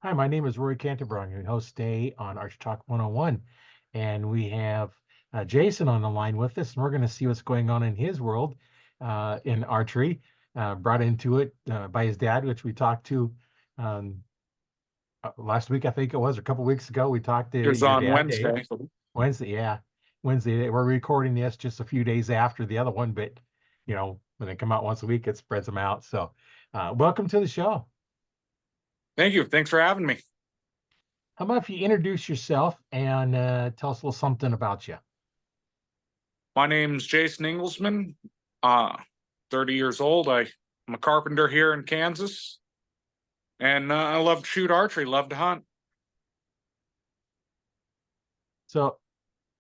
Hi, my name is Rory Canterbury. I'm your host today on Archery Talk 101. And we have Jason on the line with us, and we're going to see what's going on in his world in archery, brought into it by his dad, which we talked to um, last week, I think it was, or a couple weeks ago. We talked to It was your on dad, Dave. Wednesday. Wednesday, yeah. Wednesday. We're recording this just a few days after the other one, but, when they come out once a week, it spreads them out. So welcome to the show. Thank you. Thanks for having me. How about if you introduce yourself and tell us a little something about you? My name's Jason Engelsman, 30 years old. I'm a carpenter here in Kansas, and I love to shoot archery, love to hunt. So,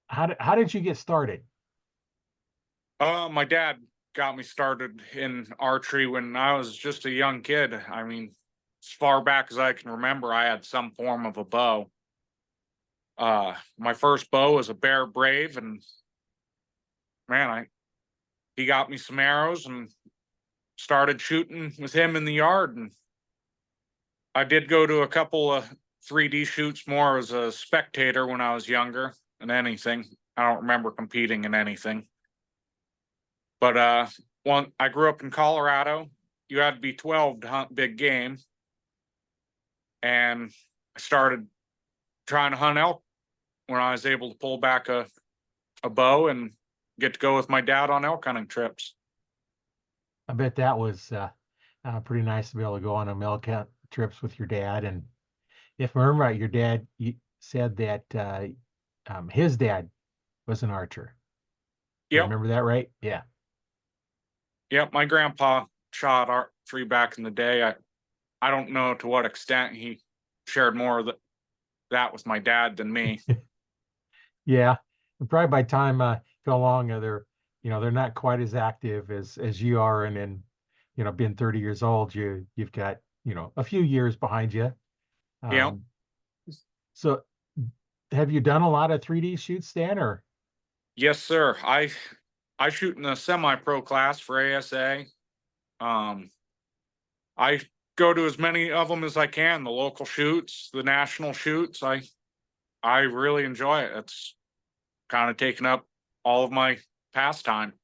how did you get started? My dad got me started in archery when I was just a young kid. I mean, as far back as I can remember, I had some form of a bow. My first bow was a Bear Brave, and man, he got me some arrows and started shooting with him in the yard. And I did go to a couple of 3D shoots more as a spectator when I was younger than anything. I don't remember competing in anything. But one I grew up in Colorado. You had to be 12 to hunt big game. And I started trying to hunt elk when I was able to pull back a bow and get to go with my dad on elk hunting trips. I bet that was pretty nice to be able to go on a milk trips with your dad. And if I remember right, your dad said that his dad was an archer. Do I Yep. remember that right? Yeah. Yep. My grandpa shot archery back in the day. I don't know to what extent he shared more of that with my dad than me. Yeah. And probably by the time go along, they're not quite as active as you are, and then being 30 years old, you've got a few years behind you. Yep. Um, so have you done a lot of 3D shoots, Dan, or? Yes, sir. I shoot in the semi-pro class for ASA. Um, I go to as many of them as I can. The local shoots, the national shoots. I really enjoy it. It's kind of taken up all of my pastime.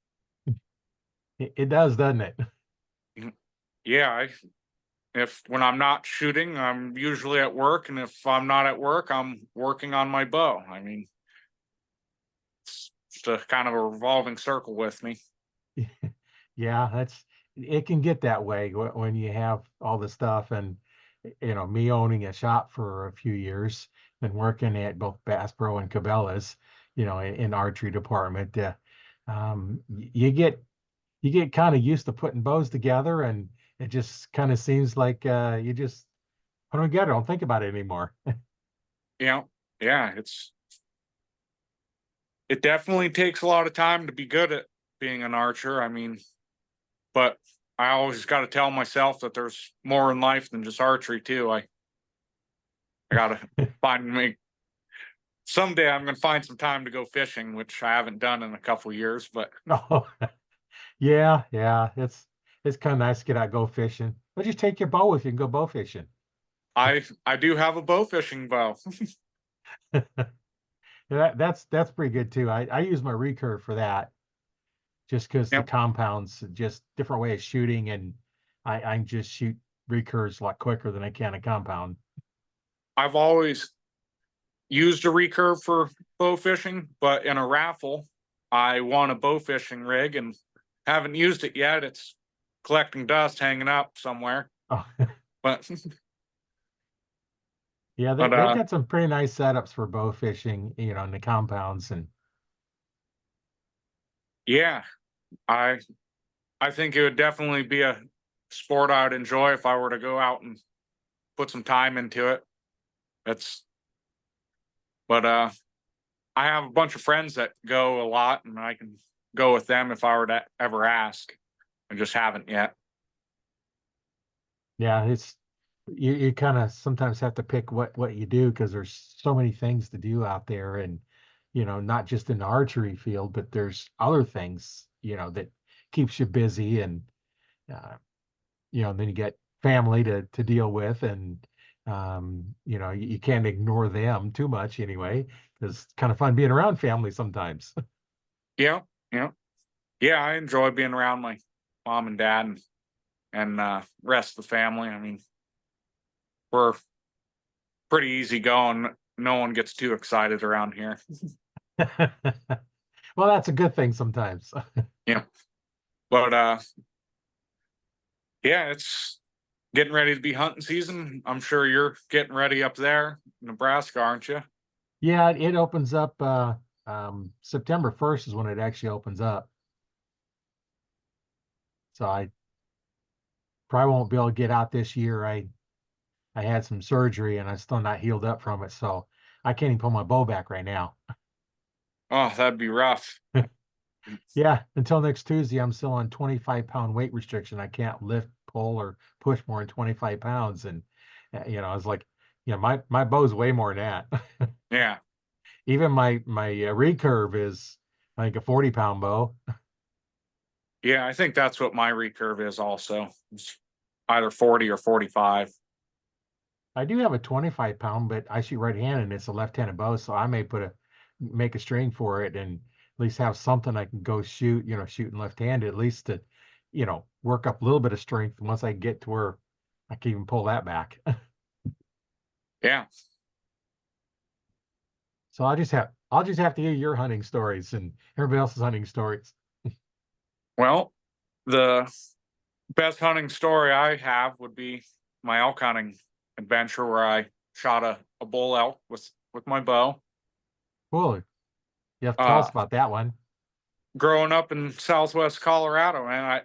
It does, doesn't it? Yeah, if when I'm not shooting, I'm usually at work, and if I'm not at work, I'm working on my bow. I mean, it's just a kind of a revolving circle with me. Yeah, it can get that way when you have all the stuff. And me owning a shop for a few years and working at both Bass Pro and Cabela's, in archery department. You get kind of used to putting bows together, and it just kind of seems like you just put them together, don't think about it anymore. You know, yeah, it definitely takes a lot of time to be good at being an archer. I mean, but I always got to tell myself that there's more in life than just archery too. I got to find me someday. I'm going to find some time to go fishing, which I haven't done in a couple years. But Oh, yeah. It's kind of nice to get out, go fishing. But just take your bow with you and go bow fishing. I do have a bow fishing bow. That's pretty good too. I use my recurve for that, just because the Yep. compounds just different way of shooting, and I can just shoot recurves a lot quicker than I can a compound. I've always used a recurve for bow fishing, but in a raffle, I won a bow fishing rig and haven't used it yet. It's collecting dust, hanging up somewhere. Oh, But yeah, but they've got some pretty nice setups for bow fishing, in the compounds. And yeah, I I think it would definitely be a sport I would enjoy if I were to go out and put some time into it. That's but I have a bunch of friends that go a lot, and I can go with them if I were to ever ask. I just haven't yet. yeah, you kind of sometimes have to pick what you do, because there's so many things to do out there. And not just in the archery field, but there's other things that keeps you busy. And uh, then you get family to deal with, and You can't ignore them too much anyway, because it's kind of fun being around family sometimes. Yeah, yeah, yeah. I enjoy being around my mom and dad and rest of the family. I mean, we're pretty easy going. No one gets too excited around here. Well, that's a good thing sometimes. Yeah, but yeah, it's getting ready to be hunting season. I'm sure you're getting ready up there, in Nebraska, aren't you? Yeah, it opens up September 1st is when it actually opens up. So I probably won't be able to get out this year. I had some surgery and I'm still not healed up from it, so I can't even pull my bow back right now. Oh, that'd be rough. Yeah, until next Tuesday, I'm still on 25-pound weight restriction. I can't lift, pull, or push more than 25 pounds. And I was like, my bow's way more than that. Yeah, Even my recurve is, I think, a 40-pound bow. yeah. I think that's what my recurve is also. It's either 40 or 45. I do have a 25-pound, but I shoot right-handed and it's a left-handed bow, so I may make a string for it and at least have something I can go shoot, shooting left-handed, at least to, work up a little bit of strength once I get to where I can even pull that back. Yeah. So I'll just have to hear your hunting stories and everybody else's hunting stories. Well, the best hunting story I have would be my elk hunting adventure where I shot a bull elk with my bow. Cool. You have to tell us Uh, about that one. growing up in Southwest Colorado, man,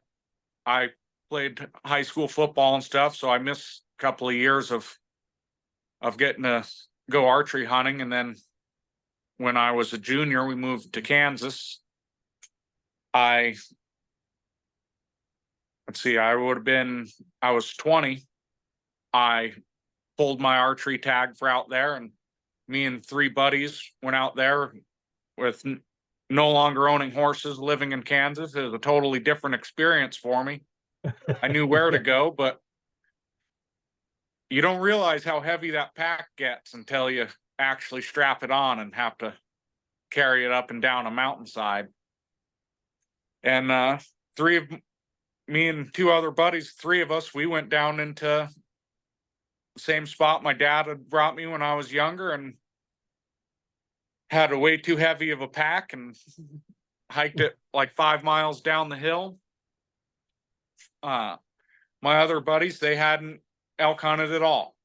I played high school football and stuff, so I missed a couple of years of getting to go archery hunting. And then when I was a junior, we moved to Kansas. I let's see, I was 20. I pulled my archery tag for out there, and me and three buddies went out there with no longer owning horses, living in Kansas. It was a totally different experience for me. I knew where to Yeah. go, but you don't realize how heavy that pack gets until you actually strap it on and have to carry it up and down a mountainside. And three of me and two other buddies, three of us, we went down into the same spot my dad had brought me when I was younger and had a way too heavy of a pack and hiked it like 5 miles down the hill. My other buddies, they hadn't elk hunted at all.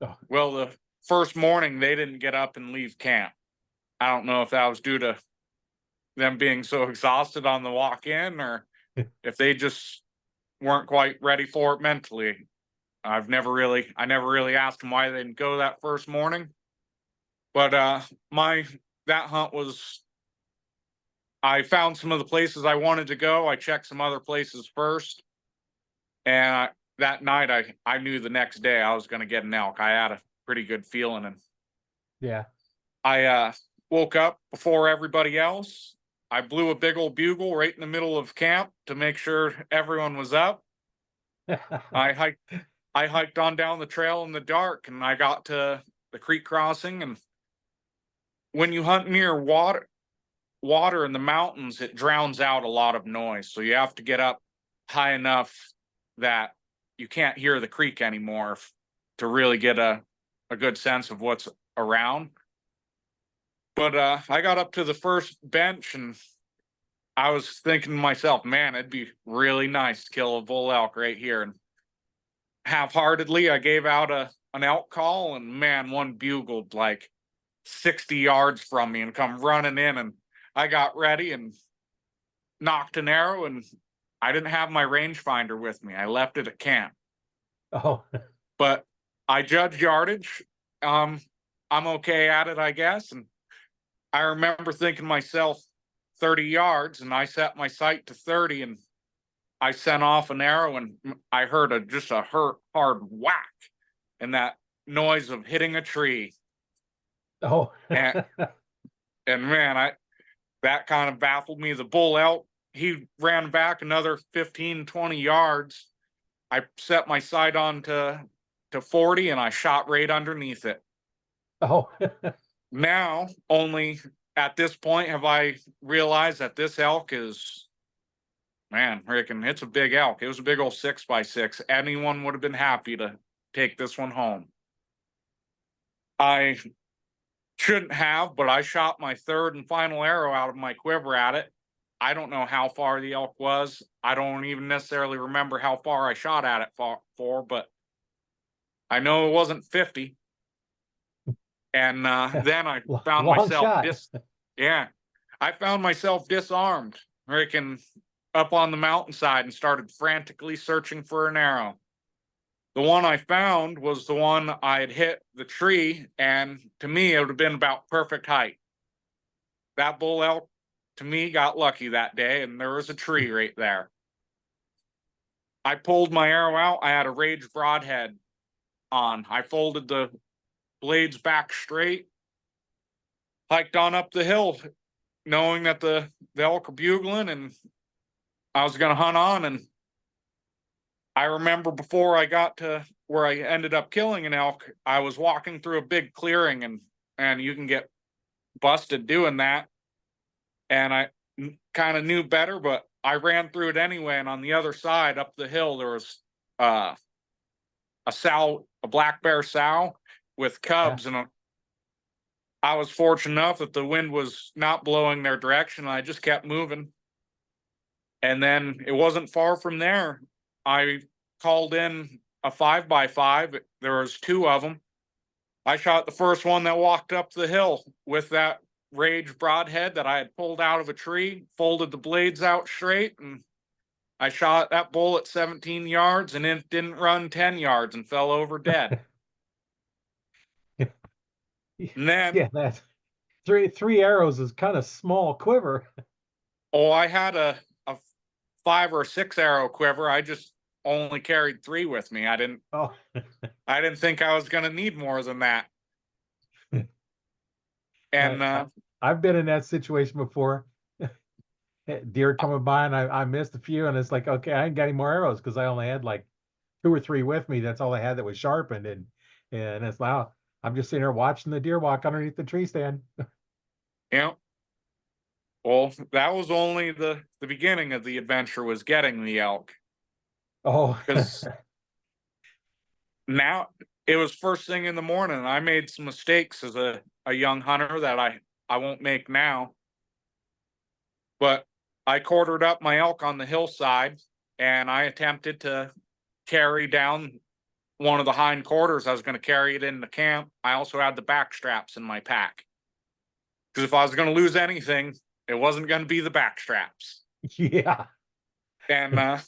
Oh, Well, the first morning they didn't get up and leave camp. I don't know if that was due to them being so exhausted on the walk in or if they just weren't quite ready for it mentally. I never really asked them why they didn't go that first morning. But my that hunt was I found some of the places I wanted to go. I checked some other places first. And that night I knew the next day I was going to get an elk. I had a pretty good feeling, and yeah. I woke up before everybody else. I blew a big old bugle right in the middle of camp to make sure everyone was up. I hiked I hiked on down the trail in the dark, and I got to the creek crossing. And when you hunt near water in the mountains, it drowns out a lot of noise. So you have to get up high enough that you can't hear the creek anymore to really get a good sense of what's around. But I got up to the first bench and I was thinking to myself, man, it'd be really nice to kill a bull elk right here. And half-heartedly, I gave out an elk call, and man, one bugled like 60 yards from me and come running in, and I got ready and knocked an arrow, and I didn't have my rangefinder with me. I left it at camp. Oh, But I judged yardage. I'm okay at it, I guess. And I remember thinking to myself, 30 yards, and I set my sight to 30, and I sent off an arrow, and I heard just a hard whack, and that noise of hitting a tree. oh. And and man, that kind of baffled me. The bull elk, he ran back another 15, 20 yards. I set my sight on to to 40 and I shot right underneath it. Oh, Now, only at this point have I realized that this elk is, man, Ricken, it's a big elk. It was a big old 6x6. Anyone would have been happy to take this one home. I shouldn't have, but I shot my third and final arrow out of my quiver at it. I don't know how far the elk was. I don't even necessarily remember how far I shot at it for, but I know it wasn't 50. And then I found long myself shot. I found myself disarmed, freaking up on the mountainside, and started frantically searching for an arrow. The one I found was the one I had hit the tree, and to me, it would have been about perfect height. That bull elk, to me, got lucky that day, and there was a tree right there. I pulled my arrow out. I had a Rage broadhead on. I folded the blades back straight, hiked on up the hill, knowing that the elk were bugling, and I was going to hunt on. And I remember before I got to where I ended up killing an elk, I was walking through a big clearing, and you can get busted doing that. And I kind of knew better, but I ran through it anyway. And on the other side up the hill, there was a black bear sow with cubs. Yeah. And I was fortunate enough that the wind was not blowing their direction. I just kept moving. And then it wasn't far from there. I called in a 5x5. There was two of them. I shot the first one that walked up the hill with that Rage broadhead that I had pulled out of a tree, folded the blades out straight, and I shot that bull at 17 yards, and it didn't run 10 yards and fell over dead. And then, Yeah, that's three arrows is kind of small quiver. I had a 5 or 6 arrow quiver. I just only carried 3 with me. I didn't think I was going to need more than that. And I've been in that situation before. Deer coming by, and I missed a few, and it's like, okay, I ain't got any more arrows because I only had like 2 or 3 with me. That's all I had that was sharpened, and it's now I'm just sitting here watching the deer walk underneath the tree stand. yeah. Well, that was only the beginning of the adventure, was getting the elk. Oh, Because now it was first thing in the morning. I made some mistakes as a young hunter that I won't make now. But I quartered up my elk on the hillside, and I attempted to carry down one of the hind quarters. I was going to carry it into camp. I also had the back straps in my pack, because if I was going to lose anything, it wasn't going to be the back straps. yeah. And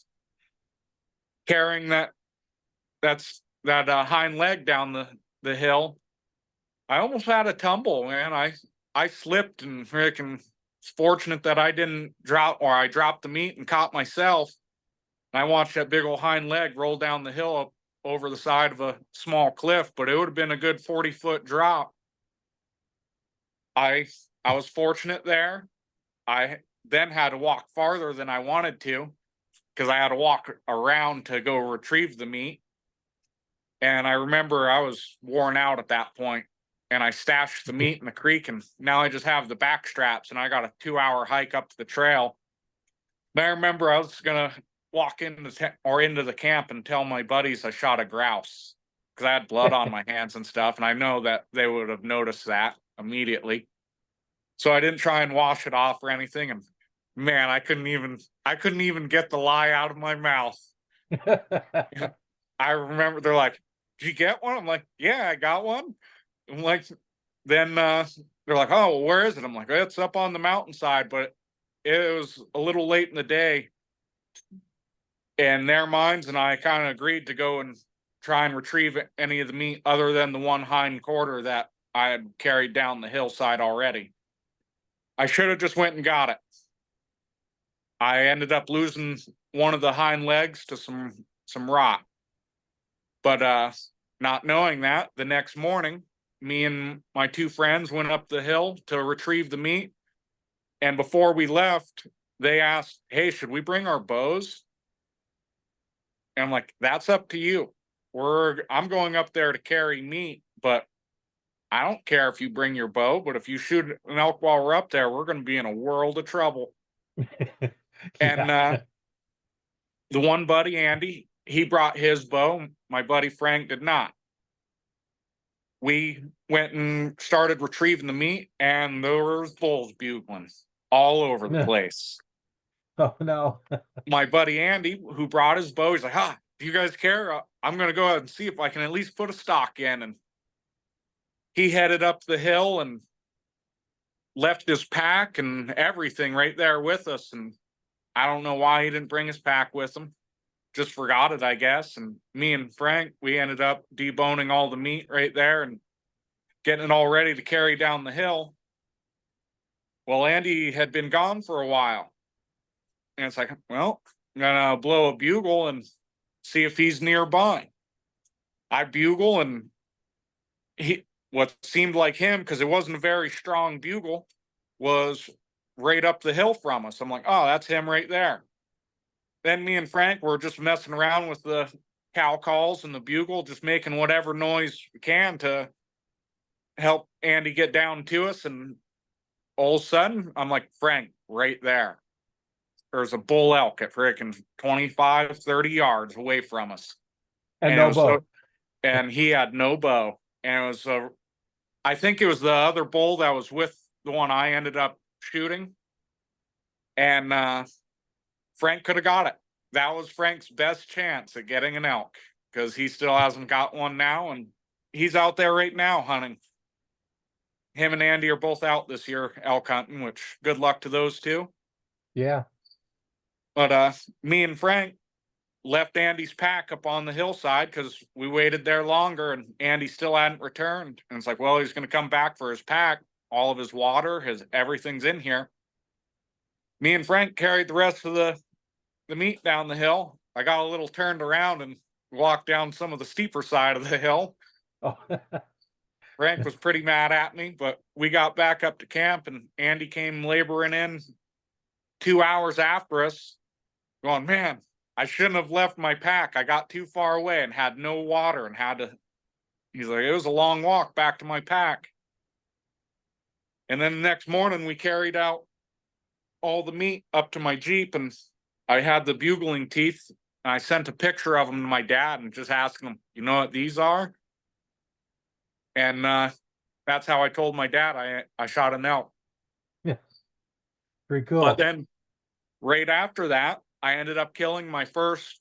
carrying that hind leg down the hill, I almost had a tumble, man. I slipped, and freaking, it's fortunate that I didn't drop, or I dropped the meat and caught myself. And I watched that big old hind leg roll down the hill up over the side of a small cliff, but it would have been a good 40-foot drop. I was fortunate there. I then had to walk farther than I wanted to, because I had to walk around to go retrieve the meat. And I remember I was worn out at that point, and I stashed the meat in the creek, and now I just have the back straps, and I got a 2-hour hike up the trail. But I remember I was gonna walk into the camp and tell my buddies I shot a grouse, because I had blood on my hands and stuff, and I know that they would have noticed that immediately. So I didn't try and wash it off or anything, and man, I couldn't even get the lie out of my mouth. I remember they're like, "Did you get one?" I'm like, "Yeah, I got one." I'm like, then they're like, "Oh, well, where is it?" I'm like, "It's up on the mountainside," but it was a little late in the day in their minds, and I kind of agreed to go and try and retrieve any of the meat other than the one hind quarter that I had carried down the hillside already. I should have just went and got it. I ended up losing one of the hind legs to some rot. But not knowing that, the next morning, me and my 2 friends went up the hill to retrieve the meat. And before we left, they asked, "Hey, should we bring our bows?" And I'm like, "That's up to you." I'm going up there to carry meat, but I don't care if you bring your bow, but if you shoot an elk while we're up there, we're going to be in a world of trouble. And Yeah. the one buddy, Andy, he brought his bow. My buddy Frank did not. We went and started retrieving the meat, and there was bulls bugling all over the place. Oh no. My buddy Andy, who brought his bow, he's like, do you guys care? I'm going to go ahead and see if I can at least put a stock in. And he headed up the hill and left his pack and everything right there with us. And I don't know why he didn't bring his pack with him. Just forgot it, I guess. And me and Frank, we ended up deboning all the meat right there and getting it all ready to carry down the hill. Well, Andy had been gone for a while. And it's like, well, I'm going to blow a bugle and see if he's nearby. I bugle, and what seemed like him, because it wasn't a very strong bugle, was right up the hill from us. I'm like, oh, that's him right there. Then me and Frank were just messing around with the cow calls and the bugle, just making whatever noise we can to help Andy get down to us. And all of a sudden, I'm like, Frank, right there. There's a bull elk at freaking 25, 30 yards away from us. And no bow. And he had no bow. And it was I think it was the other bull that was with the one I ended up shooting. And Frank could have got it. That was Frank's best chance at getting an elk, because he still hasn't got one now, and he's out there right now hunting. Him and Andy are both out this year elk hunting, which good luck to those two. Yeah. But me and Frank left Andy's pack up on the hillside because we waited there longer and Andy still hadn't returned. And it's like, well, he's going to come back for his pack. All of his water, everything's in here. Me and Frank carried the rest of the meat down the hill. I got a little turned around and walked down some of the steeper side of the hill. Oh. Frank was pretty mad at me, but we got back up to camp, and Andy came laboring in 2 hours after us, going, man, I shouldn't have left my pack. I got too far away and had no water and he's like, it was a long walk back to my pack. And then the next morning we carried out all the meat up to my Jeep, and I had the bugling teeth, and I sent a picture of them to my dad and just asking him, you know what these are? And that's how I told my dad I shot an elk. Yeah. Very cool. But then right after that, I ended up killing my first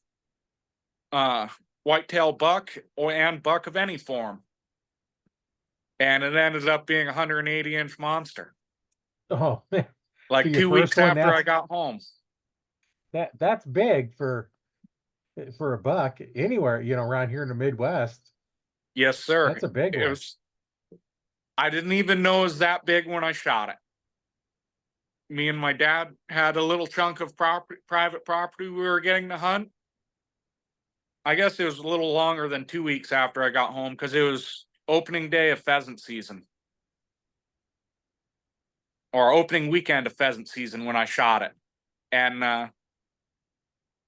whitetail buck and buck of any form. And it ended up being a 180-inch monster. Oh, man. Like So 2 weeks after I got home. That's big for a buck anywhere, around here in the Midwest. Yes, sir. That's a big one. I didn't even know it was that big when I shot it. Me and my dad had a little chunk of private property we were getting to hunt. I guess it was a little longer than 2 weeks after I got home, because it was opening day of pheasant season. Or opening weekend of pheasant season when I shot it. And I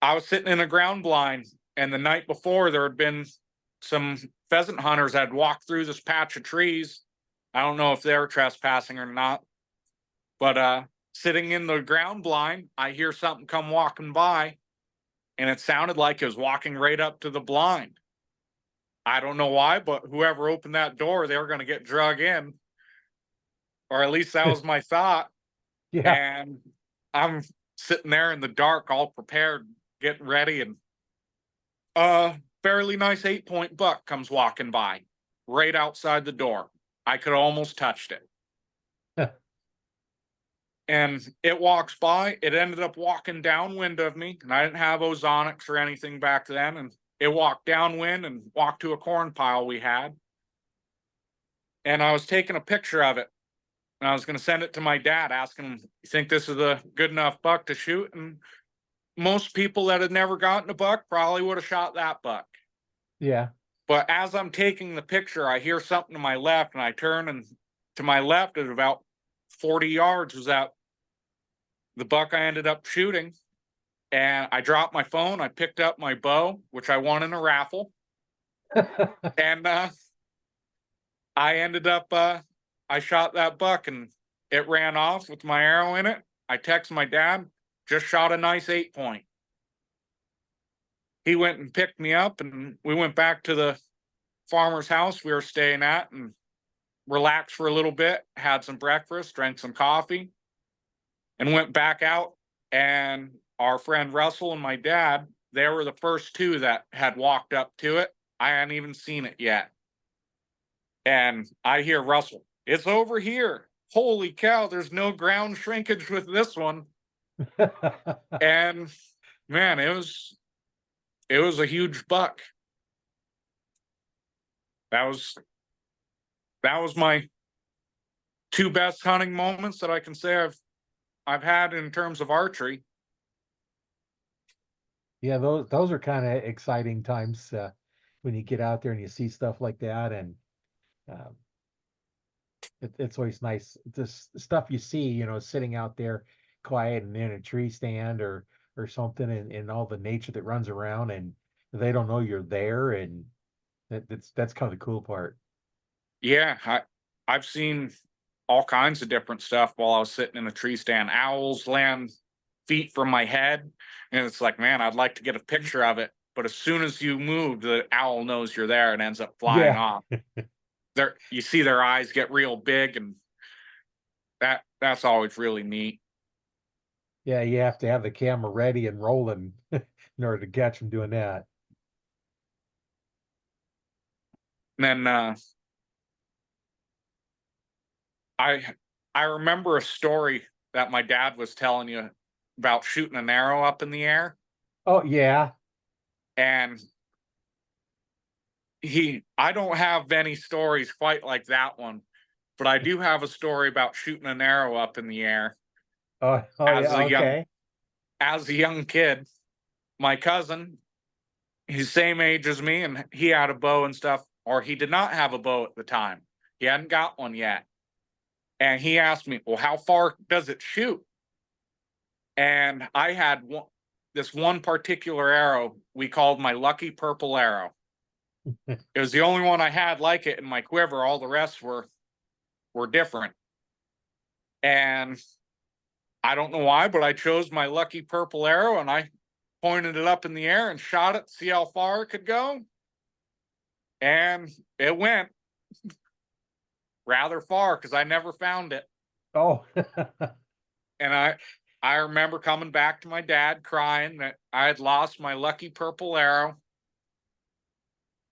was sitting in a ground blind, and the night before there had been some pheasant hunters that had walked through this patch of trees. I don't know if they were trespassing or not, but sitting in the ground blind, I hear something come walking by, and it sounded like it was walking right up to the blind. I don't know why, but whoever opened that door, they were going to get drug in, or at least that was my thought. Yeah. And I'm sitting there in the dark, all prepared, getting ready, and fairly nice 8-point buck comes walking by right outside the door. I could almost touched it. And it walks by. It ended up walking downwind of me, and I didn't have ozonics or anything back then. And it walked downwind and walked to a corn pile we had. And I was taking a picture of it. And I was going to send it to my dad, asking him, you think this is a good enough buck to shoot? And most people that had never gotten a buck probably would have shot that buck. Yeah. But as I'm taking the picture, I hear something to my left, and I turn, and to my left at about 40 yards was that the buck I ended up shooting. And I dropped my phone. I picked up my bow, which I won in a raffle. And I ended up I shot that buck and it ran off with my arrow in it. I texted my dad, just shot a nice 8-point. He went and picked me up and we went back to the farmer's house we were staying at and relaxed for a little bit, had some breakfast, drank some coffee, and went back out. And our friend Russell and my dad, they were the first two that had walked up to it. I hadn't even seen it yet. And I hear Russell, it's over here. Holy cow, there's no ground shrinkage with this one. And man, it was a huge buck. That was my two best hunting moments that I can say I've had in terms of archery. Yeah, those are kind of exciting times when you get out there and you see stuff like that, and um, it's always nice. This stuff you see, sitting out there quiet and in a tree stand or something, and all the nature that runs around, and they don't know you're there, and that's kind of the cool part. Yeah, I've seen all kinds of different stuff while I was sitting in a tree stand. Owls land feet from my head, and it's like, man, I'd like to get a picture of it. But as soon as you move, the owl knows you're there and ends up flying Yeah, off. You see their eyes get real big, and that's always really neat. yeah, you have to have the camera ready and rolling in order to catch them doing that. And then I I remember a story that my dad was telling you about shooting an arrow up in the air, Oh yeah. and I don't have any stories quite like that one, but I do have a story about shooting an arrow up in the air Oh as yeah, a young okay. as a young kid. My cousin, he's same age as me, and he had a bow and stuff, or he did not have a bow at the time. He hadn't got one yet. And he asked me, well, how far does it shoot? And I had this one particular arrow we called my lucky purple arrow. It was the only one I had like it in my quiver. All the rest were different. And I don't know why, but I chose my lucky purple arrow and I pointed it up in the air and shot it, see how far it could go. And it went rather far because I never found it. Oh. And I remember coming back to my dad crying that I had lost my lucky purple arrow.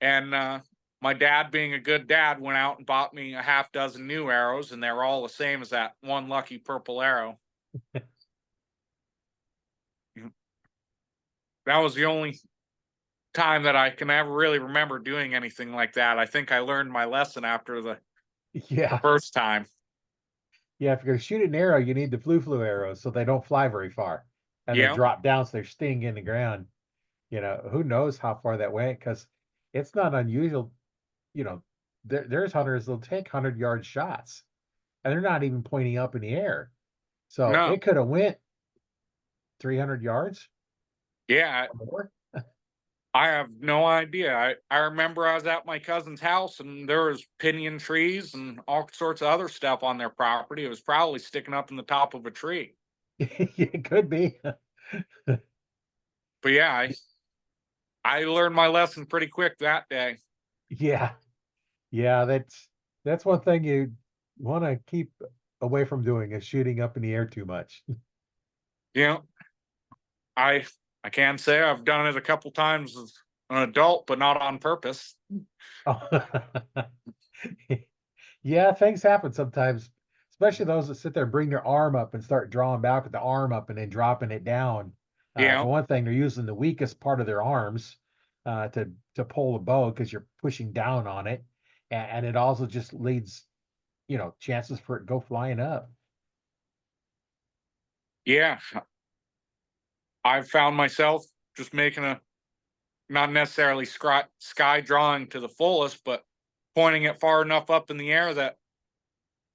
And my dad, being a good dad, went out and bought me a half dozen new arrows, and they were all the same as that one lucky purple arrow. That was the only time that I can ever really remember doing anything like that. I think I learned my lesson after the Yeah. first time. Yeah, if you're gonna shoot an arrow, you need the flu arrows so they don't fly very far. And they Yeah, drop down so they're stinging in the ground. Who knows how far that went, because it's not unusual. There's hunters that'll take 100-yard shots and they're not even pointing up in the air. So no, it could have went 300 yards yeah, or more. I have no idea. I remember I was at my cousin's house and there was pinyon trees and all sorts of other stuff on their property. It was probably sticking up in the top of a tree. It could be. But yeah, I learned my lesson pretty quick that day. Yeah. Yeah, that's one thing you want to keep away from doing, is shooting up in the air too much. You know, I I can say I've done it a couple times as an adult, but not on purpose. Yeah, things happen sometimes, especially those that sit there and bring their arm up and start drawing back with the arm up and then dropping it down. You For know, one thing, they're using the weakest part of their arms to pull the bow, because you're pushing down on it, and it also just leads, chances for it to go flying up. yeah, I've found myself just making a not necessarily sky drawing to the fullest, but pointing it far enough up in the air that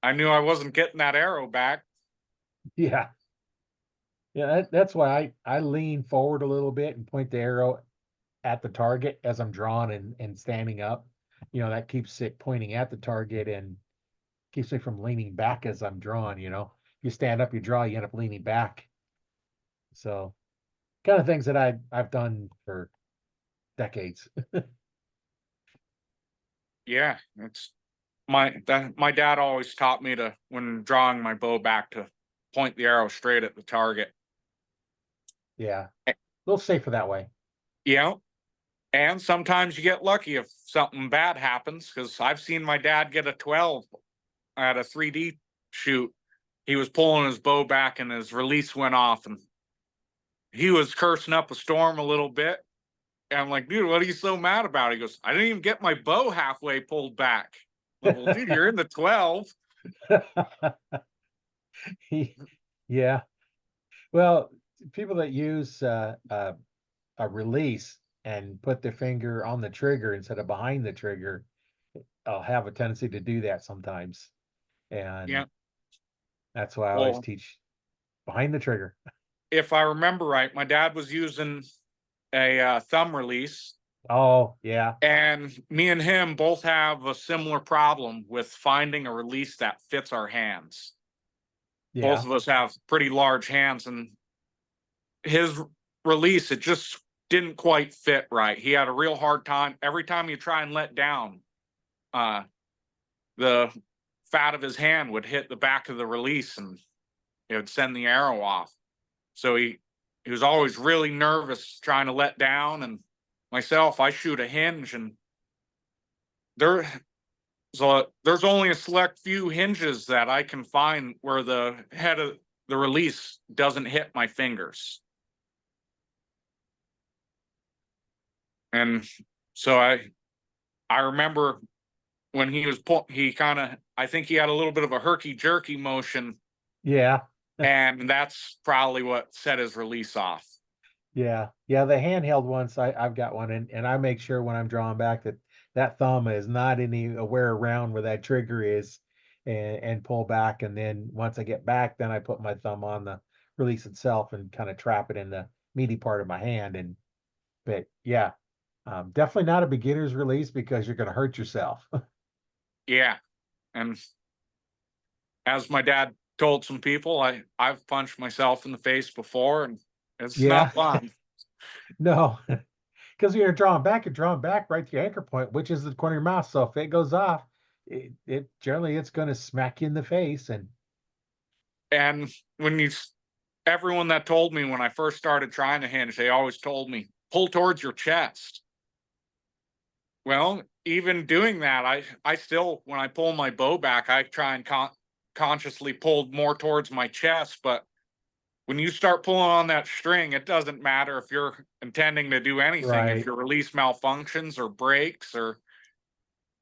I knew I wasn't getting that arrow back. Yeah, yeah, that's why I lean forward a little bit and point the arrow at the target as I'm drawing and standing up. That keeps it pointing at the target and keeps me from leaning back as I'm drawing. You stand up, you draw, you end up leaning back. So kind of things that I've done for decades. Yeah, it's my dad always taught me to, when drawing my bow back, to point the arrow straight at the target. Yeah, Eh, a little safer that way. You know, and sometimes you get lucky if something bad happens, because I've seen my dad get a 12 at a 3D shoot. He was pulling his bow back and his release went off, and he was cursing up a storm a little bit. And I'm like, dude, what are you so mad about? He goes, I didn't even get my bow halfway pulled back. I'm like, well, dude, you're in the 12. Yeah. Well, people that use a release and put their finger on the trigger instead of behind the trigger, I'll have a tendency to do that sometimes. And Yeah. that's why I always Well, teach behind the trigger. if I remember right, my dad was using a thumb release, Oh, yeah. and me and him both have a similar problem with finding a release that fits our hands. Both Yeah. of us have pretty large hands, and his release, it just didn't quite fit right. He had a real hard time. Every time you try and let down, uh, the fat of his hand would hit the back of the release and it would send the arrow off. So he was always really nervous trying to let down. And myself, I shoot a hinge, and there so there's only a select few hinges that I can find where the head of the release doesn't hit my fingers. And so I remember when he was he kind of, I think he had a little bit of a herky jerky motion, Yeah. and that's probably what set his release off. Yeah. Yeah. The handheld ones, I've got one, and I make sure when I'm drawing back that that thumb is not anywhere around where that trigger is, and pull back. And then once I get back, then I put my thumb on the release itself and kind of trap it in the meaty part of my hand. But yeah, definitely not a beginner's release because you're going to hurt yourself. Yeah, and as my dad told some people, I've punched myself in the face before, and it's Yeah. not fun. No, because you're drawing back right to your anchor point, which is the corner of your mouth. So if it goes off, it generally it's going to smack you in the face. And And when everyone that told me when I first started trying to hinge, they always told me, pull towards your chest. Well, even doing that, I still, when I pull my bow back, I try and consciously pull more towards my chest. But when you start pulling on that string, it doesn't matter if you're intending to do anything. If right. your release malfunctions or breaks, or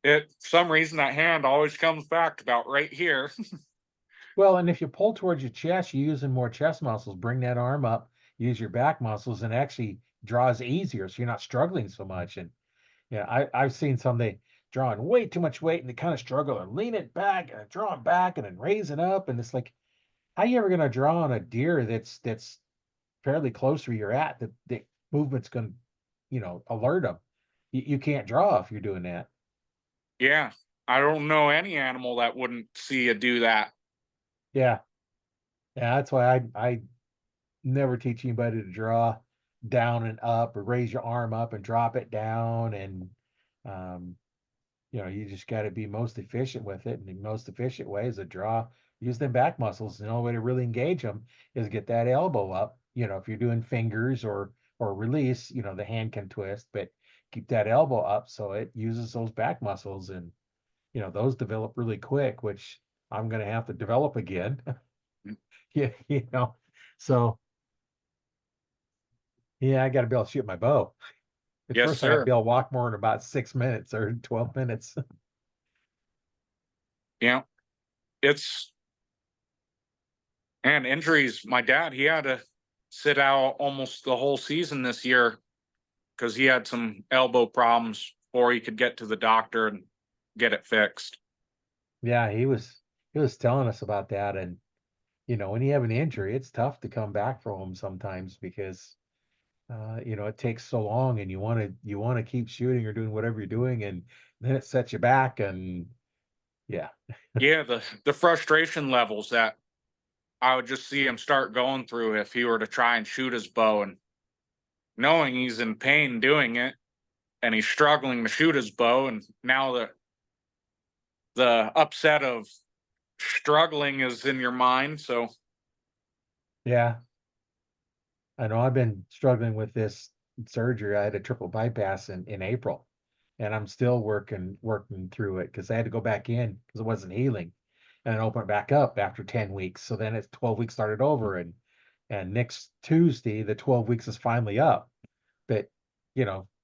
it, for some reason, that hand always comes back about right here. Well, and if you pull towards your chest, you're using more chest muscles. Bring that arm up, use your back muscles, and actually draws easier, so you're not struggling so much. And yeah, I've seen some they drawing way too much weight and they kind of struggle and lean it back and draw it back and then raise it up. And it's like, how you ever going to draw on a deer that's fairly close where you're at, that the movement's going to, alert them? You can't draw if you're doing that. Yeah, I don't know any animal that wouldn't see you do that. Yeah. Yeah. That's why I never teach anybody to draw down and up or raise your arm up and drop it down. And, um, you just got to be most efficient with it. And the most efficient way is to draw, use them back muscles. The only way to really engage them is get that elbow up. If you're doing fingers or release, the hand can twist, but keep that elbow up so it uses those back muscles. And, those develop really quick, which I'm going to have to develop again. Yeah, so yeah, I got to be able to shoot my bow. At Yes, first, I got to sir. be able to walk more in about 6 minutes or 12 minutes. Yeah, it's, and injuries. My dad, he had to sit out almost the whole season this year because he had some elbow problems before he could get to the doctor and get it fixed. Yeah, he was telling us about that. And when you have an injury, it's tough to come back from them sometimes because it takes so long, and you want to keep shooting or doing whatever you're doing, and then it sets you back, and yeah. Yeah, the frustration levels that I would just see him start going through if he were to try and shoot his bow, and knowing he's in pain doing it, and he's struggling to shoot his bow, and now the upset of struggling is in your mind. So Yeah, I know I've been struggling with this surgery. I had a triple bypass in April, and I'm still working through it because I had to go back in because it wasn't healing, and then open it back up after 10 weeks. So then it's 12 weeks started over, and next Tuesday the 12 weeks is finally up. But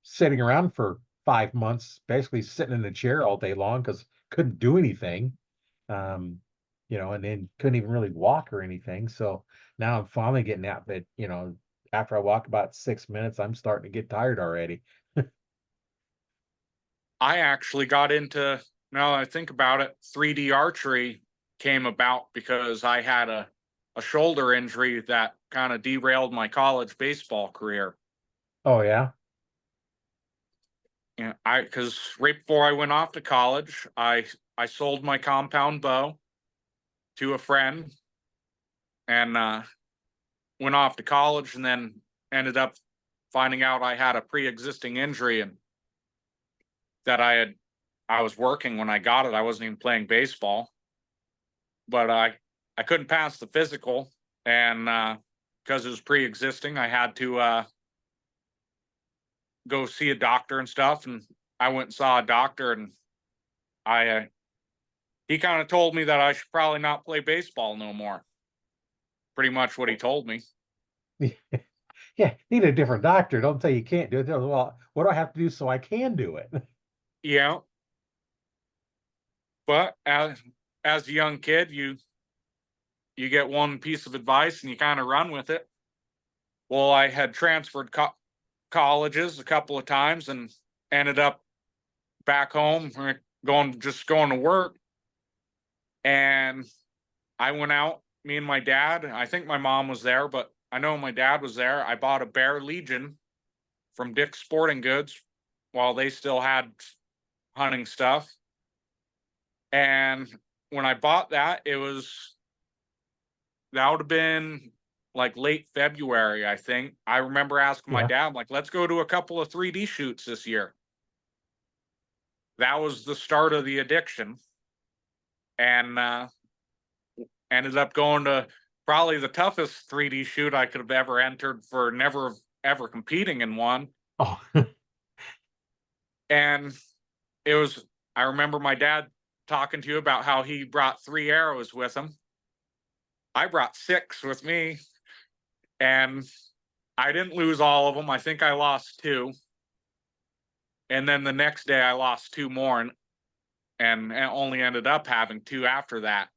sitting around for 5 months, basically sitting in a chair all day long because couldn't do anything. Um, and then couldn't even really walk or anything. So now I'm finally getting out, but after I walk about 6 minutes, I'm starting to get tired already. I actually got into, now that I think about it, 3D archery came about because I had a shoulder injury that kind of derailed my college baseball career. Oh yeah. And because right before I went off to college, I sold my compound bow to a friend, and went off to college, and then ended up finding out I had a pre-existing injury, and that I was working when I got it. I wasn't even playing baseball, but I couldn't pass the physical, and because it was pre-existing, I had to go see a doctor and stuff. And I went and saw a doctor, and I he kind of told me that I should probably not play baseball no more. Pretty much what he told me. Yeah, need a different doctor. Don't say you can't do it. Well, what do I have to do so I can do it? Yeah, but as a young kid, you get one piece of advice and you kind of run with it. Well, I had transferred colleges a couple of times and ended up back home, going to work. And I went out, me and my dad. I think my mom was there, but I know my dad was there. I bought a Bear Legion from Dick's Sporting Goods while they still had hunting stuff. And when I bought that, that would have been like late February, I think. I remember asking my Yeah. dad, like, let's go to a couple of 3D shoots this year. That was the start of the addiction. And ended up going to probably the toughest 3D shoot I could have ever entered for never ever competing in one. Oh, And it was, I remember my dad talking to you about how he brought 3 arrows with him. I brought 6 with me, and I didn't lose all of them. I think I lost 2. And then the next day I lost 2 more, and only ended up having 2 after that.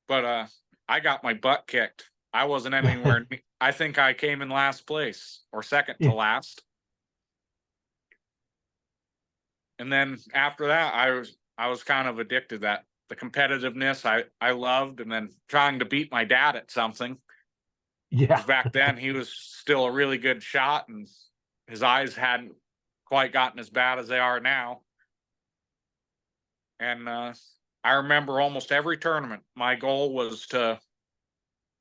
But I got my butt kicked. I wasn't anywhere. I think I came in last place or second to yeah. last. And then after that, I was kind of addicted to that. The competitiveness I loved, and then trying to beat my dad at something. Yeah. Because back then he was still a really good shot, and his eyes hadn't quite gotten as bad as they are now. And I remember almost every tournament, my goal was to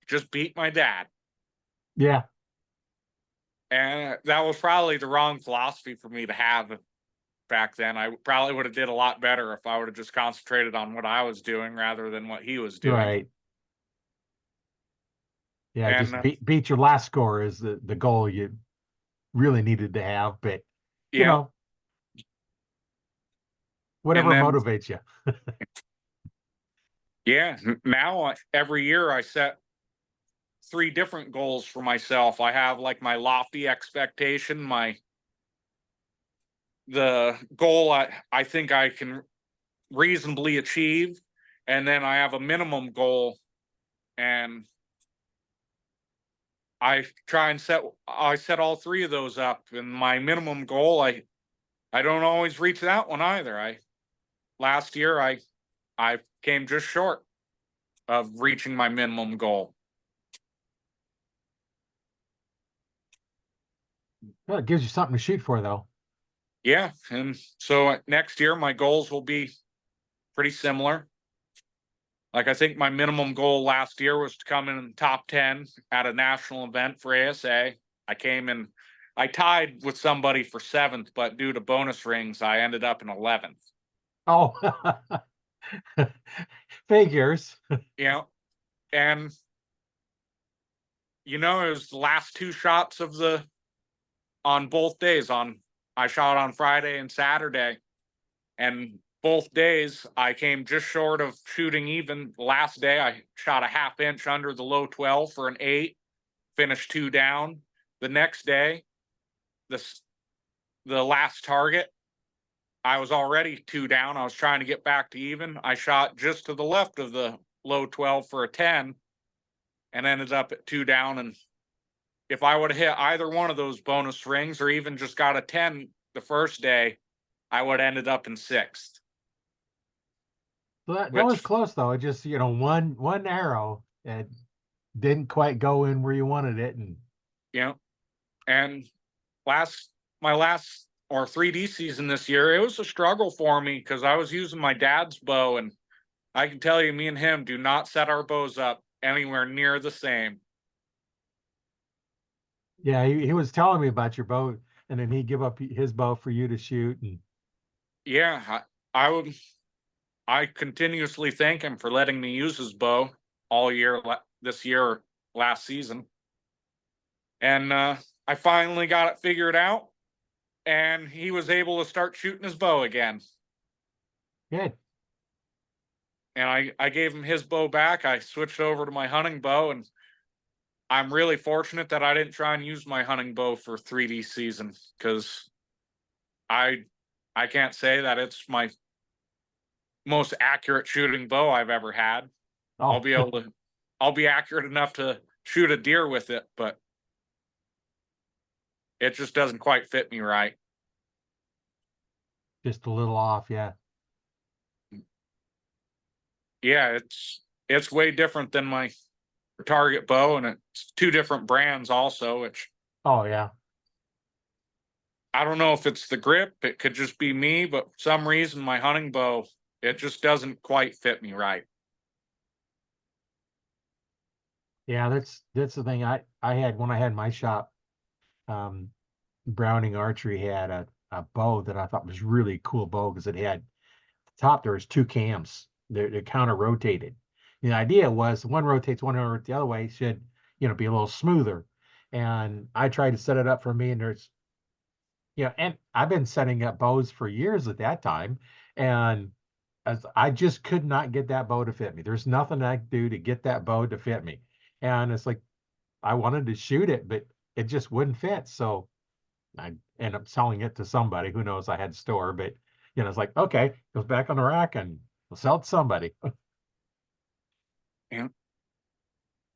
just beat my dad. Yeah. And that was probably the wrong philosophy for me to have back then. I probably would have did a lot better if I would have just concentrated on what I was doing rather than what he was doing. Right. Yeah, And just beat your last score is the goal you really needed to have, but you yeah, know, and whatever then motivates you. yeah, now every year I set 3 different goals for myself. I have like my lofty expectation, the goal I think I can reasonably achieve, and then I have a minimum goal, and I set all 3 of those up. And my minimum goal, I don't always reach that one either. Last year I came just short of reaching my minimum goal. Well, it gives you something to shoot for, though. Yeah, and so next year my goals will be pretty similar. Like I think my minimum goal last year was to come in the top 10 at a national event for ASA. I came in, I tied with somebody for 7th, but due to bonus rings, I ended up in 11th. Oh, figures. You know, and it was the last two shots of the on both days. I shot on Friday and Saturday, and both days I came just short of shooting even. Last day I shot a half inch under the low 12 for an 8, finished 2 down. The next day, the last target, I was already 2 down. I was trying to get back to even. I shot just to the left of the low 12 for a 10 and ended up at 2 down. And if I would have hit either one of those bonus rings or even just got a 10 the first day, I would have ended up in 6th. So that was Which, close, though. It just, one arrow and didn't quite go in where you wanted it. And you know, and my last or 3D season this year, it was a struggle for me because I was using my dad's bow, and I can tell you, me and him do not set our bows up anywhere near the same. yeah, he was telling me about your bow, and then he'd give up his bow for you to shoot. And Yeah, I continuously thank him for letting me use his bow all year this year, last season. And I finally got it figured out, and he was able to start shooting his bow again. good. And I gave him his bow back. I switched over to my hunting bow, and I'm really fortunate that I didn't try and use my hunting bow for 3D season because I I can't say that it's my most accurate shooting bow I've ever had. I'll Oh, be able to I'll be accurate enough to shoot a deer with it, but it just doesn't quite fit me right. just a little off. Yeah. Yeah, it's way different than my target bow, and it's two different brands also, which Oh, yeah. I don't know if it's the grip, it could just be me, but for some reason my hunting bow, it just doesn't quite fit me right. Yeah, that's the thing. I had when I had my shop. Um, Browning Archery had a bow that I thought was really cool bow because it had the top there was two cams. They're counter rotated. The idea was one rotates one over the other way should be a little smoother. And I tried to set it up for me, and there's and I've been setting up bows for years at that time, and as I just could not get that bow to fit me. There's nothing I could do to get that bow to fit me, and it's like I wanted to shoot it, but it just wouldn't fit. So I end up selling it to somebody who knows I had store, but it's like, okay, goes back on the rack and we'll sell it to somebody. And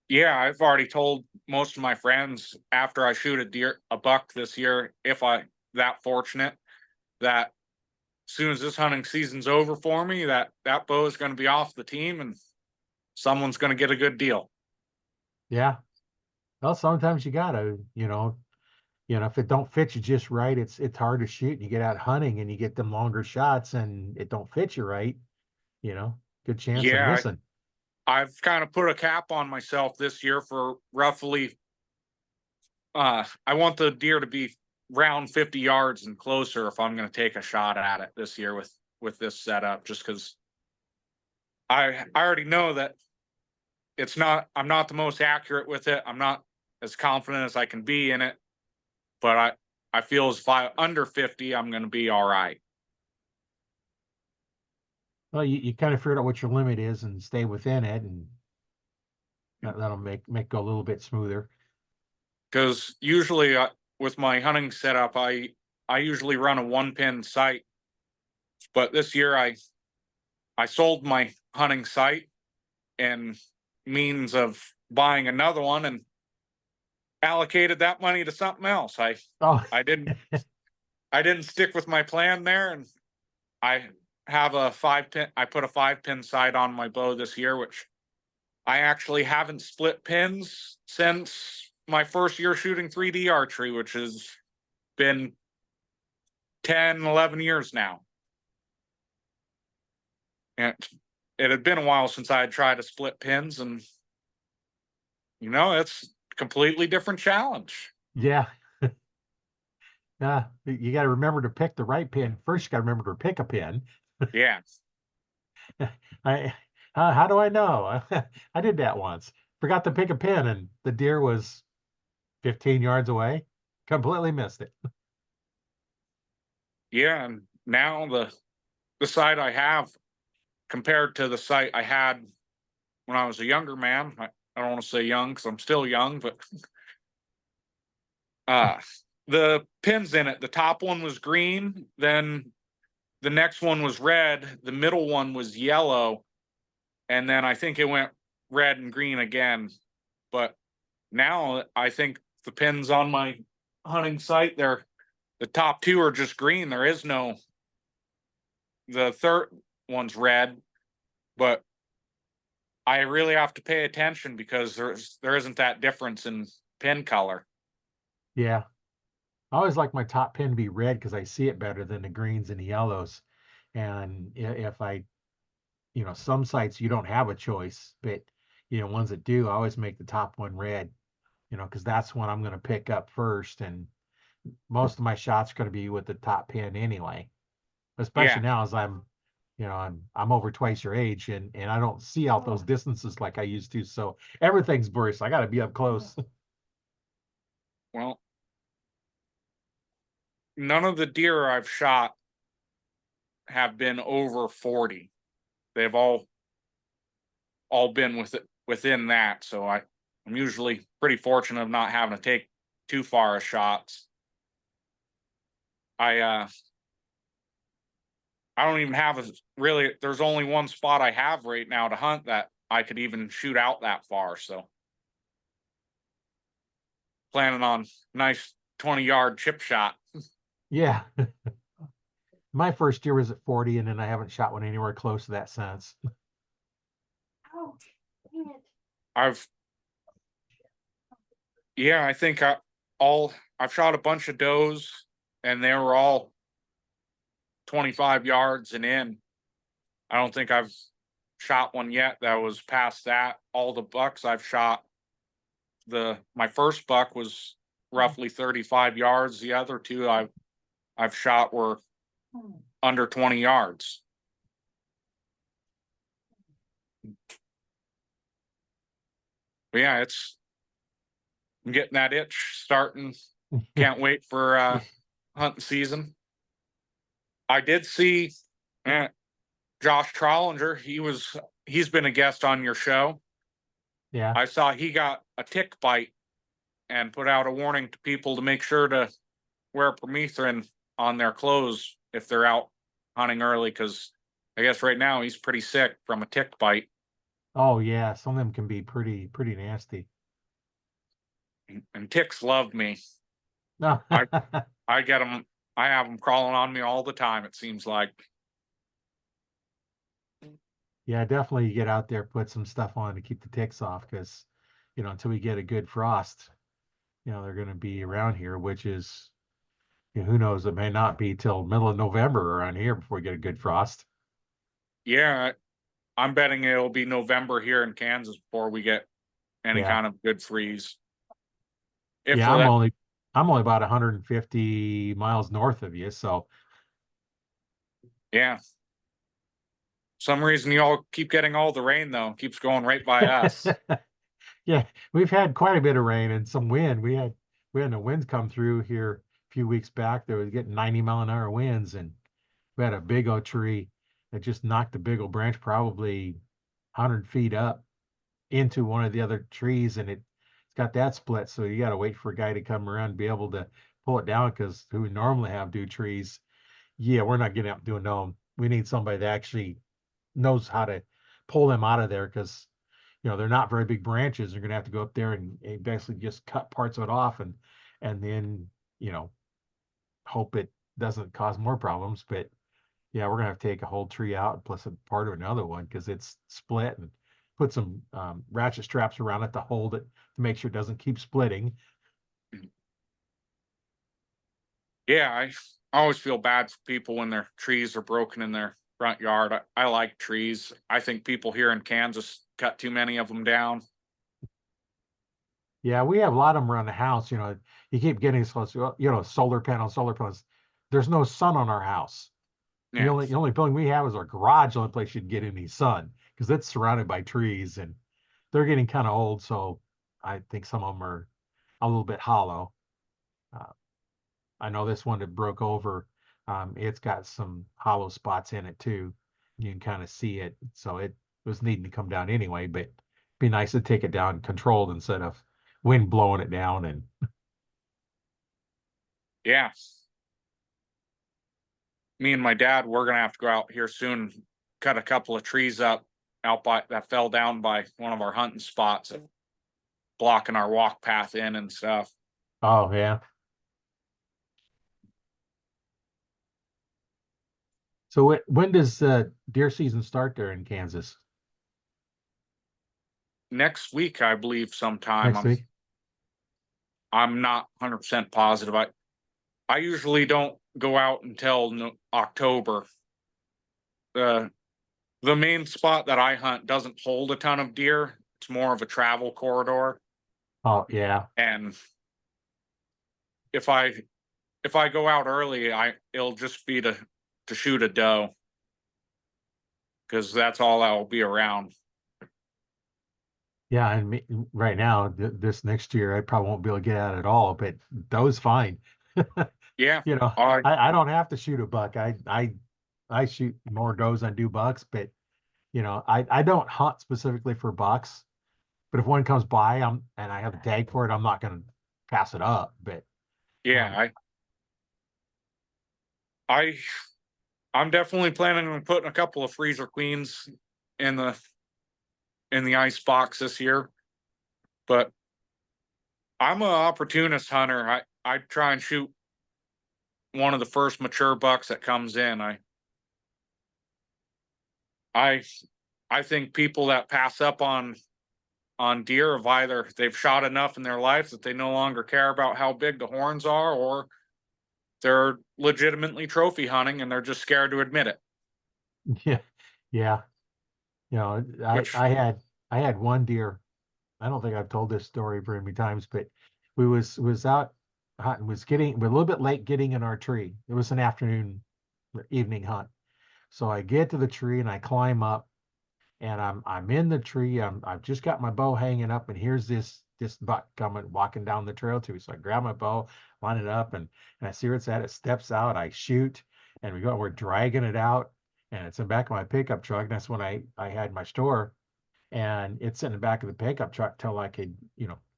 yeah, I've already told most of my friends after I shoot a buck this year, if I that fortunate, that as soon as this hunting season's over for me, that bow is going to be off the team and someone's going to get a good deal. Yeah. Well, sometimes you gotta, if it don't fit you just right, it's hard to shoot. And you get out hunting and you get them longer shots and it don't fit you right, you know, good chance of Yeah, missing. I've kind of put a cap on myself this year for roughly I want the deer to be round 50 yards and closer if I'm going to take a shot at it this year with this setup, just because I already know that I'm not the most accurate with it. I'm not as confident as I can be in it, but I feel as if I under 50, I'm going to be all right. Well, you kind of figured out what your limit is and stay within it, and that'll make go a little bit smoother. Because usually with my hunting setup, I usually run a 1-pin sight, but this year I sold my hunting sight and means of buying another one and allocated that money to something else. Oh, I didn't I didn't stick with my plan there, and I have a 5-pin. I put a 5-pin sight on my bow this year, which I actually haven't split pins since my first year shooting 3D archery, which is been 10, 11 years now. And it had been a while since I had tried to split pins, and it's a completely different challenge. Yeah. You got to remember to pick the right pin. First, you got to remember to pick a pin. Yeah. I how do I know? I did that once. Forgot to pick a pin, and the deer was 15 yards away. Completely missed it. Yeah, and now the sight I have compared to the sight I had when I was a younger man, I don't want to say young because I'm still young, but the pins in it, the top one was green, then the next one was red, the middle one was yellow, and then I think it went red and green again. But now I think the pins on my hunting site, the top two are just green. There is no, the third one's red, but I really have to pay attention because there isn't that difference in pin color. Yeah. I always like my top pin to be red because I see it better than the greens and the yellows. And if I, some sites you don't have a choice, but ones that do, I always make the top one red, because that's one I'm going to pick up first. And most of my shots are going to be with the top pin anyway, Yeah. especially now as I'm over twice your age and I don't see out those distances like I used to. So everything's worse. I got to be up close. Well, none of the deer I've shot have been over 40. They've all been within that. So I'm usually pretty fortunate of not having to take too far of shots. I don't even have there's only one spot I have right now to hunt that I could even shoot out that far. So planning on nice 20-yard chip shot. Yeah. My first year was at 40, and then I haven't shot one anywhere close to that since. I've I think I've shot a bunch of does, and they were all 25 yards and in. I don't think I've shot one yet that was past that. All the bucks I've shot, my first buck was roughly 35 yards. The other two I've shot were under 20 yards. But yeah, I'm getting that itch starting. Can't wait for hunting season. I did see Josh Trollinger. He's been a guest on your show. Yeah. I saw he got a tick bite and put out a warning to people to make sure to wear permethrin on their clothes if they're out hunting early, because I guess right now he's pretty sick from a tick bite. Oh yeah, some of them can be pretty nasty. And ticks love me. No. I get them. I have them crawling on me all the time, it seems like. Yeah, definitely get out there, put some stuff on to keep the ticks off, because until we get a good frost, they're going to be around here, which is, who knows, it may not be till middle of November around here before we get a good frost. Yeah, I'm betting it'll be November here in Kansas before we get any Yeah. kind of good freeze. Yeah, I'm only about 150 miles north of you, so Yeah. Some reason you all keep getting all the rain though. Keeps going right by us. yeah, we've had quite a bit of rain and some wind. We had the winds come through here a few weeks back. They was getting 90-mile-an-hour winds, and we had a big oak tree that just knocked the big old branch probably 100 feet up into one of the other trees, and it's got that split. So you got to wait for a guy to come around and be able to pull it down, because who we normally have do trees, yeah, we're not getting out doing them. We need somebody that actually knows how to pull them out of there, because they're not very big branches. You're gonna have to go up there and basically just cut parts of it off, and then hope it doesn't cause more problems. But yeah, we're gonna have to take a whole tree out plus a part of another one because it's split, and put some ratchet straps around it to hold it to make sure it doesn't keep splitting. Yeah, I always feel bad for people when their trees are broken in their front yard. I like trees. I think people here in Kansas cut too many of them down. Yeah, we have a lot of them around the house. You keep getting so, solar panels, solar panels. There's no sun on our house. The Yeah. only building we have is our garage, the only place you'd get any sun because it's surrounded by trees and they're getting kind of old. So I think some of them are a little bit hollow. Uh, I know this one that broke over, it's got some hollow spots in it too. You can kind of see it. So it was needing to come down anyway, but it'd be nice to take it down controlled instead of wind blowing it down. And Yeah. Me and my dad, we're gonna have to go out here soon, cut a couple of trees up out by that fell down by one of our hunting spots, blocking our walk path in and stuff. oh yeah. So when does deer season start there in Kansas? Next week, I believe, sometime. Next I'm week? I'm not 100% positive. I usually don't go out until October. The the main spot that I hunt doesn't hold a ton of deer. It's more of a travel corridor, Oh yeah. and if I if I go out early, I it'll just be to shoot a doe because that's all I'll be around. Yeah, and right now, this next year, I probably won't be able to get out at all, but those fine. Yeah. You know, I I don't have to shoot a buck. I shoot more does than do bucks, but I don't hunt specifically for bucks. But if one comes by, and I have a tag for it, I'm not going to pass it up. But yeah, um, I I'm definitely planning on putting a couple of freezer queens in the ice box this year. But I'm an opportunist hunter. I try and shoot one of the first mature bucks that comes in. I I think people that pass up on deer have either they've shot enough in their life that they no longer care about how big the horns are, or they're legitimately trophy hunting and they're just scared to admit it. yeah, yeah, Which I had one deer. I don't think I've told this story very many times, but we was out hunting, we're a little bit late getting in our tree. It was an afternoon evening hunt. So I get to the tree and I climb up and I'm in the tree. I've just got my bow hanging up and here's this buck coming walking down the trail to me. So I grab my bow, line it up, and I see where it's at. It steps out, I shoot, and we're dragging it out, and it's in the back of my pickup truck. And that's when I had my store and it's in the back of the pickup truck till I could,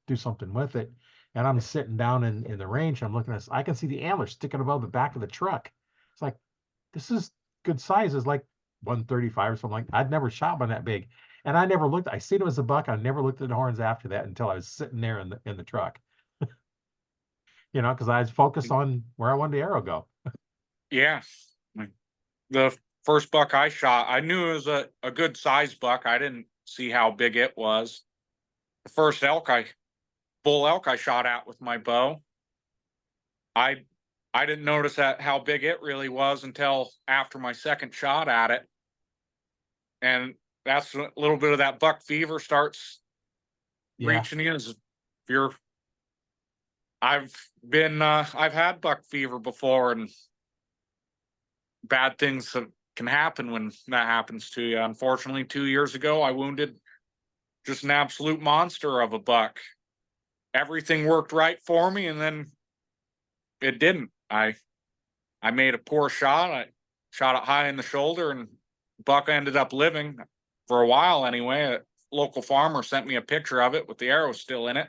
do something with it. And I'm sitting down in the range. I'm looking at this. I can see the antlers sticking above the back of the truck. It's like, this is good size. It's like 135 or something like I'd never shot one that big. And I never looked, I seen it was a buck. I never looked at the horns after that until I was sitting there in the truck, because I was focused on where I wanted the arrow go. yeah, the first buck I shot, I knew it was a good size buck. I didn't see how big it was. The first bull elk I shot at with my bow, I I didn't notice that how big it really was until after my second shot at it. And that's a little bit of that buck fever starts Yeah. reaching you. Is if you're I've had buck fever before, and bad things can happen when that happens to you. Unfortunately, 2 years ago, I wounded just an absolute monster of a buck. Everything worked right for me, and then it didn't. I made a poor shot. I shot it high in the shoulder, and buck ended up living for a while anyway. A local farmer sent me a picture of it with the arrow still in it.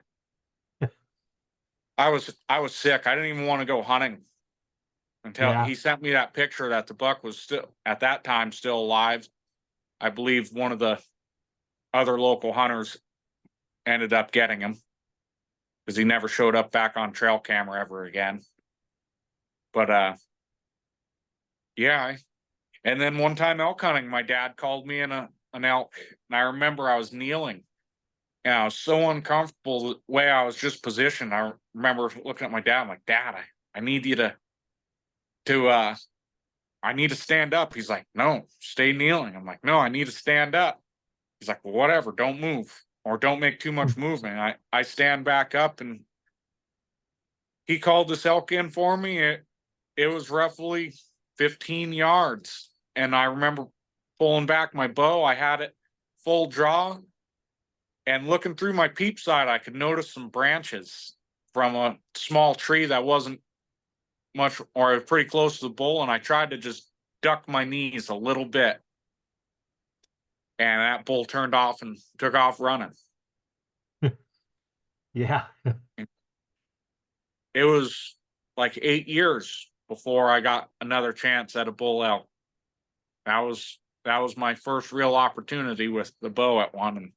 I was sick. I didn't even want to go hunting until Yeah. he sent me that picture that the buck was still at that time still alive. I believe one of the other local hunters ended up getting him because he never showed up back on trail camera ever again. But yeah. And then one time elk hunting, my dad called me in an elk, and I remember I was kneeling, and I was so uncomfortable the way I was just positioned. I remember looking at my dad, I'm like, Dad, I need you to to I need to stand up. He's like, no, stay kneeling. I'm like, no, I need to stand up. He's like, well, whatever, don't move or don't make too much movement. I stand back up, and he called this elk in for me. It was roughly 15 yards. And I remember pulling back my bow. I had it full draw, and looking through my peep sight, I could notice some branches from a small tree that wasn't much, or pretty close to the bull. And I tried to just duck my knees a little bit. And that bull turned off and took off running. Yeah. It was like 8 years before I got another chance at a bull elk. That was my first real opportunity with the bow at one. And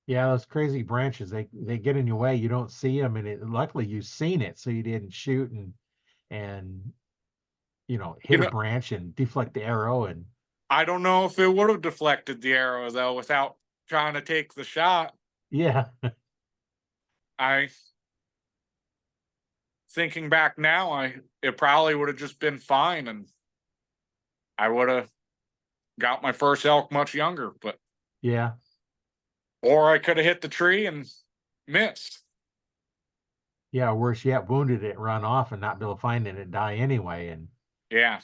Yeah, those crazy branches, they get in your way. You don't see them, and luckily you've seen it, so you didn't shoot and you hit a know, branch and deflect the arrow. And I don't know if it would have deflected the arrow though without trying to take the shot. yeah, I thinking back now, it probably would have just been fine, and I would have got my first elk much younger. But yeah, or I could have hit the tree and missed. yeah. Worse yet, wounded it, run off, and not be able to find it and die anyway. And Yeah,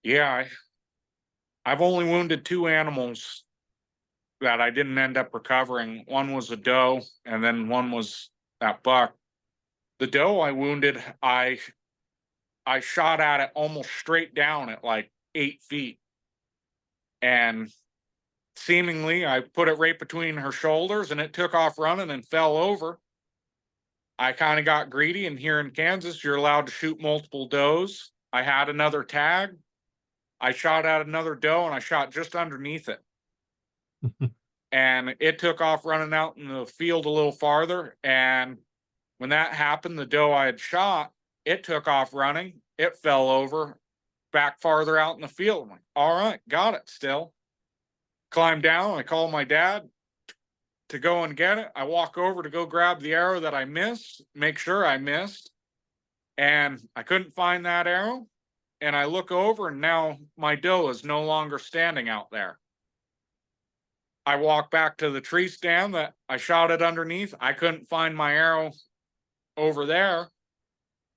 yeah. I've only wounded two animals that I didn't end up recovering. One was a doe, and then one was that buck. The doe I wounded, I shot at it almost straight down at like 8 feet, and seemingly I put it right between her shoulders, and it took off running and fell over. I kind of got greedy, and here in Kansas, you're allowed to shoot multiple does. I had another tag. I shot at another doe, and I shot just underneath it. And it took off running out in the field a little farther. And when that happened, the doe I had shot, it took off running. It fell over back farther out in the field. I'm like, all right, got it still. Climb down. I call my dad to go and get it. I walk over to go grab the arrow that I missed, make sure I missed. And I couldn't find that arrow. And I look over, and now my doe is no longer standing out there. I walk back to the tree stand that I shot it underneath. I couldn't find my arrow over there.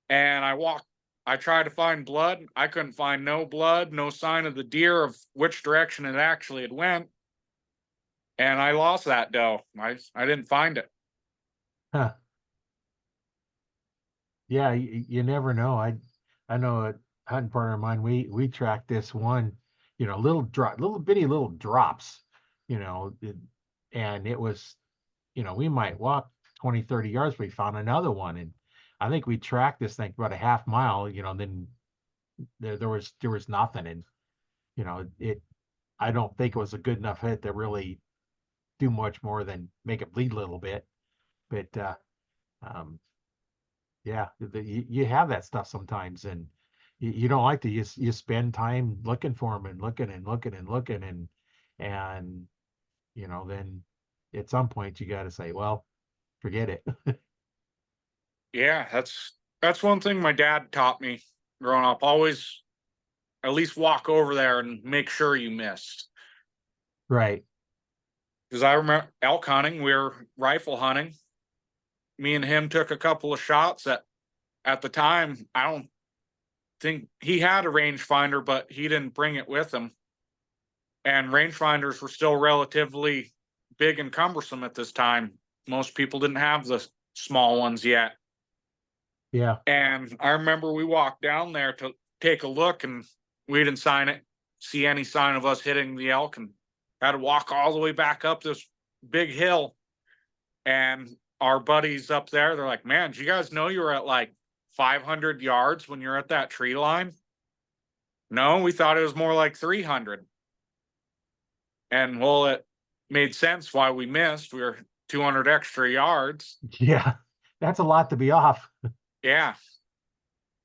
And I tried to find blood. I couldn't find no blood, no sign of the deer of which direction it actually had went. And I lost that doe. I didn't find it. huh. Yeah, you never know. I know a hunting partner of mine, we tracked this one, little bitty little drops, you know, it, and it was, we might walk 20, 30 yards, we found another one. And I think we tracked this thing about a half mile, then there was nothing. And, it I don't think it was a good enough hit to really do much more than make it bleed a little bit. But um yeah, you have that stuff sometimes, and you don't like to. You spend time looking for them and looking and looking and looking, and then at some point you got to say, well, forget it. Yeah, that's one thing my dad taught me growing up. Always at least walk over there and make sure you missed. Right. Because I remember elk hunting, we were rifle hunting. Me and him took a couple of shots at the time. I don't think he had a rangefinder, but he didn't bring it with him. And rangefinders were still relatively big and cumbersome at this time. Most people didn't have the small ones yet. Yeah. And I remember we walked down there to take a look, and we didn't see any sign of us hitting the elk, and had to walk all the way back up this big hill. And our buddies up there, they're like, man, do you guys know you were at like 500 yards when you're at that tree line? No, we thought it was more like 300. And well, it made sense why we missed. We were 200 extra yards. Yeah. That's a lot to be off. Yeah.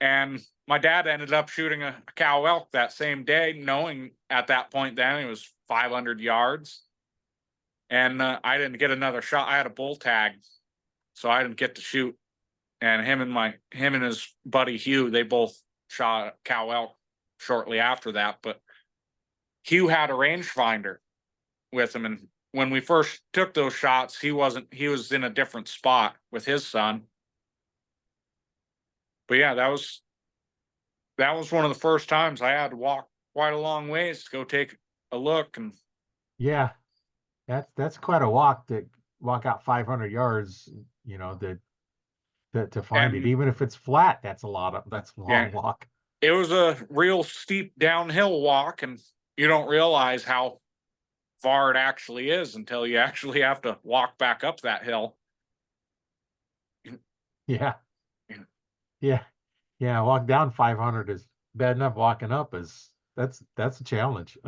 And my dad ended up shooting a cow elk that same day, knowing at that point then it was 500 yards. And I didn't get another shot. I had a bull tag. so I didn't get to shoot. And him and his buddy Hugh, they both shot cow elk shortly after that. But Hugh had a rangefinder with him, and when we first took those shots, he was in a different spot with his son. But yeah, that was one of the first times I had to walk quite a long ways to go take a look. And Yeah, that's quite a walk to walk out 500 yards, you know, to find it. and Even if it's flat, that's a yeah, long walk. it was a real steep downhill walk, and you don't realize how far it actually is until you actually have to walk back up that hill. Yeah, Yeah. yeah, yeah. Walk down 500 is bad enough. Walking up is that's a challenge.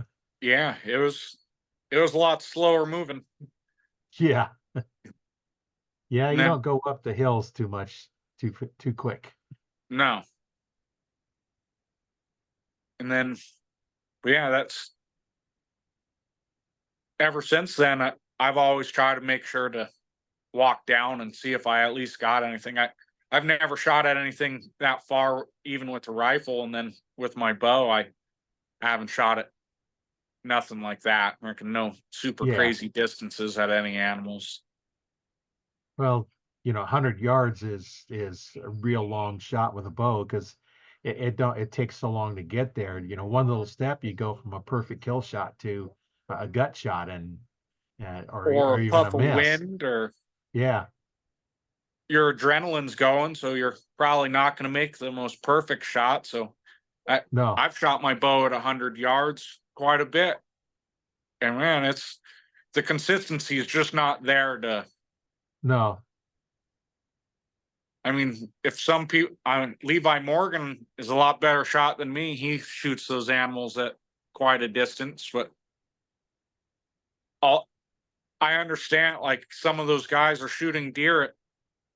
Yeah, it was a lot slower moving. Yeah, yeah. And You then don't go up the hills too much too quick. no. And then but yeah, that's ever since then I've always tried to make sure to walk down and see if I at least got anything. I've never shot at anything that far, even with the rifle, and then with my bow, I haven't shot at nothing like that. No super Yeah. crazy distances at any animals. Well, 100 yards is a real long shot with a bow because it takes so long to get there. One little step, you go from a perfect kill shot to a gut shot and Or or a even a puff of miss. wind, or Yeah, your adrenaline's going, so you're probably not going to make the most perfect shot. So I, no, I've shot my bow at 100 yards quite a bit, and man, it's the consistency is just not there to. no, I mean, if some people, Levi Morgan is a lot better shot than me. He shoots those animals at quite a distance, but all I understand, like some of those guys are shooting deer at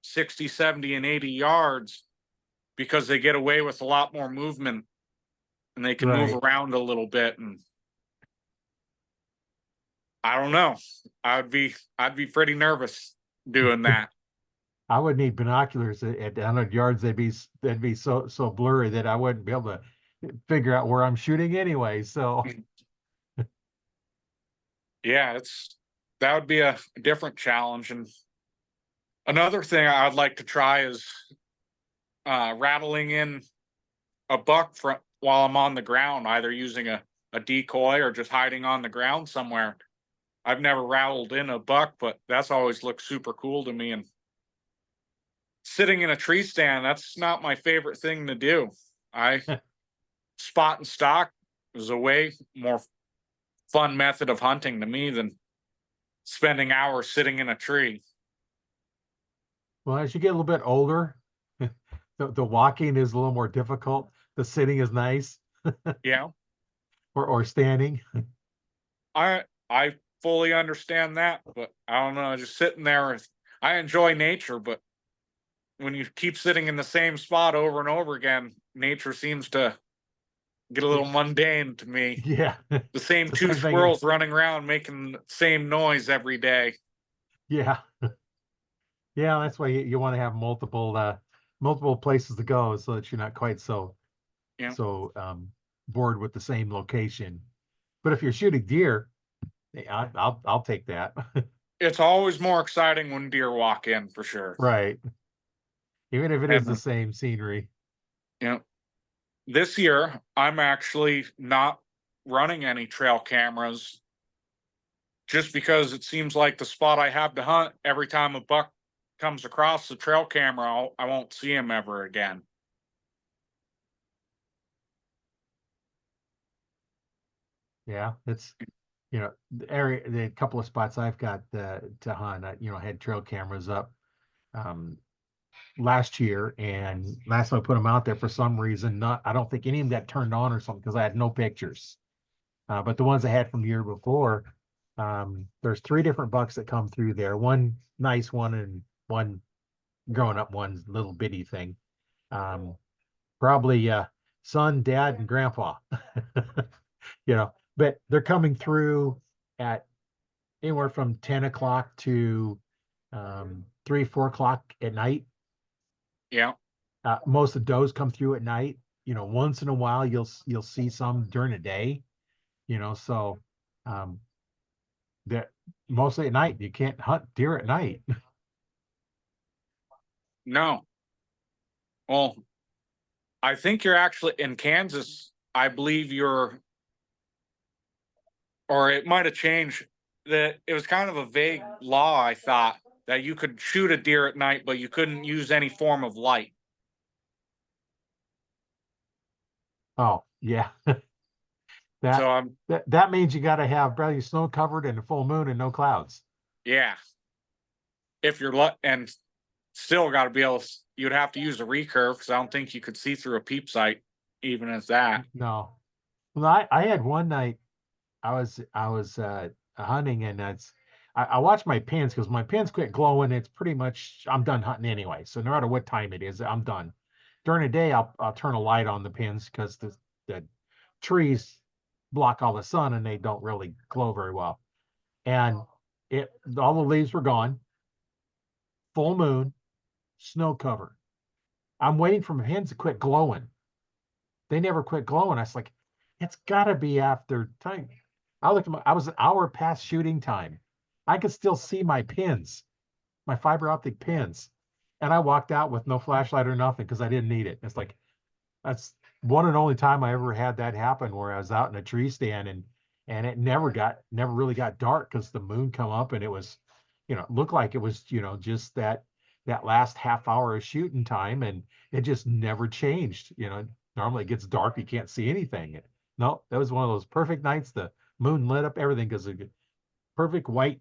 60, 70, and 80 yards because they get away with a lot more movement and they can move right. around a little bit. And I don't know. I'd be pretty nervous doing that. I would need binoculars at 100 yards. They'd be so blurry that I wouldn't be able to figure out where I'm shooting anyway. So Yeah, that would be a different challenge. And another thing I'd like to try is rattling in a buck while I'm on the ground, either using a decoy or just hiding on the ground somewhere. I've never rattled in a buck, but that's always looked super cool to me. And sitting in a tree stand, that's not my favorite thing to do. I spot and stock is a way more fun method of hunting to me than spending hours sitting in a tree. well, as you get a little bit older, the walking is a little more difficult. The sitting is nice, Yeah, or standing. I fully understand that, but I don't know. Just sitting there, I enjoy nature, but when you keep sitting in the same spot over and over again, nature seems to get a little mundane to me. Yeah, The same it's the two same thing. squirrels running around making the same noise every day. Yeah, yeah. That's why you want to have multiple places to go so that you're not quite You know, so bored with the same location. But if you're shooting deer, I'll take that. it's always more exciting when deer walk in for sure. Right. Even if it is And the same scenery. you know, this year I'm actually not running any trail cameras just because it seems like the spot I have to hunt every time a buck comes across the trail camera, I won't see him ever again. Yeah, it's the couple of spots I've got to hunt. I had trail cameras up um, last year, and last time I put them out there for some reason, not I don't think any of them got turned on or something because I had no pictures. But the ones I had from the year before, there's three different bucks that come through there. One nice one and one growing up one little bitty thing. Um, Probably son, dad, and grandpa. But they're coming through at anywhere from 10 o'clock to 3, 4 o'clock at night. Yeah. Most of the does come through at night. Once in a while you'll see some during the day. So um, that mostly at night. You can't hunt deer at night. No. Well, I think you're actually in Kansas. I believe you're, or it might have changed. That it was kind of a vague law, I thought, that you could shoot a deer at night, but you couldn't use any form of light. Oh yeah, that So that means you got to have probably snow covered and a full moon and no clouds. yeah, if you're and still got to be able to, you'd have to use a recurve because I don't think you could see through a peep sight, even as that. No. Well, I had one night I was hunting and I watched my pins because my pins quit glowing. It's pretty much I'm done hunting anyway. So no matter what time it is, I'm done. During the day, I'll turn a light on the pins because the trees block all the sun and they don't really glow very well. And it all the leaves were gone, full moon, snow cover. I'm waiting for my pins to quit glowing. They never quit glowing. I was like, it's gotta be after time. I looked at I was an hour past shooting time. I could still see my pins, my fiber optic pins. And I walked out with no flashlight or nothing because I didn't need it. It's like that's one and only time I ever had that happen where I was out in a tree stand and it never really got dark because the moon come up and it was, it looked like it was, just that last half hour of shooting time and it just never changed. Normally it gets dark, you can't see anything. No, that was one of those perfect nights. The moon lit up everything because of perfect white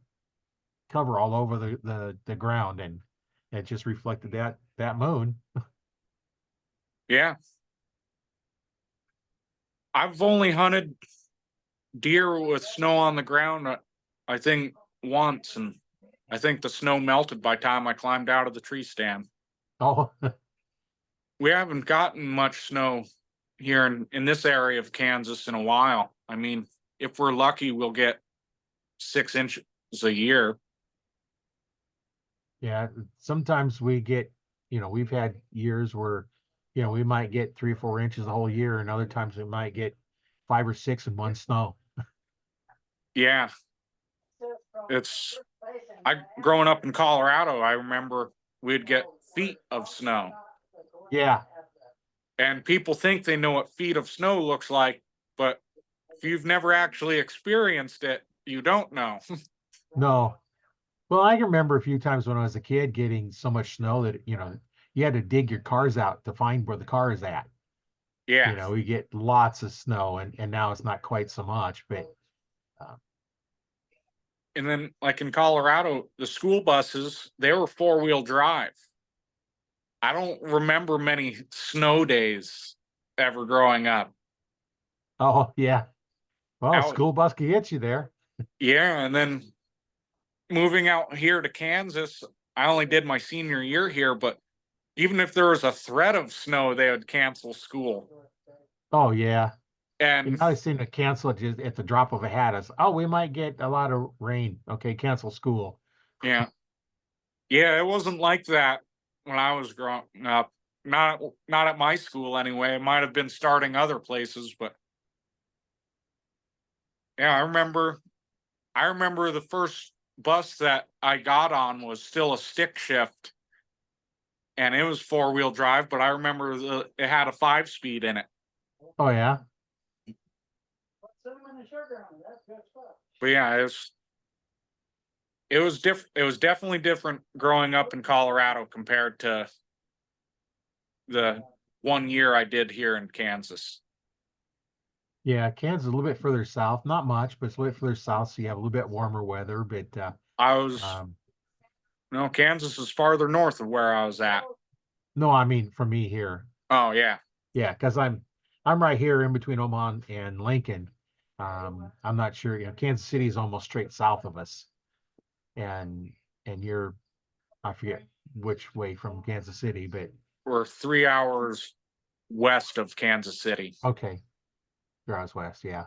cover all over the ground and it just reflected that moon. Yeah, I've only hunted deer with snow on the ground, I think once, and I think the snow melted by the time I climbed out of the tree stand. Oh, We haven't gotten much snow here in this area of Kansas in a while. I mean, if we're lucky, we'll get 6 inches a year. yeah, sometimes we get, we've had years where, we might get 3 or 4 inches the whole year, and other times we might get 5 or 6 in one snow. Yeah, it's I growing up in Colorado, I remember we'd get feet of snow. Yeah, And people think they know what feet of snow looks like, but if you've never actually experienced it, you don't know. no. Well, I can remember a few times when I was a kid getting so much snow that, you had to dig your cars out to find where the car is at. Yeah. We get lots of snow and now it's not quite so much, but uh, And then, like in Colorado, the school buses, they were four-wheel drive. I don't remember many snow days ever growing up. oh yeah. Well, Out, school bus can get you there. yeah. And then moving out here to Kansas, I only did my senior year here, but even if there was a threat of snow, they would cancel school. Oh yeah. And Now they seem to cancel it just at the drop of a hat. It's, oh, we might get a lot of rain. Okay, cancel school. yeah, yeah, it wasn't like that when I was growing up. Not at my school anyway. It might have been starting other places, but yeah, I remember the first bus that I got on was still a stick shift and it was four-wheel drive, but I remember it had a 5-speed in it. Oh yeah. But yeah, it was definitely different growing up in Colorado compared to the 1 year I did here in Kansas. Yeah, Kansas is a little bit further south. Not much, but it's a little bit further south, so you have a little bit warmer weather. But I was um, no, Kansas is farther north of where I was at. no, I mean for me here. Oh yeah. Yeah, because I'm right here in between Omaha and Lincoln. I'm not sure. Kansas City is almost straight south of us, and you're I forget which way from Kansas City, but We're 3 hours west of Kansas City. okay, you're out west. Yeah.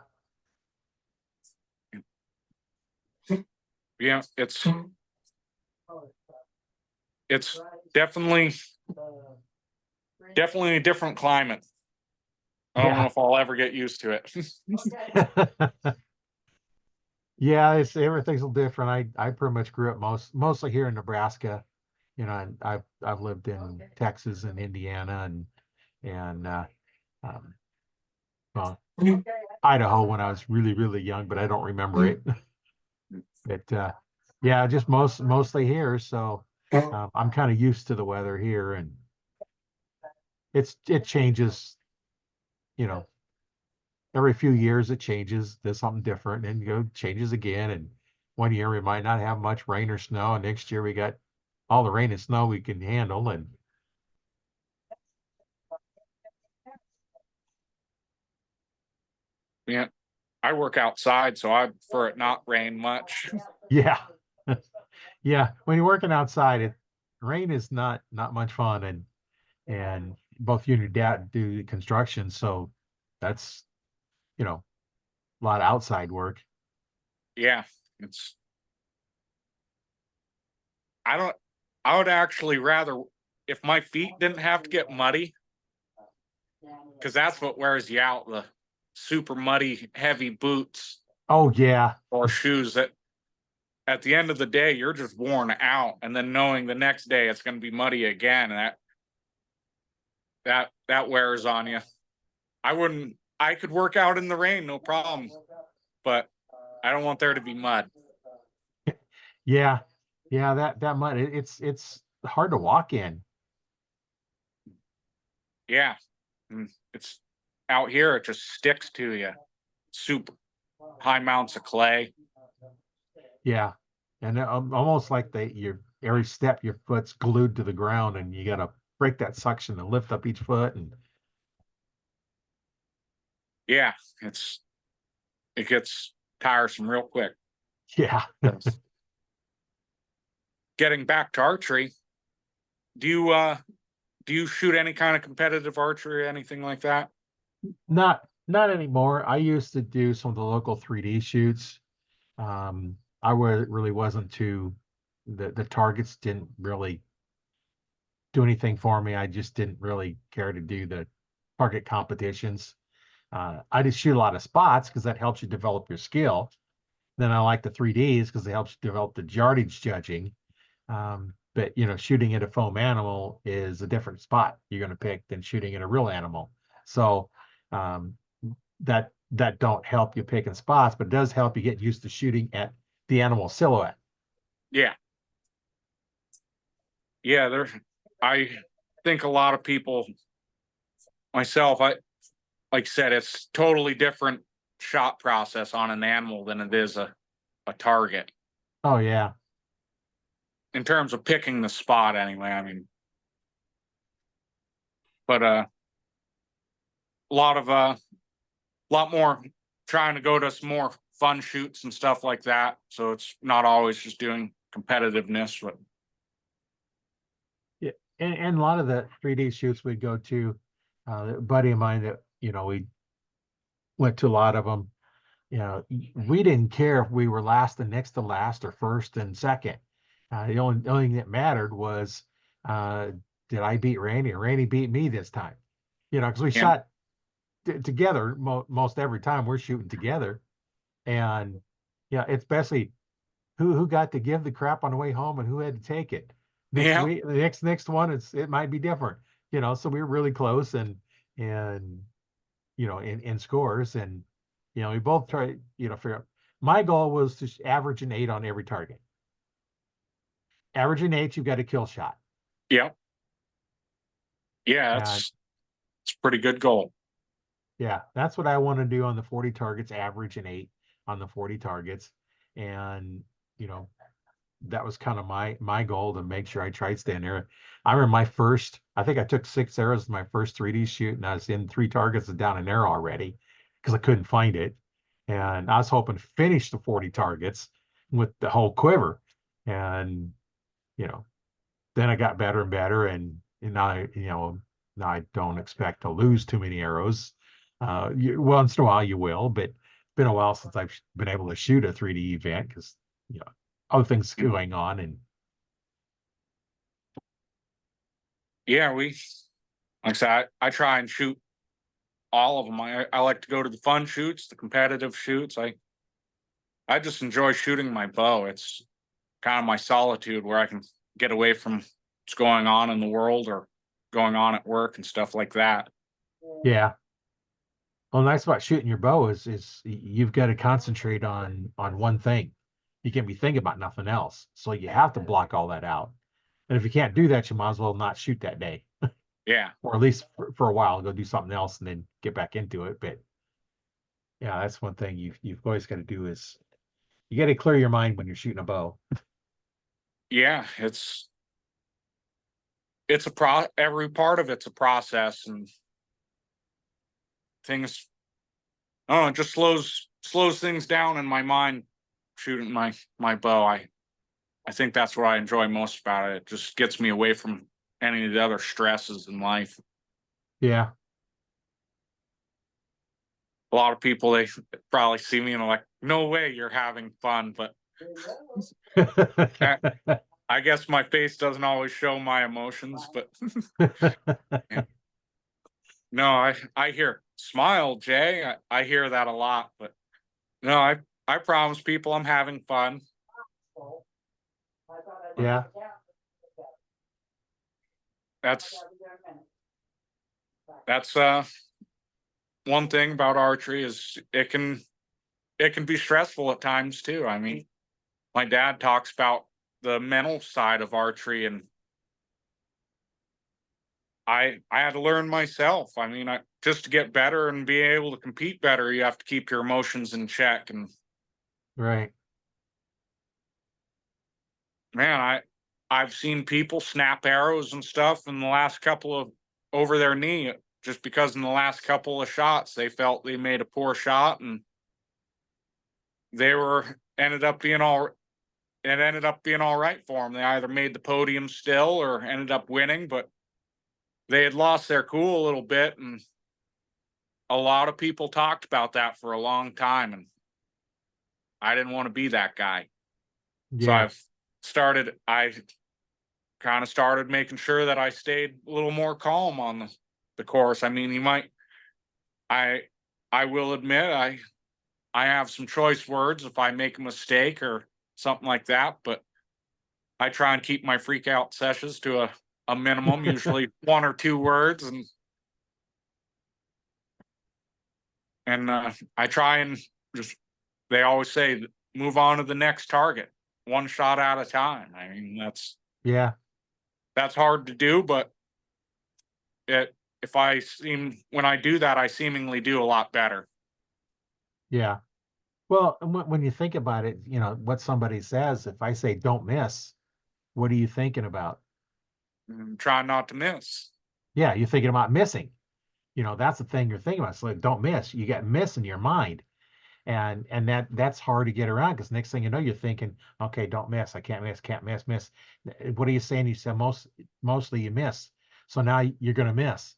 Yeah, it's it's definitely a different climate. I don't know Yeah. if I'll ever get used to it. Yeah, everything's a little different. I pretty much grew up mostly here in Nebraska, and I've lived in Texas and Indiana and um, well, Idaho when I was really, really young, but I don't remember it. But yeah, just mostly here. So I'm kind of used to the weather here, and it changes, you know, every few years it changes. There's something different, and changes again. And one year we might not have much rain or snow, and next year we got all the rain and snow we can handle. And Yeah, I work outside, so I prefer it not rain much. yeah, yeah, when you're working outside, rain is not much fun, and both you and your dad do the construction, so that's a lot of outside work. Yeah, it's I don't I would actually rather if my feet didn't have to get muddy, because that's what wears you out, the super muddy, heavy boots Oh yeah, or shoes that at the end of the day you're just worn out, and then knowing the next day it's going to be muddy again, and that wears on you. I could work out in the rain, no problem, but I don't want there to be mud. yeah, yeah. That mud, it's hard to walk in. Yeah. It's out here, it just sticks to you. Super high mounts of clay. Yeah, and almost like your every step your foot's glued to the ground, and you got to break that suction and lift up each foot, and Yeah, it's it gets tiresome real quick. yeah. Getting back to archery, do you shoot any kind of competitive archery or anything like that? Not anymore. I used to do some of the local 3D shoots. I really wasn't too the targets didn't really do anything for me. I just didn't really care to do the target competitions. I just shoot a lot of spots because that helps you develop your skill. Then I like the 3Ds because it helps you develop the yardage judging. But shooting at a foam animal is a different spot you're going to pick than shooting at a real animal. So um, that don't help you picking spots, but it does help you get used to shooting at the animal silhouette. Yeah. Yeah, there I think a lot of people, myself, I like I said, it's totally different shot process on an animal than it is a target. Oh yeah, In terms of picking the spot anyway. I mean, but a lot more trying to go to some more fun shoots and stuff like that. So it's not always just doing competitiveness, but yeah, and a lot of the 3D shoots we'd go to. A buddy of mine that we went to a lot of them. We didn't care if we were last and next to last or first and second. The only thing that mattered was uh, did I beat Randy or Randy beat me this time? Because we yeah, shot together most every time we're shooting together, and it's basically who got to give the crap on the way home and who had to take it. Next yeah, week, the next one, it might be different. So we were really close and in scores, and we both try figure out. My goal was to average an 8 on every target. Average an 8, you've got a kill shot, yeah, yeah. and It's a pretty good goal. yeah, that's what I want to do on the 40 targets. Average an 8 on the 40 targets, and you know that was kind of my goal to make sure I tried staying there. I remember I think I took 6 arrows in my first 3D shoot, and I was in 3 targets and down an arrow already because I couldn't find it. And I was hoping to finish the 40 targets with the whole quiver. And, you know, then I got better and better. And now I don't expect to lose too many arrows. Once in a while you will, but it's been a while since I've been able to shoot a 3D event because, other things going on. And Yeah, like I said, I try and shoot all of them. I like to go to the fun shoots, the competitive shoots. I just enjoy shooting my bow. It's kind of my solitude where I can get away from what's going on in the world or going on at work and stuff like that. Yeah. Well, nice about shooting your bow is you've got to concentrate on one thing. You can't be thinking about nothing else. So you have to block all that out. And if you can't do that, you might as well not shoot that day, Yeah. or at least for a while, go do something else and then get back into it. But yeah, that's one thing you've always got to do is you got to clear your mind when you're shooting a bow. Yeah. It's every part of it's a process and things, oh, it just slows things down in my mind shooting my bow. I think that's what I enjoy most about it. It just gets me away from any of the other stresses in life. Yeah. A lot of people, they probably see me and are like, no way you're having fun. But I, I guess my face doesn't always show my emotions. But yeah. No, I hear smile, Jay. I hear that a lot. But no, I promise people I'm having fun. Yeah. That's that's one thing about archery is it can be stressful at times too. I mean, my dad talks about the mental side of archery, and I had to learn myself. I mean, just to get better and be able to compete better, you have to keep your emotions in check. And Right. man, I've seen people snap arrows and stuff in the last couple of over their knee just because in the last couple of shots they felt they made a poor shot and they were ended up being all it ended up being all right for them. They either made the podium still or ended up winning, but they had lost their cool a little bit, and a lot of people talked about that for a long time, and I didn't want to be that guy. So Yeah. I kind of started making sure that I stayed a little more calm on the course. I mean, I, I will admit, I have some choice words if I make a mistake or something like that, but I try and keep my freak out sessions to a minimum, usually one or two words, and I try and just. They always say move on to the next target, one shot at a time. I mean, Yeah. that's hard to do, but it if I seem when I do that, I seemingly do a lot better. Yeah. Well, when you think about it, what somebody says, if I say don't miss, what are you thinking about? And try not to miss. Yeah, you're thinking about missing. That's the thing you're thinking about. So don't miss. You got miss in your mind. And that's hard to get around because next thing you know, you're thinking, okay, don't miss. I can't miss. What are you saying? You said mostly you miss. So now you're gonna miss.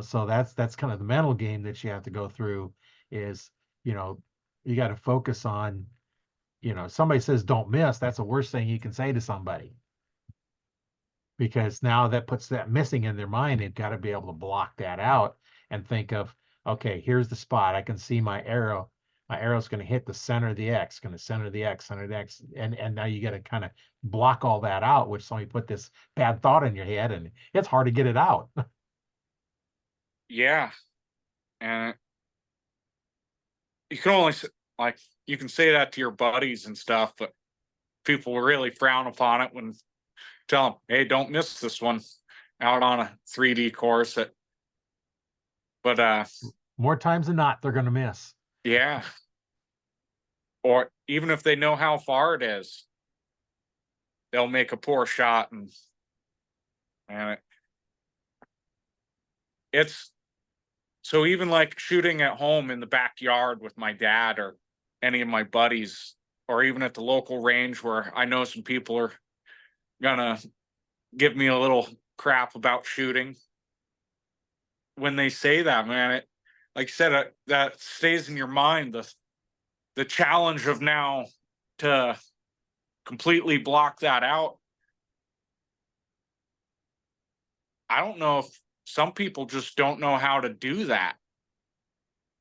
So that's kind of the mental game that you have to go through is, you know, you got to focus on, somebody says don't miss, that's the worst thing you can say to somebody because now that puts that missing in their mind. They've got to be able to block that out and think of, okay, here's the spot. I can see my arrow. My arrow's going to hit the center of the X, going to center the X. And now you got to kind of block all that out, which somebody put this bad thought in your head and it's hard to get it out. Yeah, and you can only like you can say that to your buddies and stuff, but people really frown upon it when tell them, "Hey, don't miss this one out on a 3D course." But More times than not, they're going to miss. yeah, or even if they know how far it is, they'll make a poor shot, and it's so even like shooting at home in the backyard with my dad or any of my buddies, or even at the local range where I know some people are gonna give me a little crap about shooting. When they say that, man, it like you said, that stays in your mind. The challenge of now to completely block that out. I don't know if some people just don't know how to do that.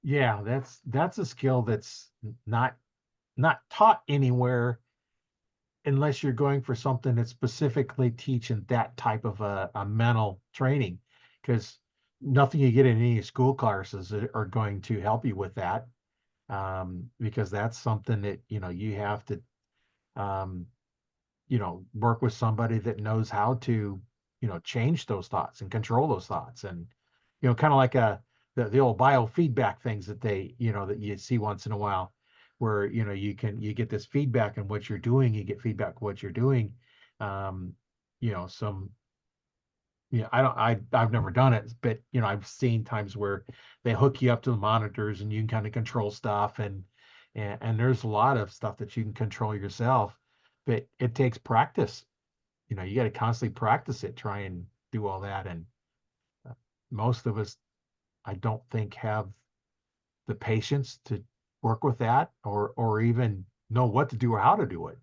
Yeah, that's a skill that's not taught anywhere unless you're going for something that's specifically teaching that type of a mental training, because nothing you get in any school classes are going to help you with that, because that's something that you have to um, work with somebody that knows how to change those thoughts and control those thoughts, and kind of like the old biofeedback things that that you see once in a while, where you get this feedback on what you're doing, you get feedback on what you're doing. um some I've never done it, but I've seen times where they hook you up to the monitors and you can kind of control stuff, and there's a lot of stuff that you can control yourself, but it takes practice. You got to constantly practice it, try and do all that. And uh, most of us, I don't think, have the patience to work with that, or even know what to do or how to do it.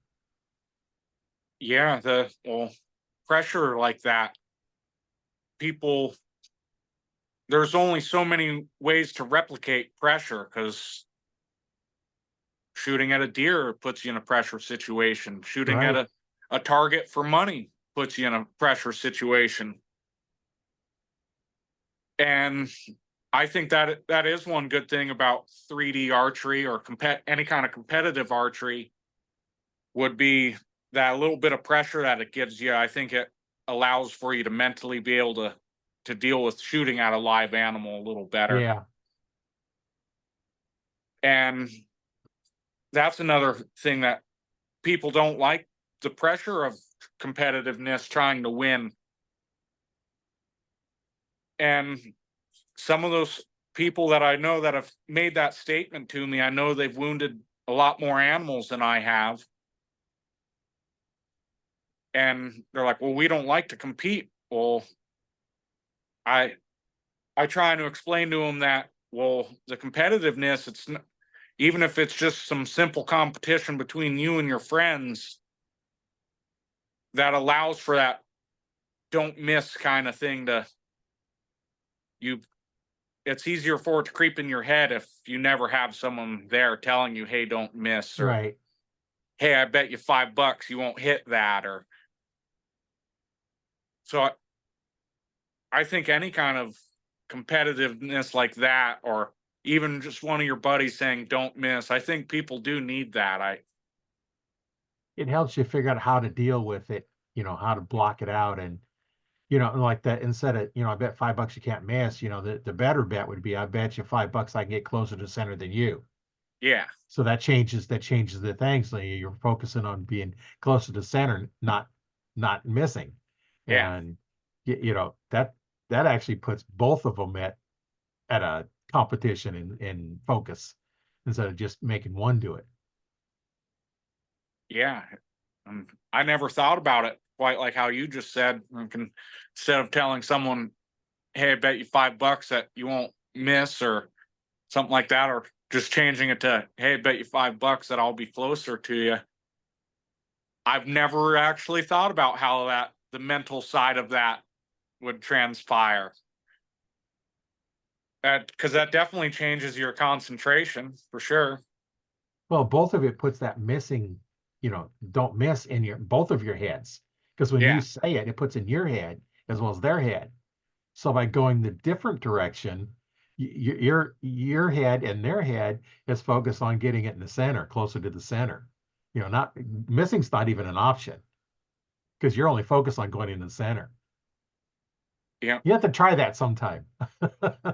Yeah, the well, pressure like that, people there's only so many ways to replicate pressure because shooting at a deer puts you in a pressure situation. Shooting at Right. a target for money puts you in a pressure situation. And I think that that is one good thing about 3D archery or any kind of competitive archery would be that little bit of pressure that it gives you. I think it allows for you to mentally be able to deal with shooting at a live animal a little better. Yeah. And that's another thing that people don't like, the pressure of competitiveness, trying to win. And some of those people that I know that have made that statement to me, I know they've wounded a lot more animals than I have. And they're like, well, we don't like to compete. Well, I I try to explain to them that, well, the competitiveness, even if it's just some simple competition between you and your friends, that allows for that don't miss kind of thing to you. It's easier for it to creep in your head if you never have someone there telling you, hey, don't miss, or Right. hey, I bet you $5 you won't hit that. Or so I think any kind of competitiveness like that, or even just one of your buddies saying don't miss, I think people do need that. It helps you figure out how to deal with it, how to block it out. And like that, instead of I bet $5 you can't miss, the better bet would be, I bet you $5 I can get closer to center than you. Yeah, So that changes the thing. So you're focusing on being closer to center, not missing. yeah, And that actually puts both of them at a competition in focus, instead of just making one do it. yeah. I never thought about it quite like how you just said. Instead of telling someone, hey, I bet you $5 that you won't miss, or something like that, or just changing it to, hey, I bet you $5 that I'll be closer to you. I've never actually thought about how the mental side of that would transpire. Because that definitely changes your concentration for sure. Well, both of it puts that missing, don't miss in your both of your heads. Because when you Yeah, say it, it puts in your head as well as their head. So by going the different direction, your head and their head is focused on getting it in the center, closer to the center. Not missing's not even an option, because you're only focused on going in the center. yeah, You have to try that sometime.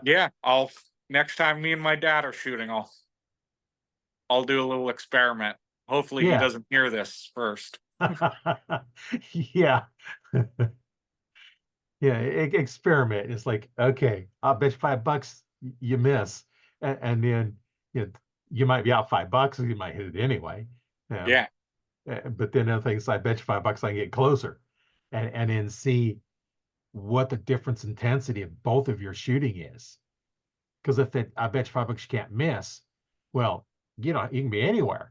yeah. I'll next time me and my dad are shooting, I'll do a little experiment. Hopefully he Yeah. doesn't hear this first. Yeah. Yeah, experiment. It's like, okay, I'll bet you $5 you miss, and then you know, you might be out $5, or you might hit it anyway. Um, Yeah, but then other things, I bet you $5 I can get closer, and then see what the difference intensity of both of your shooting is. Because if that, I bet you $5 you can't miss, well, you can be anywhere.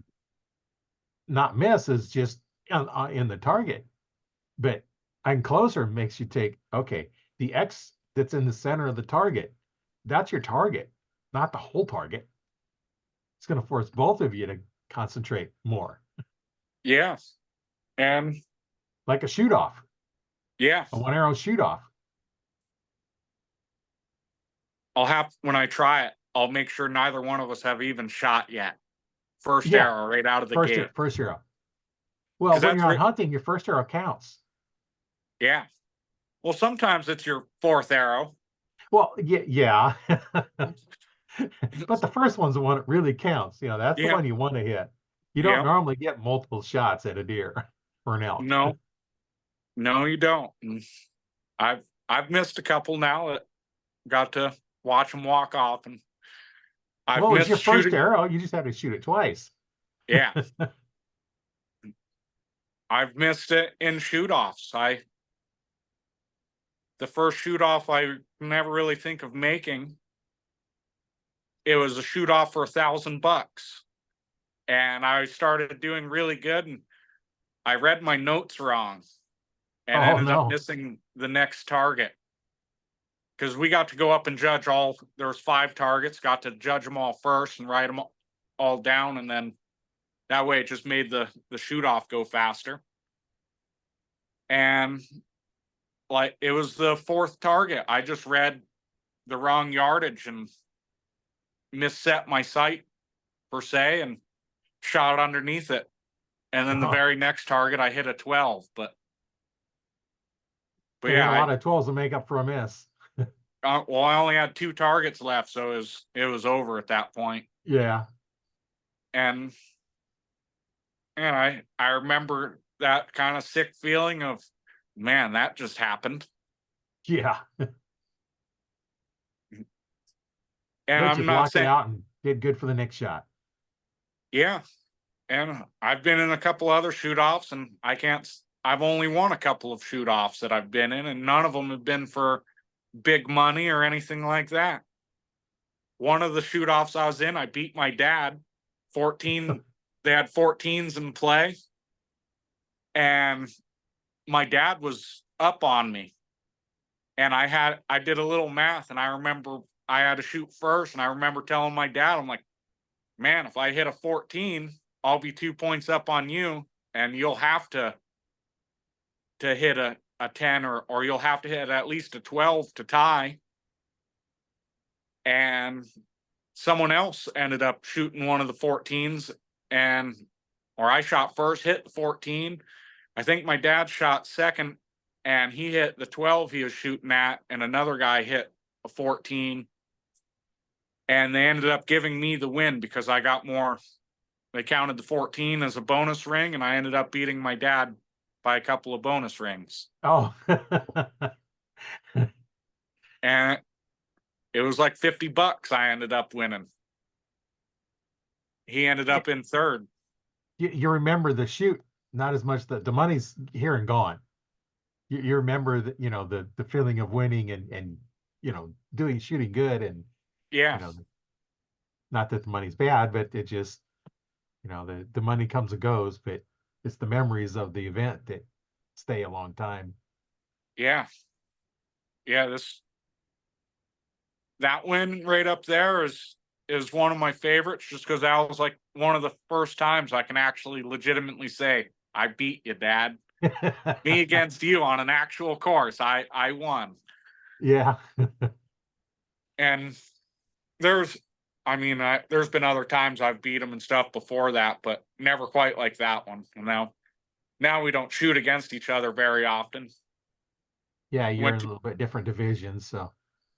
Not miss is just in the target, but I'm closer makes you take, okay, the X that's in the center of the target, that's your target, not the whole target. It's going to force both of you to concentrate more, Yeah. And like a shoot off, yeah, a one arrow shoot off. when I try it, I'll make sure neither one of us have even shot yet. First Yeah, arrow right out of the gate. first arrow. Well, Because when that's you're out hunting, your first arrow counts. yeah. Well, sometimes it's your fourth arrow. Well, yeah. But the first one's the one that really counts. That's the Yeah. one you want to hit. You don't Yeah. normally get multiple shots at a deer or an elk. No, no, you don't. And I've missed a couple now that got to watch them walk off, and I've Well, it's missed your first shooting. arrow. You just have to shoot it twice. Yeah. I've missed it in shoot offs. The first shoot off I never really think of making. It was a shoot off for $1,000. And I started doing really good, and I read my notes wrong and Oh ended up no. missing the next target. Because we got to go up and judge there was 5 targets, got to judge them all first and write them all down, and then that way it just made the shoot off go faster. And like it was the 4th target. I just read the wrong yardage and misset my sight per se and shot underneath it. And then the very next target I hit a 12, but And yeah, a lot of 12s will make up for a miss. well, I only had 2 targets left, so it was over at that point. Yeah. And I remember that kind of sick feeling of, man, that just happened. Yeah. And But you I'm not blocked it saying, out and did good for the next shot. yeah. And I've been in a couple other shoot offs, and I've only won a couple of shoot offs that I've been in, and none of them have been for big money or anything like that. One of the shoot offs I was in, I beat my dad 14. They had 14s in play, and my dad was up on me. And I did a little math, and I remember I had to shoot first, and I remember telling my dad, I'm like, man, if I hit a 14, I'll be 2 points up on you, and you'll have to hit a 10, or you'll have to hit at least a 12 to tie. And someone else ended up shooting one of the 14s, or I shot first, hit the 14. I think my dad shot second, and he hit the 12 he was shooting at, and another guy hit a 14. And they ended up giving me the win because I got more. They counted the 14 as a bonus ring, and I ended up beating my dad by a couple of bonus rings. Oh. And it was like $50 I ended up winning. He ended up in third. You remember the shoot, not as much the money's here and gone. You remember that, the feeling of winning and shooting good, and Yeah. not that the money's bad, but it just, the money comes and goes, but it's the memories of the event that stay a long time. Yeah. Yeah, that win right up there is one of my favorites, just because that was like one of the first times I can actually legitimately say, I beat you, Dad. Me against you on an actual course. I won. Yeah. And there's been other times I've beat him and stuff before that, but never quite like that one. Now we don't shoot against each other very often. Yeah, you're in a little bit different divisions, so.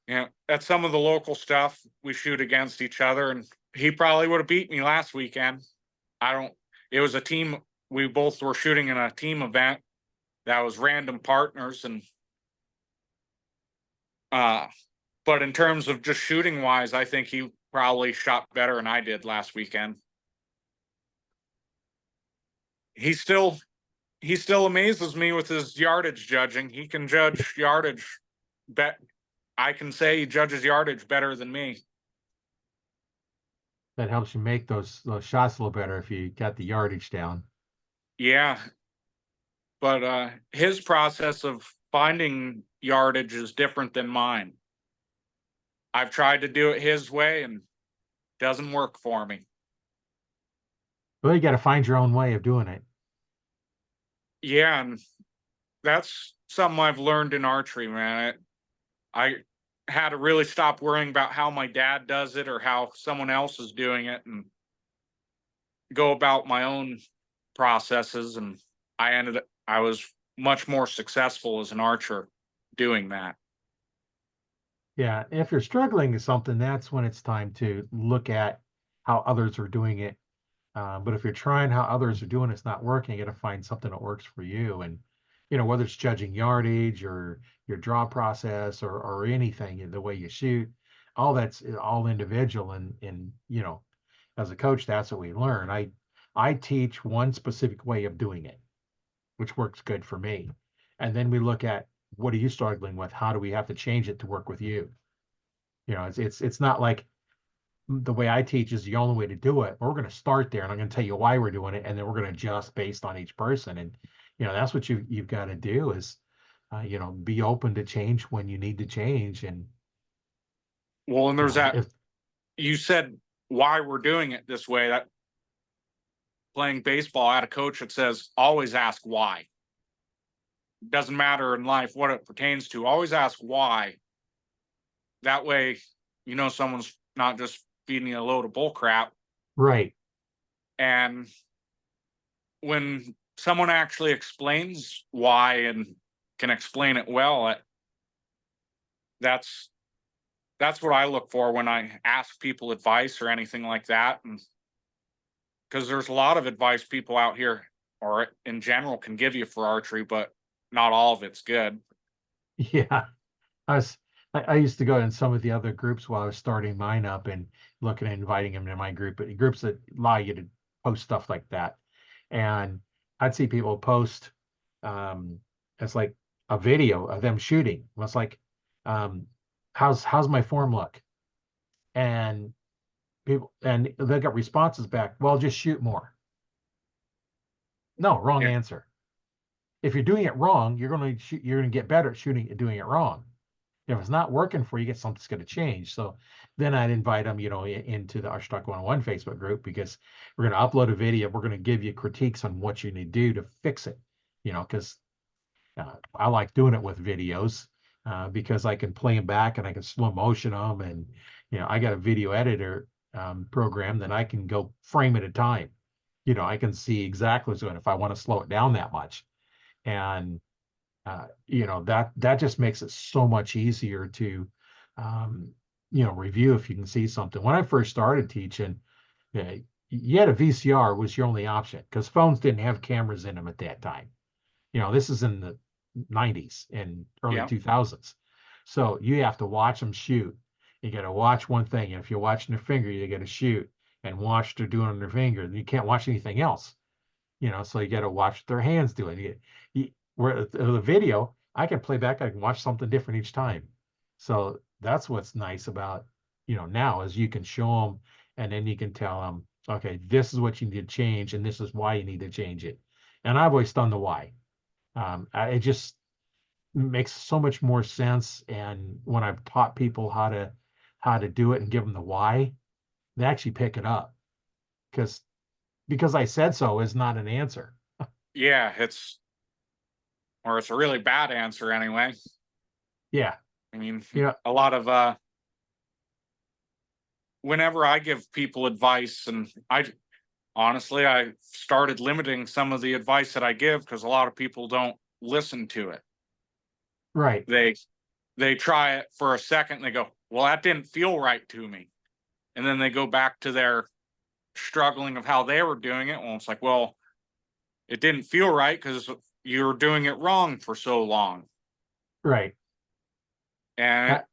Yeah, at some of the local stuff, we shoot against each other, and he probably would have beat me last weekend. It was a team. We both were shooting in a team event that was random partners, and but in terms of just shooting wise, I think he probably shot better than I did last weekend. He still amazes me with his yardage judging. He can judge yardage. I can say he judges yardage better than me. That helps you make those shots a little better if you got the yardage down. Yeah. But his process of finding yardage is different than mine. I've tried to do it his way and doesn't work for me. Well, you got to find your own way of doing it. Yeah, and that's something I've learned in archery, man. I had to really stop worrying about how my dad does it or how someone else is doing it and go about my own processes. And I was much more successful as an archer doing that. Yeah, if you're struggling with something, that's when it's time to look at how others are doing it. But if you're trying how others are doing, it's not working, you got to find something that works for you. And, whether it's judging yardage or your draw process or anything, the way you shoot, all that's all individual. And, as a coach, that's what we learn. I teach one specific way of doing it, which works good for me. And then we look at what are you struggling with? How do we have to change it to work with you? It's not like the way I teach is the only way to do it. We're going to start there, and I'm going to tell you why we're doing it, and then we're going to adjust based on each person. And that's what you've got to do is, be open to change when you need to change. And Well, and there's that if you said why we're doing it this way. That playing baseball, I had a coach that says always ask why. Doesn't matter in life what it pertains to. Always ask why. That way, someone's not just feeding you a load of bull crap. right, And when someone actually explains why and can explain it well, that's what I look for when I ask people advice or anything like that. And because there's a lot of advice people out here or in general can give you for archery, but not all of it's good. yeah. I was I used to go in some of the other groups while I was starting mine up and looking at inviting them to my group, but groups that allow you to post stuff like that. And I'd see people post um it's like a video of them shooting. It's like, um, how's my form look? And they got responses back. Well, just shoot more. No, wrong Yeah. answer. If you're doing it wrong, you're gonna get better at doing it wrong. If it's not working for you, get something that's going to change. So then I'd invite them, into the Archery Talk 101 Facebook group, because we're going to upload a video. We're going to give you critiques on what you need to do to fix it, because I like doing it with videos, because I can play them back and I can slow motion them. And, I got a video editor program that I can go frame at a time. I can see exactly what's going if I want to slow it down that much. And that just makes it so much easier to review if you can see something. When I first started teaching, uh, you had a VCR was your only option because phones didn't have cameras in them at that time. This is in the 90s and early Yeah. 2000s. So you have to watch them shoot. You got to watch one thing. And if you're watching their finger, you got to shoot and watch what they're doing on their finger. You can't watch anything else. So you got to watch what their hands doing. Where the video, I can play back, I can watch something different each time. So that's what's nice about, now is you can show them and then you can tell them, okay, this is what you need to change and this is why you need to change it. And I've always done the why. It just makes so much more sense. And when I've taught people how to do it and give them the why, they actually pick it up because I said so is not an answer. Yeah, it's a really bad answer anyway. Yeah. I mean, Yeah. a lot of whenever I give people advice, and I started limiting some of the advice that I give because a lot of people don't listen to it. Right. They try it for a second, and they go, "Well, that didn't feel right to me," and then they go back to their struggling of how they were doing it. Well, it's like, well, it didn't feel right because you were doing it wrong for so long, Right. and I,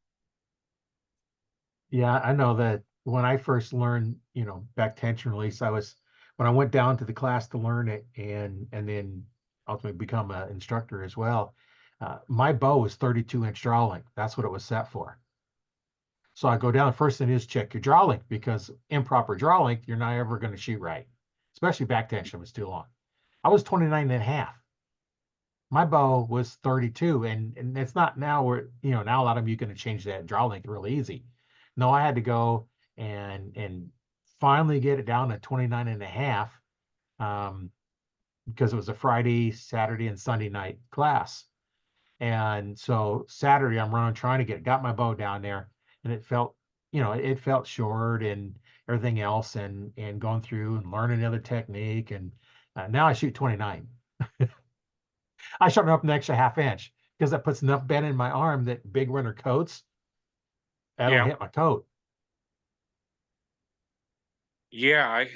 yeah, I know that when I first learned, back tension release, when I went down to the class to learn it and then ultimately become an instructor as well. My bow was 32-inch draw length. That's what it was set for. So I go down. The first thing is check your draw length because improper draw length, you're not ever going to shoot right, especially back tension was too long. I was 29 and a half. my bow was 32, and it's not now where, now a lot of you can change that draw length really easy. No, I had to go and finally get it down to 29 and a half, because it was a Friday, Saturday, and Sunday night class. And so Saturday I'm running trying to got my bow down there, and it felt short and everything else, and going through and learning another technique, and now I shoot 29. I shorten up an extra half inch because that puts enough bend in my arm that big winter coats, I don't Yeah. hit my coat. Yeah,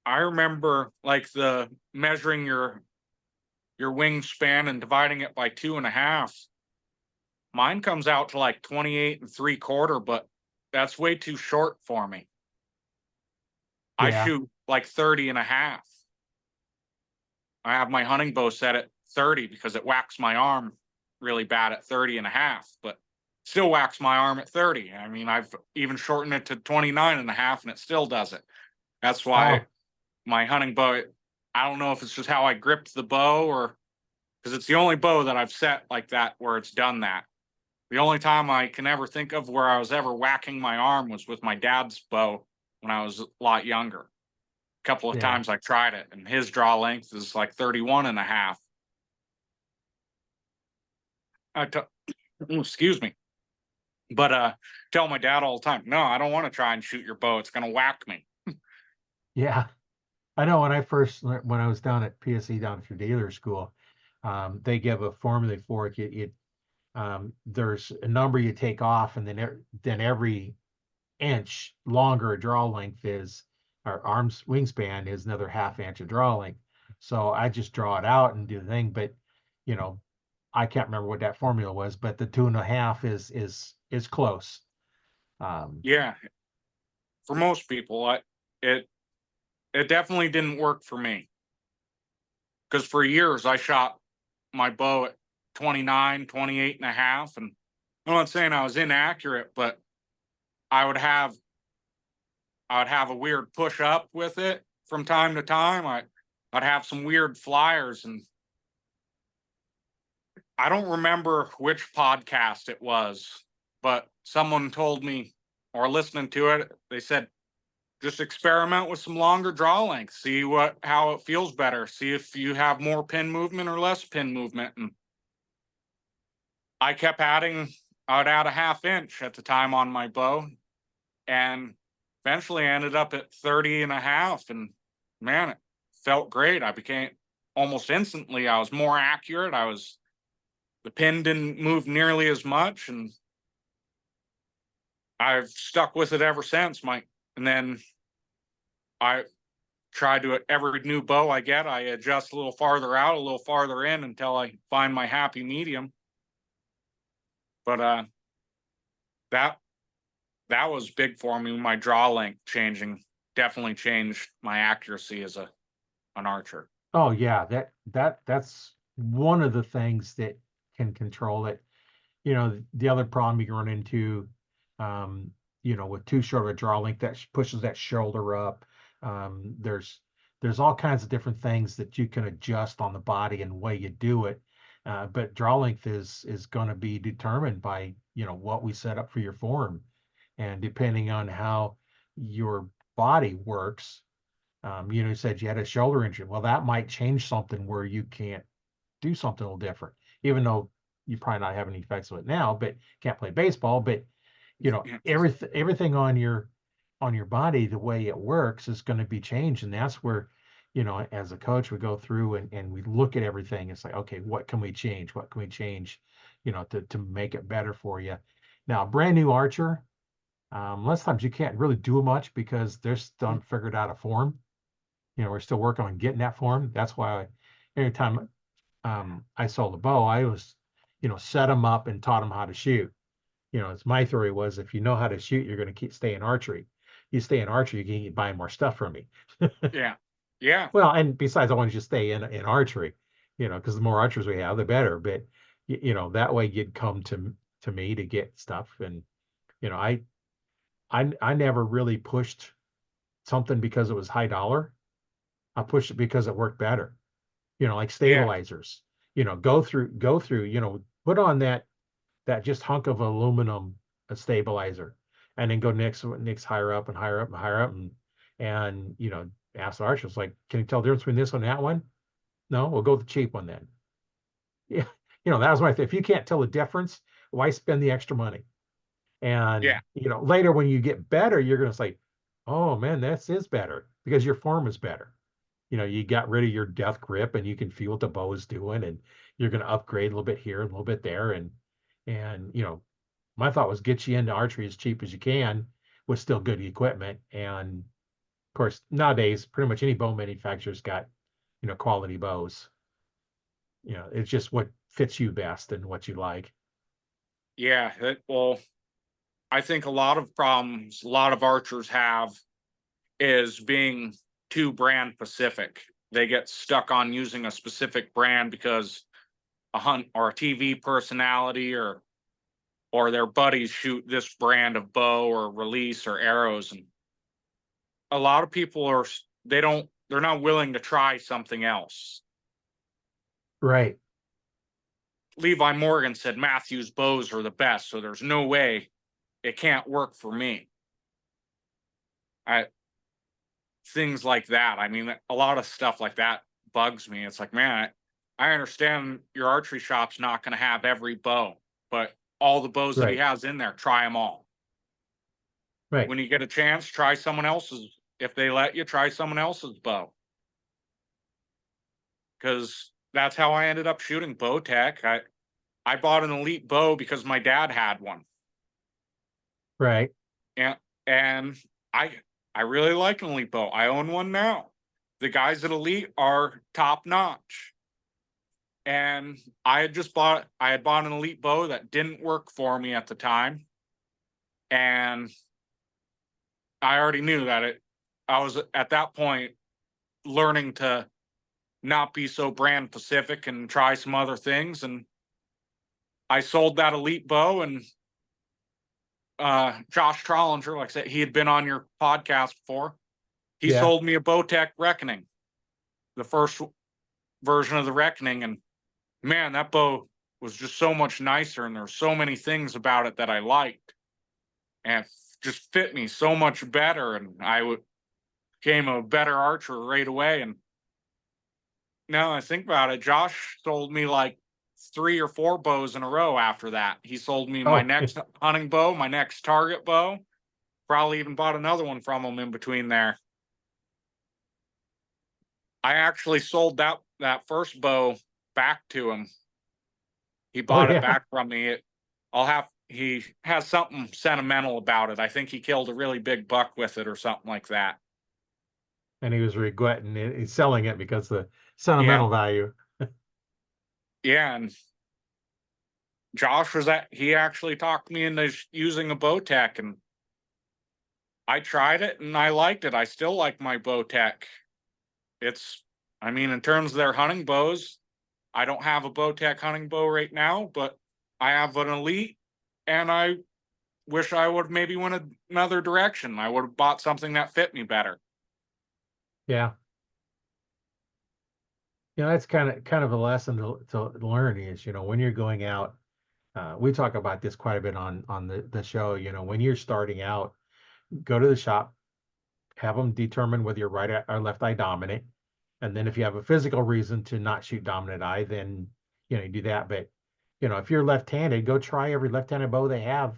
I remember like the measuring your wingspan and dividing it by 2.5. Mine comes out to like 28 and 3/4, but that's way too short for me. I Yeah. shoot like 30.5. I have my hunting bow set at 30 because it whacks my arm really bad at 30.5, but still whacks my arm at 30. I mean, I've even shortened it to 29.5 and it still does it. That's why Oh, my hunting bow, I don't know if it's just how I gripped the bow or because it's the only bow that I've set like that where it's done that. The only time I can ever think of where I was ever whacking my arm was with my dad's bow when I was a lot younger. A couple of yeah. times I tried it, and his draw length is like 31.5. Excuse me. But tell my dad all the time, no, I don't want to try and shoot your bow. It's gonna whack me. Yeah. I know when I was down at PSE down through dealer school, they give a formula for it. There's a number you take off, and then every inch longer a draw length is, or arms wingspan is another half inch of draw length. So I just draw it out and do the thing. But you know, I can't remember what that formula was, but the 2.5 is close. Um, Yeah, for most people, it it definitely didn't work for me because for years I shot my bow at 29, 28.5, and I'm not saying I was inaccurate, but I would have I would have a weird push up with it from time to time. I'd have some weird flyers, and I don't remember which podcast it was, but someone told me or listening to it, they said just experiment with some longer draw lengths, see how it feels better, see if you have more pin movement or less pin movement. And I kept adding, I'd add a half inch at the time on my bow, and eventually I ended up at 30.5. And man, it felt great. I became almost instantly, I was more accurate. The pin didn't move nearly as much, and I've stuck with it ever since. And then I try to, every new bow I get, I adjust a little farther out, a little farther in until I find my happy medium. But that that was big for me. My draw length changing definitely changed my accuracy as an archer. oh yeah, that's one of the things that can control it. The other problem you can run into, um, with too short of a draw length, that pushes that shoulder up. There's all kinds of different things that you can adjust on the body and the way you do it. But draw length is going to be determined by what we set up for your form, and depending on how your body works. You said you had a shoulder injury. Well, that might change something where you can't do something a little different, even though you probably not have any effects of it now, but can't play baseball. But Yeah, everything on your body, the way it works is going to be changed. And that's where, as a coach, we go through and we look at everything. It's like, okay, what can we change? What can we change, to make it better for you? Now, a brand new archer, lots of times you can't really do much because they're still haven't figured out a form. We're still working on getting that form. That's why every time I sold a bow, I was, set them up and taught them how to shoot. It's my theory was if you know how to shoot, you're going to keep staying archery. You stay in archery, you can keep buying more stuff from me. yeah, yeah, Well, and besides, I want you to stay in archery, because the more archers we have, the better. But that way you'd come to me to get stuff, and you know, I I never really pushed something because it was high dollar. I pushed it because it worked better. Like yeah, stabilizers. go through, put on that just hunk of aluminum stabilizer, and then go next higher up and higher up and higher up, and ask the archers, like, can you tell the difference between this one and that one? No, we'll go with the cheap one then. Yeah, that was my thing. If you can't tell the difference, why spend the extra money? Yeah. And later when you get better, you're going to say, oh man, this is better because your form is better. You got rid of your death grip and you can feel what the bow is doing, and you're going to upgrade a little bit here, a little bit there. And my thought was get you into archery as cheap as you can with still good equipment. And of course, nowadays, pretty much any bow manufacturer's got, quality bows. It's just what fits you best and what you like. Yeah. Well, I think a lot of problems a lot of archers have is being too brand specific. They get stuck on using a specific brand because a hunt or a TV personality or their buddies shoot this brand of bow or release or arrows, and a lot of people they're not willing to try something else. Right. Levi Morgan said Matthews bows are the best, so there's no way it can't work for me. I Things like that. I mean, a lot of stuff like that bugs me. It's like, man, I understand your archery shop's not going to have every bow, but all the bows that he Right. has in there, try them all. Right. When you get a chance, try someone else's. If they let you, try someone else's bow. Because that's how I ended up shooting Bowtech. I bought an elite bow because my dad had one. Right. And and I really like an elite bow. I own one now. The guys at Elite are top notch. And I had bought an elite bow that didn't work for me at the time. And I already knew that I was at that point learning to not be so brand specific and try some other things. And I sold that elite bow, and Josh Trollinger, like I said, he had been on your podcast before. He Yeah. sold me a Bowtech Reckoning, the first version of the Reckoning, and man, that bow was just so much nicer, and there were so many things about it that I liked, and it just fit me so much better, and became a better archer right away. And now I think about it, Josh sold me like 3 or 4 bows in a row after that. He sold me my Oh, next hunting bow, my next target bow. Probably even bought another one from him in between there. I actually sold that first bow back to him. He oh bought it yeah. back from me. He has something sentimental about it. I think he killed a really big buck with it or something like that. And he was regretting it. He's selling it because the Yeah. sentimental value. Yeah. And Josh he actually talked me into using a Bowtech, and I tried it and I liked it. I still like my Bowtech. I mean, in terms of their hunting bows, I don't have a Bowtech hunting bow right now, but I have an Elite, and I wish I would have maybe went another direction. I would have bought something that fit me better. Yeah. That's kind of a lesson to learn is, when you're going out, we talk about this quite a bit on the show. When you're starting out, go to the shop, have them determine whether you're right or left eye dominant. And then if you have a physical reason to not shoot dominant eye, then, you do that. But, if you're left-handed, go try every left-handed bow they have.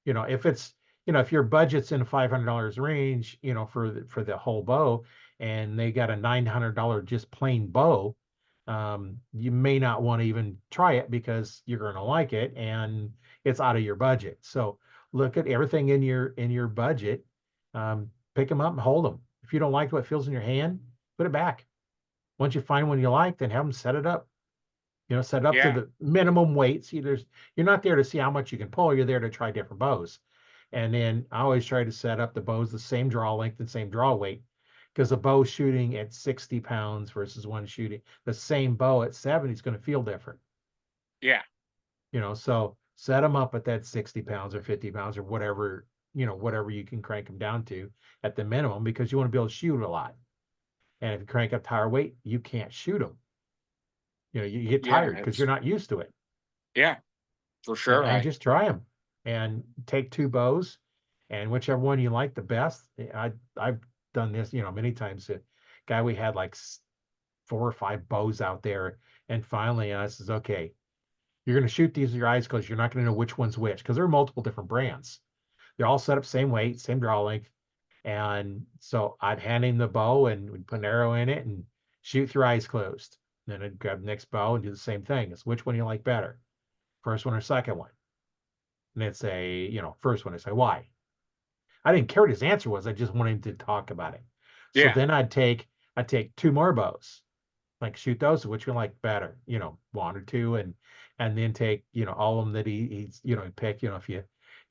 If it's, if your budget's in $500 range, for the whole bow, and they got a $900 just plain bow, you may not want to even try it because you're going to like it and it's out of your budget. So look at everything in your budget, pick them up and hold them. If you don't like what feels in your hand, put it back. Once you find one you like, then have them set it up. Set it up to Yeah, the minimum weight. See, you're not there to see how much you can pull. You're there to try different bows. And then I always try to set up the bows the same draw length and same draw weight, because a bow shooting at 60 pounds versus one shooting the same bow at 70 is going to feel different. yeah, So set them up at that 60 pounds or 50 pounds or whatever, whatever you can crank them down to at the minimum, because you want to be able to shoot a lot. And if you crank up to higher weight, you can't shoot them. You get Yeah, tired because you're it's not used to it. yeah, for and, sure. and just try them and take two bows and whichever one you like the best. I've done this, many times. A guy, we had like 4 or 5 bows out there, and finally I says, okay, you're going to shoot these with your eyes because you're not going to know which one's which because there are multiple different brands. They're all set up same weight, same draw length. And so I'd hand him the bow and we'd put an arrow in it and shoot with your eyes closed. Then I'd grab the next bow and do the same thing. It's which one you like better, first one or second one. And they'd say, first one. I'd say, why? I didn't care what his answer was. I just wanted him to talk about it. So Yeah, then I'd take 2 more bows, like shoot those, which we like better, 1 or 2, and then take, all of them that he's, pick, if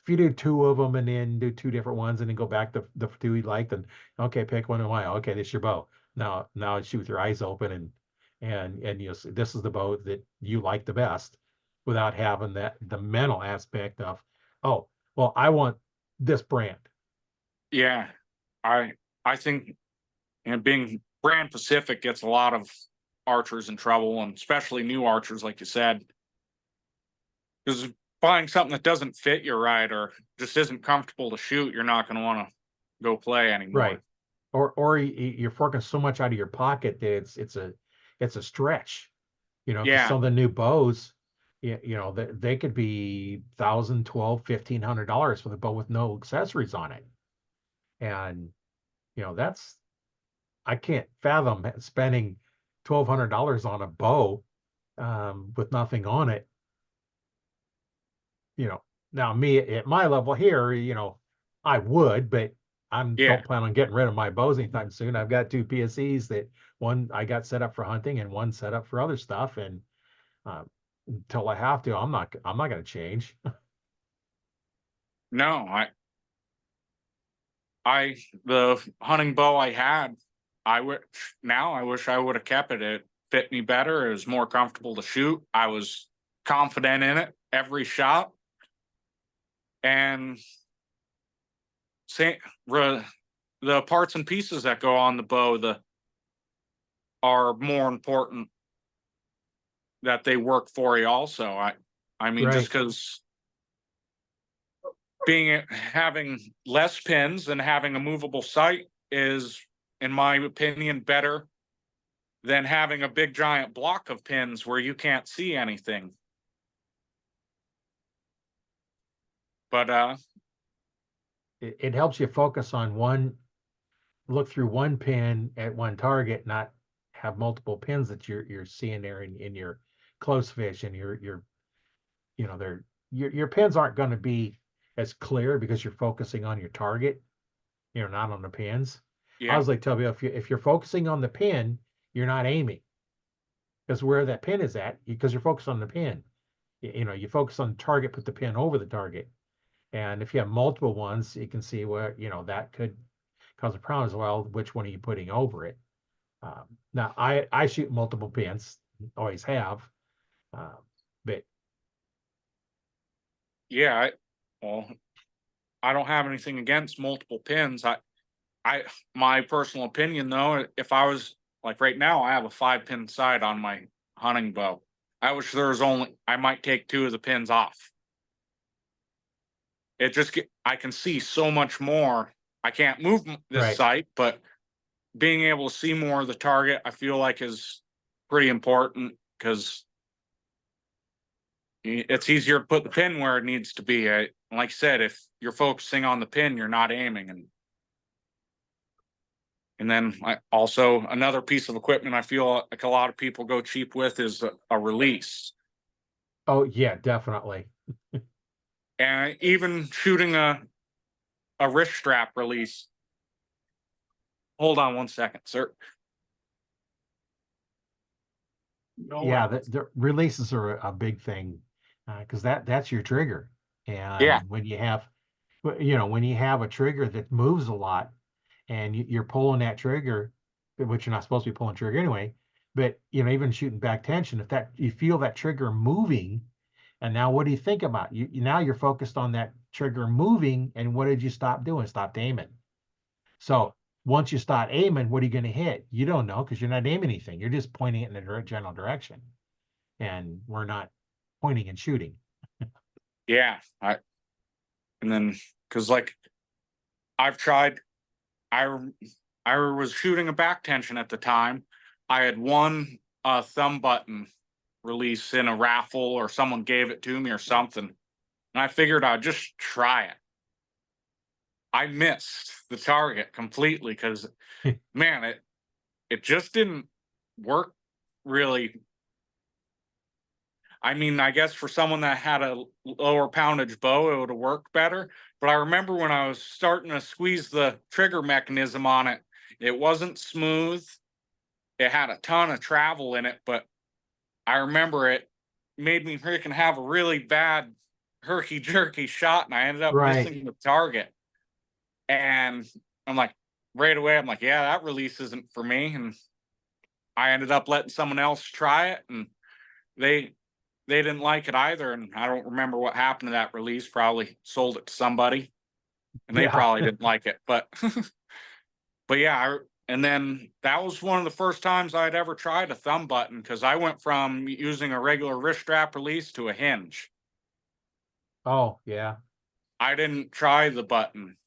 you do 2 of them and then do 2 different ones and then go back to the 2 he liked, then okay, pick one and why. Okay, this is your bow. Now shoot with your eyes open and this is the bow that you like the best without having the mental aspect of, oh, well, I want this brand. yeah. I I think, being brand specific gets a lot of archers in trouble, and especially new archers, like you said, because buying something that doesn't fit you right or just isn't comfortable to shoot, you're not going to want to go play Right. anymore. Or you're forking so much out of your pocket that it's a stretch, because Yeah, some of the new bows, they could be 1,000, 12, $1,500 for the bow with no accessories on it. And that's, I can't fathom spending $1,200 on a bow with nothing on it. you know Now, me at my level here, I would, but I yeah. don't plan on getting rid of my bows anytime soon. I've got 2 PSEs that one I got set up for hunting and one set up for other stuff, and until I have to, I'm not going to change. No, I the hunting bow I had, I would now I wish I would have kept it. It fit me better. It was more comfortable to shoot. I was confident in it every shot, and say, the parts and pieces that go on the bow are more important that they work for you. Also, I mean, just Right. because having less pins and having a movable sight is, in my opinion, better than having a big giant block of pins where you can't see anything. But It helps you focus on one, look through one pin at one target, not have multiple pins that you're seeing there in your close fish, and your they're your pins aren't going to be as clear because you're focusing on your target, not on the pins. I yeah, was like, tell you, if you're focusing on the pin, you're not aiming, because where that pin is at, because you're focused on the pin. You focus on the target, put the pin over the target. And if you have multiple ones, you can see where, that could cause a problem as well. Which one are you putting over it? Now, I shoot multiple pins, always have, uh, but yeah. Well, I don't have anything against multiple pins. I my personal opinion though, if I was like right now, I have a 5 pin sight on my hunting bow. I wish there was only. I might take 2 of the pins off. I can see so much more. I can't move this right. sight, but being able to see more of the target, I feel like is pretty important because it's easier to put the pin where it needs to be. Like I said, if you're focusing on the pin, you're not aiming. And then also another piece of equipment I feel like a lot of people go cheap with is a release. Oh yeah, definitely. And even shooting a wrist strap release. Hold on 1 second, sir. No, Yeah, the releases are a big thing, because that's your trigger. yeah, And when you have a trigger that moves a lot, and you're pulling that trigger, which you're not supposed to be pulling trigger anyway, but even shooting back tension, if that you feel that trigger moving, and now what do you think about? Now you're focused on that trigger moving, and what did you stop doing? Stopped aiming. So once you start aiming, what are you going to hit? You don't know because you're not aiming anything. You're just pointing it in the general direction. and we're not pointing and shooting. Yeah. And then, because like I've tried, I, I was shooting a back tension at the time. I had won a thumb button release in a raffle, or someone gave it to me or something. And I figured I'd just try it. I missed the target completely because, man, it just didn't work really. I mean, I guess for someone that had a lower poundage bow, it would have worked better. But I remember when I was starting to squeeze the trigger mechanism on it, it wasn't smooth. It had a ton of travel in it, but I remember it made me freaking have a really bad herky jerky shot, and I ended up Right. missing the target. And I'm like, right away, I'm like, yeah, that release isn't for me. And I ended up letting someone else try it, and they they didn't like it either. And I don't remember what happened to that release. Probably sold it to somebody, and they Yeah. probably didn't like it. But but yeah, and then that was one of the first times I'd ever tried a thumb button, because I went from using a regular wrist strap release to a hinge. Oh, yeah. I didn't try the button.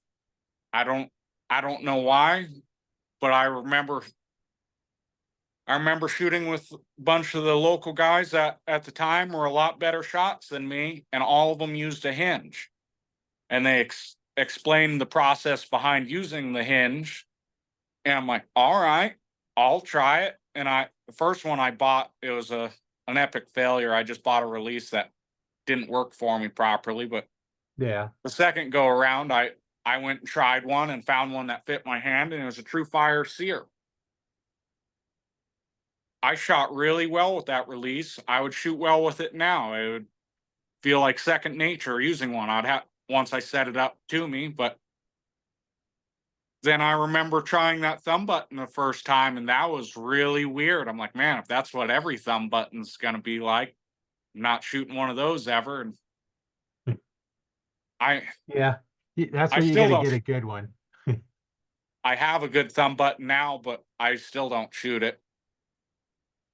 I don't I don't know why, but I remember shooting with a bunch of the local guys that at the time were a lot better shots than me, and all of them used a hinge. And they explained the process behind using the hinge. And I'm like, all right, I'll try it. And the first one I bought, it was an epic failure. I just bought a release that didn't work for me properly. But Yeah. the second go around, I went and tried one and found one that fit my hand, and it was a True Fire Sear. I shot really well with that release. I would shoot well with it now. It would feel like second nature using one. I'd have once I set it up to me, but then I remember trying that thumb button the first time, and that was really weird. I'm like, man, if that's what every thumb button's gonna be like, I'm not shooting one of those ever. And I Yeah. That's I where you got still to don't. get a good one. I have a good thumb button now, but I still don't shoot it.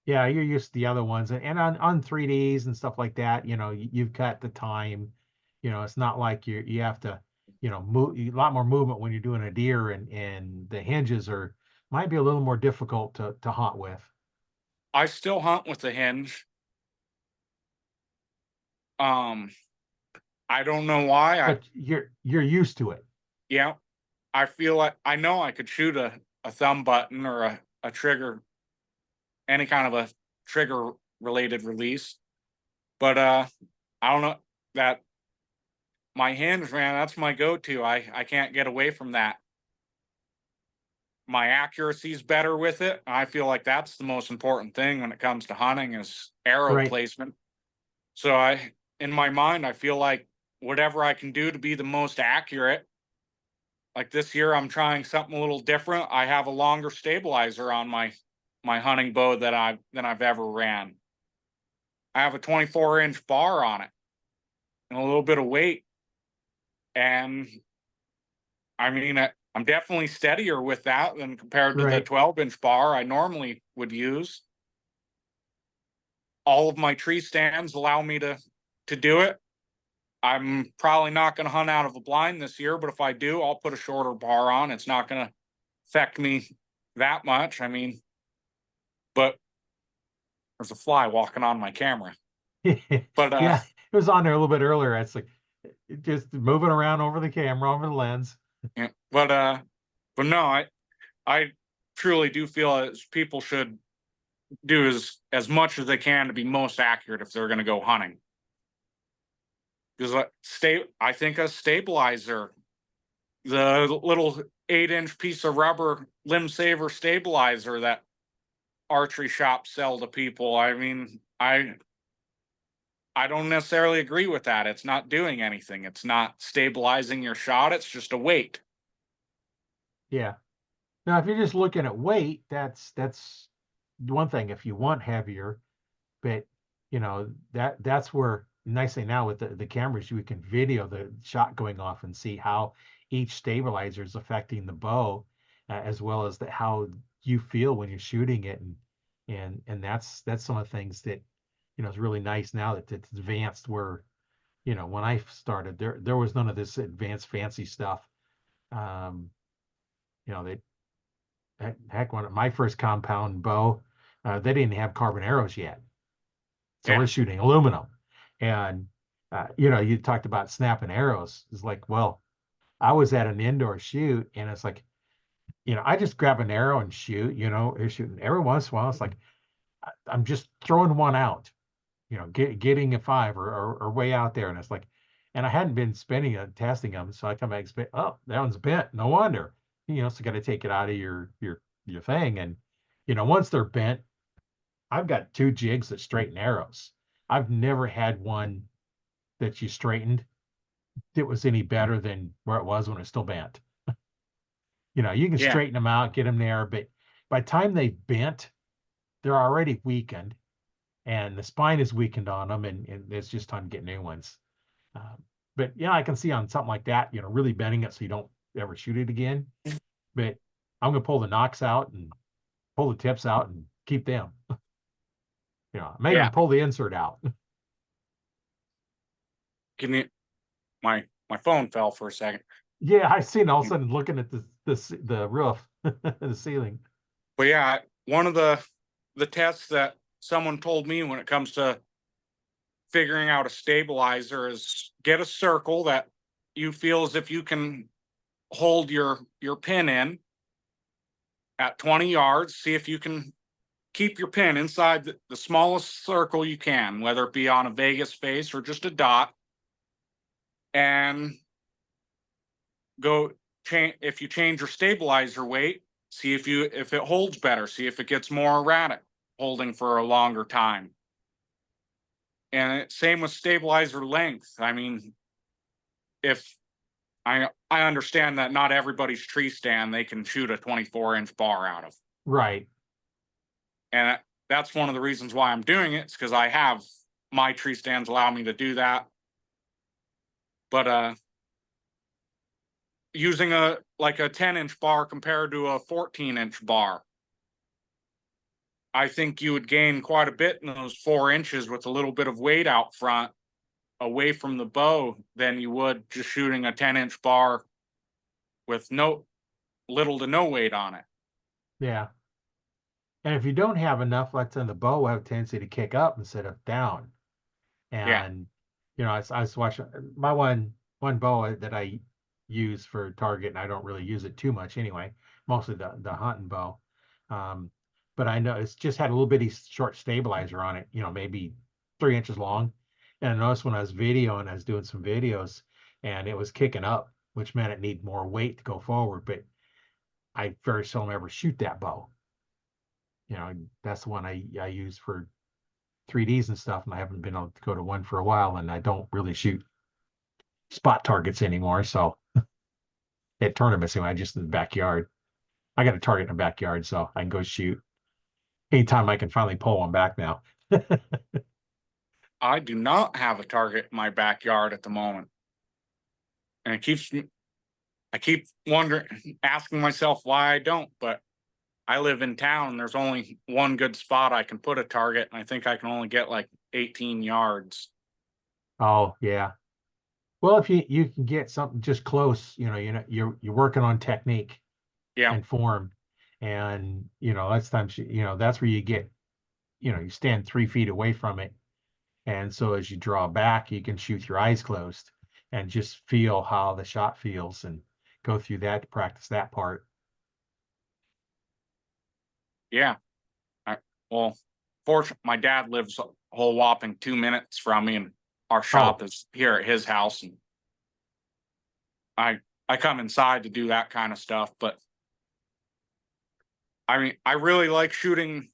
Yeah, you're used to the other ones, and on 3Ds and stuff like that, you've got the time. It's not like you have to, move a lot more movement when you're doing a deer, and the hinges are might be a little more difficult to hunt with. I still hunt with the hinge. Um, I don't know why. But you're used to it. Yeah, I feel like I know I could shoot a thumb button or a trigger, any kind of a trigger related release. But I don't know that my hinge, man, that's my go-to. I can't get away from that. My accuracy's better with it. I feel like that's the most important thing when it comes to hunting is arrow Right. placement. So in my mind, I feel like whatever I can do to be the most accurate. Like this year, I'm trying something a little different. I have a longer stabilizer on my hunting bow than I've ever ran. I have a 24-inch bar on it and a little bit of weight. And I mean, I'm definitely steadier with that than compared to the Right. 12-inch bar I normally would use. All of my tree stands allow me to do it. I'm probably not going to hunt out of a blind this year, but if I do, I'll put a shorter bar on. It's not going to affect me that much. I mean, but there's a fly walking on my camera. But Yeah, it was on there a little bit earlier. It's like just moving around over the camera, over the lens. yeah, but no, I truly do feel as people should do as much as they can to be most accurate if they're going to go hunting. Because I think a stabilizer, the little 8-inch piece of rubber limb saver stabilizer that archery shops sell to people. I mean, I don't necessarily agree with that. It's not doing anything. It's not stabilizing your shot. It's just a weight. Yeah. Now, if you're just looking at weight, that's one thing. If you want heavier, but that's where nice thing now with the cameras, you can video the shot going off and see how each stabilizer is affecting the bow, as well as how you feel when you're shooting it, and that's some of the things that it's really nice now that it's advanced where, when I started there was none of this advanced fancy stuff. Um, they heck, when my first compound bow, they didn't have carbon arrows yet. So Yeah. we're shooting aluminum. And, you talked about snapping arrows. It's like, well, I was at an indoor shoot and it's like, I just grab an arrow and shoot, you're shooting every once in a while. It's like, I'm just throwing one out, getting a five or way out there. And it's like, and I hadn't been spinning it, testing them. So I come back and spin, oh, that one's bent. No wonder, so got to take it out of your thing. And, once they're bent, I've got two jigs that straighten arrows. I've never had one that you straightened that was any better than where it was when it was still bent. You can Yeah. straighten them out, get them there, but by the time they've bent, they're already weakened and the spine is weakened on them, and it's just time to get new ones. But yeah, I can see on something like that, really bending it so you don't ever shoot it again. But I'm gonna pull the nocks out and pull the tips out and keep them. I may even Yeah. pull the insert out. Can you my phone fell for a second. Yeah, I seen all of a sudden looking at the roof, the ceiling. But yeah, one of the tests that someone told me when it comes to figuring out a stabilizer is get a circle that you feel as if you can hold your pin in at 20 yards. See if you can keep your pin inside the smallest circle you can, whether it be on a Vegas face or just a dot, and go change. If you change your stabilizer weight, see if it holds better. See if it gets more erratic, holding for a longer time. And same with stabilizer length. I mean, if I understand that not everybody's tree stand they can shoot a 24-inch bar out of, Right. and that's one of the reasons why I'm doing it. It's because I have my tree stands allow me to do that. But using a 10-inch bar compared to a 14-inch bar, I think you would gain quite a bit in those 4 inches with a little bit of weight out front away from the bow than you would just shooting a 10-inch bar with little to no weight on it. Yeah. And if you don't have enough, let's say the bow will have a tendency to kick up instead of down. Yeah. And I was watching my one bow that I use for target, and I don't really use it too much anyway, mostly the hunting bow. Um, but I know it's just had a little bitty short stabilizer on it, maybe 3 inches long. And I noticed when I was videoing, I was doing some videos, and it was kicking up, which meant it needed more weight to go forward. But I very seldom ever shoot that bow. That's the one I use for 3Ds and stuff, and I haven't been able to go to one for a while, and I don't really shoot spot targets anymore. So at tournaments anyway, just in the backyard. I got a target in the backyard, so I can go shoot anytime I can finally pull one back now. I do not have a target in my backyard at the moment. And I keep wondering, asking myself why I don't, but I live in town and there's only one good spot I can put a target, and I think I can only get 18 yards. Oh yeah. Well, if you can get something just close, you're working on technique Yeah. and form, and that's times that's where you get you stand 3 feet away from it. And so as you draw back, you can shoot your eyes closed and just feel how the shot feels and go through that to practice that part. Yeah. Well, fortunately, my dad lives a whole whopping 2 minutes from me, and our Oh, shop is here at his house. And I come inside to do that kind of stuff. But I mean, I really like shooting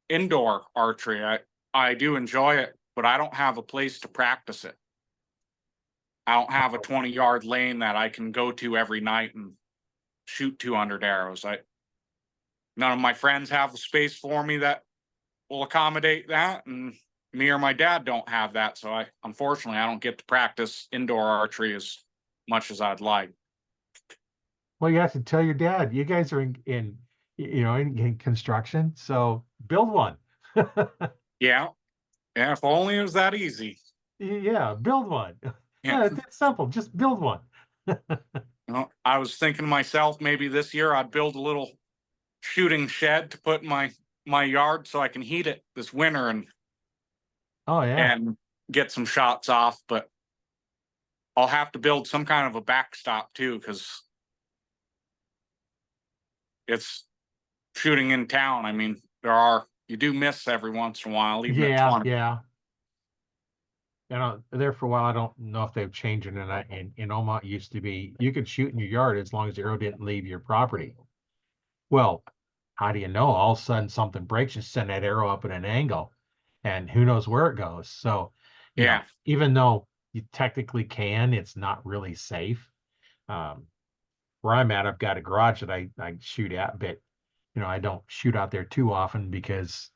indoor archery. I do enjoy it, but I don't have a place to practice it. I don't have a 20-yard lane that I can go to every night and shoot 200 arrows. None of my friends have the space for me that will accommodate that, and me or my dad don't have that. So unfortunately I don't get to practice indoor archery as much as I'd like. well, you have to tell your dad. You guys are in construction, so build one. Yeah. Yeah, if only it was that easy. Yeah, build one. Yeah. Yeah, it's simple. Just build one. I was thinking to myself, maybe this year I'd build a little shooting shed to put in my yard so I can heat it this winter Oh yeah. and get some shots off. But I'll have to build some kind of a backstop too, because it's shooting in town. I mean, you do miss every once in a while, even at Yeah, 20. yeah. There for a while. I don't know if they've changed it. In Omaha, it used to be you could shoot in your yard as long as the arrow didn't leave your property. Well, how do you know? All of a sudden something breaks, you send that arrow up at an angle, and who knows where it goes. So, Yeah, even though you technically can, it's not really safe. Um, where I'm at, I've got a garage that I shoot at, but I don't shoot out there too often because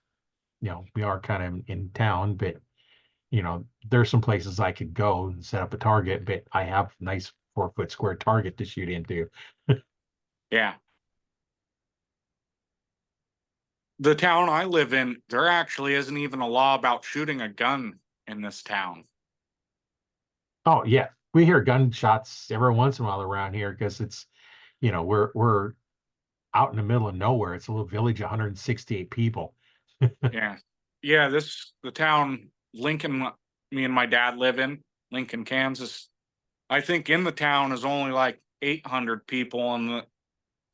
we are kind of in town, but there's some places I could go and set up a target, but I have a nice 4 foot square target to shoot into. yeah. The town I live in, there actually isn't even a law about shooting a gun in this town. Oh yeah, we hear gunshots every once in a while around here because it's we're out in the middle of nowhere. It's a little village, 168 people. Yeah. Yeah, the town Lincoln, me and my dad live in, Lincoln, Kansas. I think in the town is only like 800 people and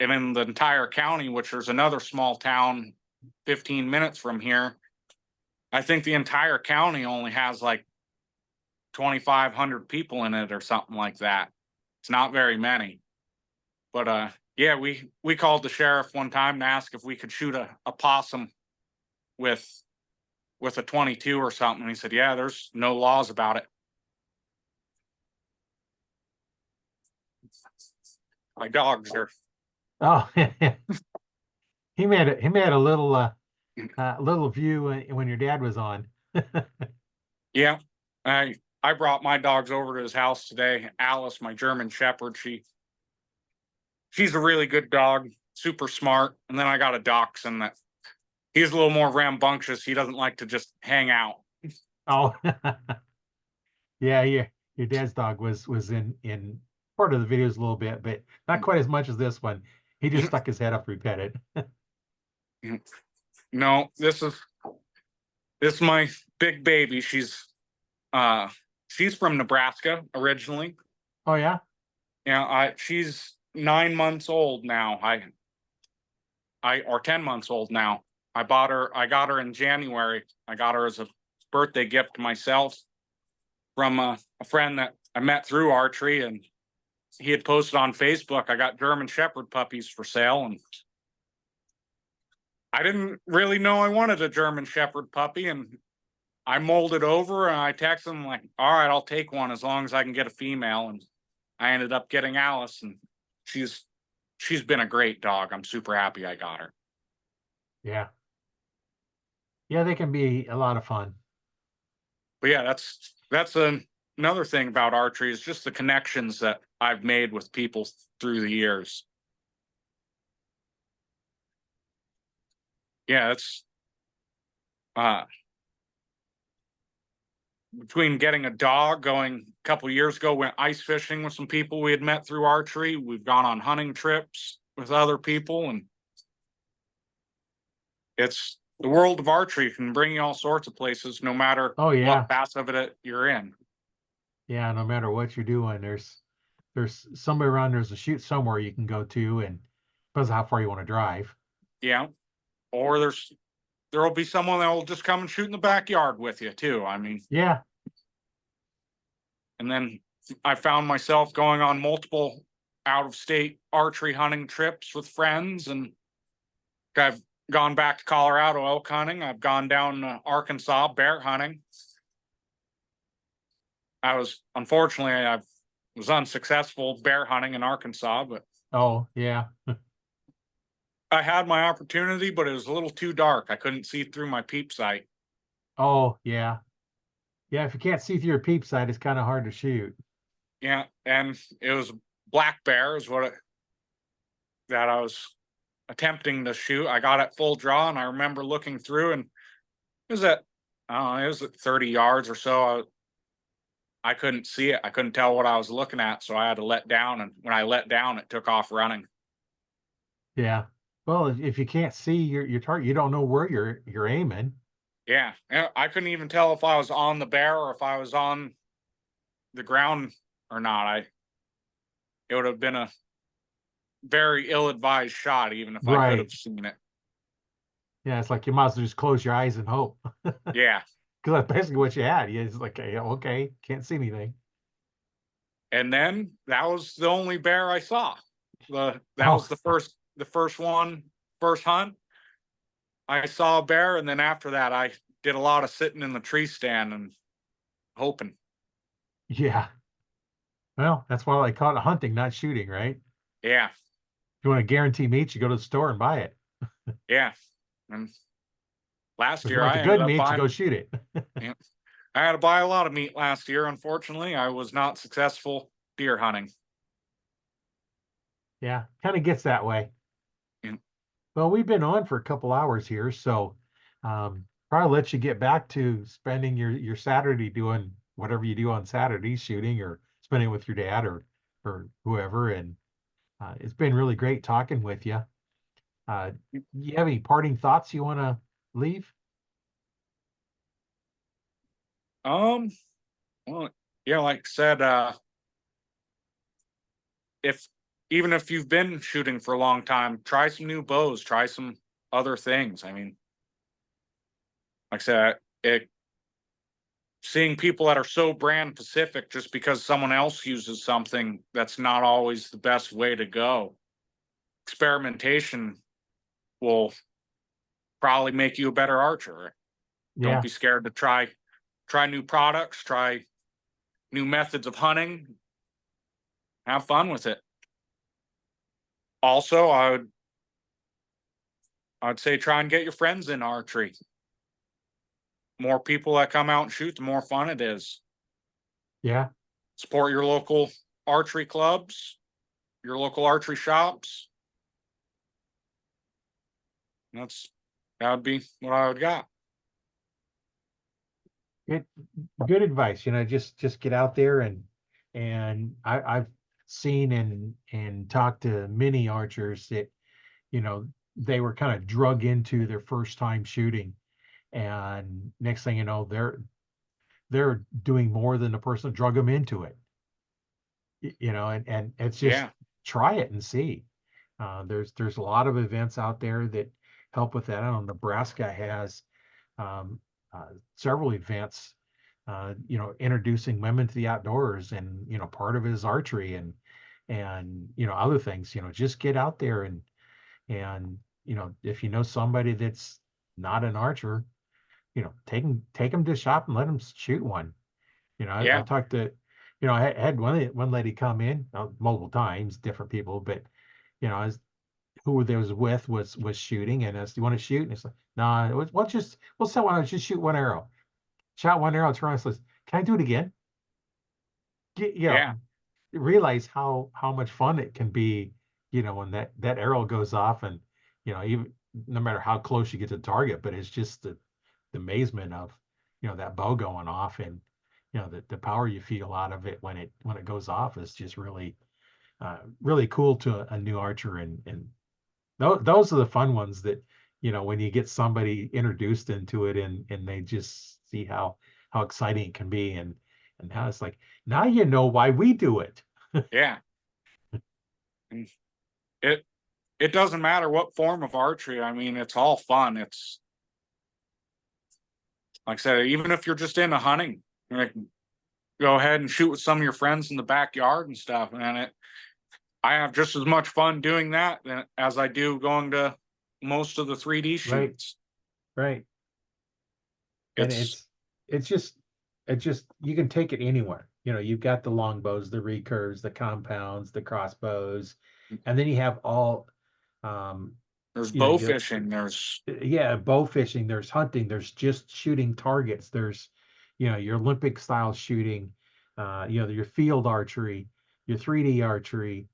in the entire county, which there's another small town 15 minutes from here. I think the entire county only has like 2,500 people in it or something like that. It's not very many. But yeah, we called the sheriff one time to ask if we could shoot a possum with a 22 or something. And he said, yeah, there's no laws about it. My dogs are. Oh, he made a little view when your dad was on. Yeah. I brought my dogs over to his house today. Alice, my German Shepherd, she's a really good dog, super smart. And then I got a dachshund that he's a little more rambunctious. He doesn't like to just hang out. Oh, yeah, yeah. Your dad's dog was in part of the videos a little bit, but not quite as much as this one. He just stuck his head up and pet it. No, this is my big baby. She's from Nebraska originally. Oh yeah. Yeah, she's 9 months old now. Or 10 months old now. I got her in January. I got her as a birthday gift to myself from a friend that I met through archery, and he had posted on Facebook, I got German Shepherd puppies for sale, and I didn't really know I wanted a German Shepherd puppy, and I molded over and I texted him like, all right, I'll take one as long as I can get a female. And I ended up getting Alice, and she's been a great dog. I'm super happy I got her. Yeah. Yeah, they can be a lot of fun. But yeah, that's another thing about archery is just the connections that I've made with people through the years. Yeah, it's between getting a dog, going a couple years ago, went ice fishing with some people we had met through archery. We've gone on hunting trips with other people, and it's the world of archery can bring you all sorts of places, no matter Oh what yeah. facet of it you're in. Yeah, no matter what you're doing, there's somebody around there's a shoot somewhere you can go to, and depends on how far you want to drive. Yeah. Or there'll be someone that will just come and shoot in the backyard with you too. I mean, Yeah. and then I found myself going on multiple out of state archery hunting trips with friends, and I've gone back to Colorado elk hunting. I've gone down to Arkansas bear hunting. I was unsuccessful bear hunting in Arkansas, but Oh yeah. I had my opportunity, but it was a little too dark. I couldn't see through my peep sight. Oh yeah. Yeah, if you can't see through your peep sight, it's kind of hard to shoot. Yeah, and it was black bear is that I was attempting to shoot. I got it full draw, and I remember looking through, and it was at It was at 30 yards or so. I couldn't see it. I couldn't tell what I was looking at, so I had to let down. And when I let down, it took off running. Yeah. Well, if you can't see your target, you don't know where you're aiming. Yeah, I couldn't even tell if I was on the bear or if I was on the ground or not. It would have been a very ill-advised shot, even if I could have Right. seen it. Yeah, it's like you might as well just close your eyes and hope. Yeah, Because that's basically what you had. You just like, yeah, okay, can't see anything. and then that was the only bear I saw. That Oh, was the first one, first hunt. I saw a bear, and then after that, I did a lot of sitting in the tree stand and hoping. yeah. Well, that's why they call it hunting, not shooting, right? If Yeah, you want to guarantee meat, you go to the store and buy it. yeah. And last If you year, want the I ended good up meat, you go buying. shoot it. Yeah, I had to buy a lot of meat last year. Unfortunately, I was not successful deer hunting. Yeah, kind of gets that way. Yeah. Well, we've been on for a couple hours here, so probably let you get back to spending your Saturday doing whatever you do on Saturdays, shooting or spending it with your dad or whoever. And it's been really great talking with you. Uh, you have any parting thoughts you want to leave? Um. Well, yeah, like I said, if even if you've been shooting for a long time, try some new bows, try some other things. I mean, like I said, seeing people that are so brand specific just because someone else uses something, that's not always the best way to go. Experimentation will probably make you a better archer. Don't Yeah, be scared to try new products, try new methods of hunting, have fun with it. Also, I'd say try and get your friends in archery. More people that come out and shoot, the more fun it is. yeah. Support your local archery clubs, your local archery shops. That would be what I would got. It good advice. Just get out there and I've seen and talked to many archers that they were kind of drug into their first time shooting, and next thing you know, they're doing more than the person that drug them into it. And it's just Yeah, try it and see. There's a lot of events out there that help with that. I know Nebraska has um, several events, introducing women to the outdoors, and part of it is archery and other things. Just get out there and if you know somebody that's not an archer, take them to shop and let them shoot one. I yeah, talked to, I had one lady come in multiple times, different people, but I was who they was with was shooting, and I said, "You want to shoot?" And it's like, "No, nah, we'll set one. Just shoot one arrow." Shot one arrow, turn around and says, "Can I do it again?" Get, yeah, realize how much fun it can be, when that arrow goes off, and even no matter how close you get to the target, but it's just the amazement of that bow going off, and the power you feel out of it when it goes off is just really cool to a new archer, and those are the fun ones that when you get somebody introduced into it, and they just see how exciting it can be, and how it's like, now you know why we do it. yeah. And it it doesn't matter what form of archery. I mean, it's all fun. It's like I said, even if you're just into hunting, like, go ahead and shoot with some of your friends in the backyard and stuff. And I have just as much fun doing that as I do going to most of the 3D Right, shoots. right. And It's it's just you can take it anywhere. You've got the longbows, the recurves, the compounds, the crossbows, and then you have all um there's you know bow you fishing. There's yeah, bow fishing, there's hunting, there's just shooting targets, there's your Olympic style shooting, your field archery, your 3D archery,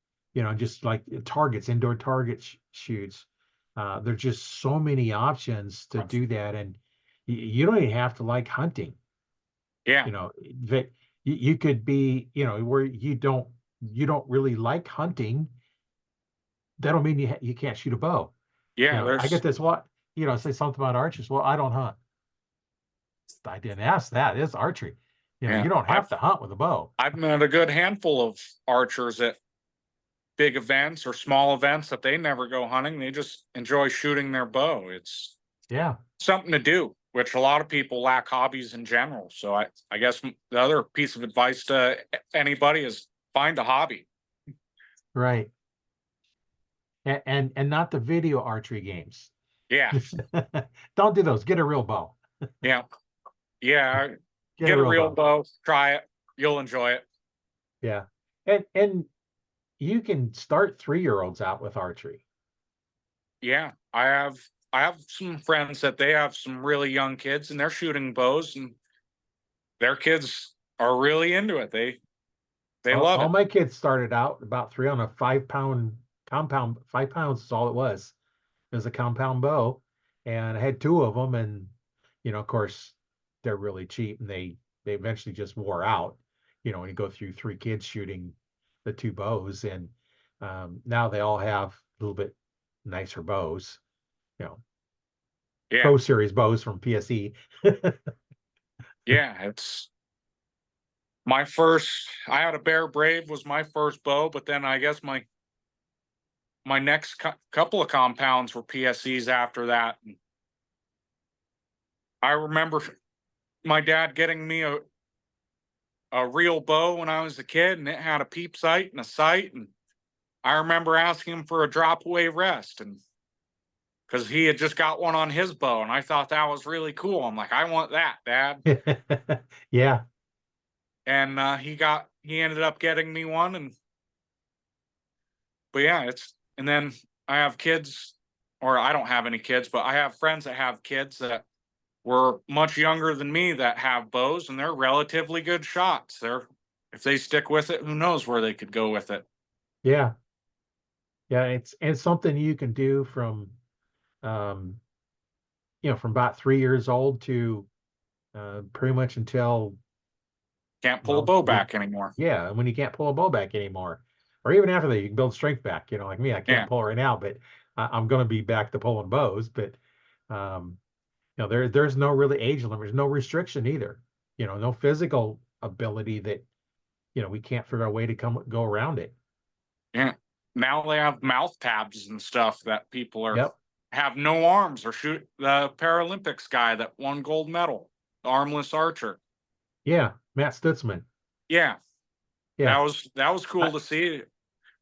just like targets, indoor target shoots. There's just so many options to do that, You don't even have to like hunting. Yeah, You know, that you could be, where you don't really like hunting. That don't mean you can't shoot a bow. yeah. I get There's this what, say something about archers. Well, I don't hunt. I didn't ask that. It's archery. yeah. You don't I've have to hunt with a bow. I've met a good handful of archers at big events or small events that they never go hunting. They just enjoy shooting their bow. It's Yeah, something to do, which a lot of people lack hobbies in general. So I guess the other piece of advice to anybody is find a hobby. right. And not the video archery games. Yeah, Don't do those. Get a real bow. yeah, yeah. Get a Get a real real bow. bow, try it. You'll enjoy it. Yeah. And you can start 3-year-olds out with archery. Yeah, I have some friends that they have some really young kids and they're shooting bows and their kids are really into it. They love All it. my kids started out about three on a 5-pound compound. 5 pounds is all it was. It was a compound bow, and I had two of them, and of course, they're really cheap, and they eventually just wore out. When you go through 3 kids shooting the two bows, and now they all have a little bit nicer bows. You know, Yeah, Pro Series bows from PSE. yeah. It's my first. I had a Bear Brave was my first bow, but then I guess my next couple of compounds were PSEs after that. And I remember my dad getting me a real bow when I was a kid, and it had a peep sight and a sight. And I remember asking him for a drop away rest, and because he had just got one on his bow, and I thought that was really cool. I'm like, I want that, Dad. Yeah, And he ended up getting me one, and but yeah, it's and then I have kids, or I don't have any kids, but I have friends that have kids that were much younger than me that have bows, and they're relatively good shots. They're if they stick with it, who knows where they could go with it. yeah, yeah. It's something you can do um, from about 3 years old to pretty much until, Can't pull a well, bow back anymore. yeah, when you can't pull a bow back anymore, or even after that, you can build strength back. Like me, I can't Yeah, pull right now, but I'm going to be back to pulling bows. But um, there's no really age limit, there's no restriction either. No physical ability that we can't figure out a way to go around it. yeah. Now they have mouth tabs and stuff that people are Yep. have no arms or shoot the Paralympics guy that won gold medal, armless archer. Yeah, Matt Stutzman. Yeah, Yeah, that was I, cool to see.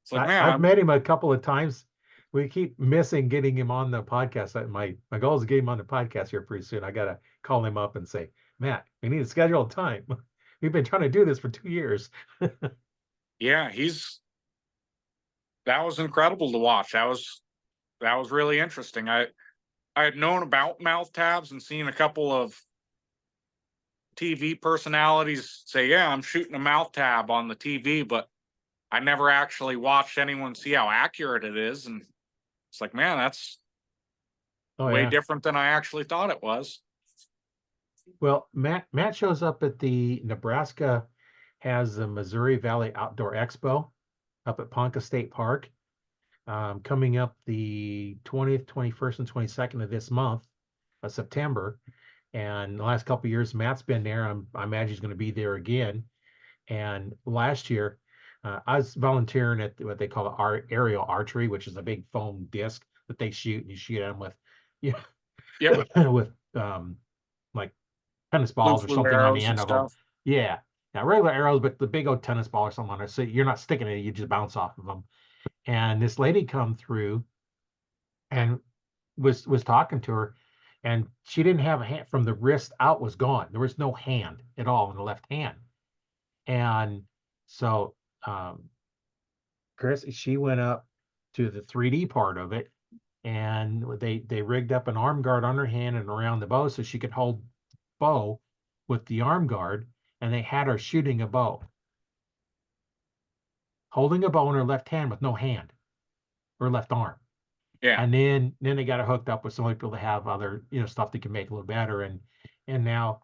It's like, I've man, met him a couple of times. We keep missing getting him on the podcast. My goal is to get him on the podcast here pretty soon. I gotta call him up and say, Matt, we need to schedule a time. We've been trying to do this for 2 years. yeah, he's that was incredible to watch. That was really interesting. I had known about mouth tabs and seen a couple of TV personalities say, "Yeah, I'm shooting a mouth tab on the TV," but I never actually watched anyone see how accurate it is. And it's like, man, that's Oh way yeah. different than I actually thought it was. Well, Matt shows up at the Nebraska has the Missouri Valley Outdoor Expo up at Ponca State Park, coming up the 20th, 21st, and 22nd of this month of September. And the last couple of years, Matt's been there. I imagine he's going to be there again. And last year, I was volunteering at what they call aerial archery, which is a big foam disc that they shoot, and you shoot at them with, yeah, Yep, with like tennis blue balls or flu something on the arrows and end of them. stuff. Yeah, now regular arrows, but the big old tennis ball or something on it. So you're not sticking it; you just bounce off of them. And this lady come through and was talking to her, and she didn't have a hand from the wrist out was gone. There was no hand at all in the left hand. And so Chris, she went up to the 3D part of it, and they rigged up an arm guard on her hand and around the bow so she could hold bow with the arm guard, and they had her shooting a bow, holding a bow in her left hand with no hand or left arm. Yeah. And then they got it hooked up with some people that have other, stuff that can make it a little better. And now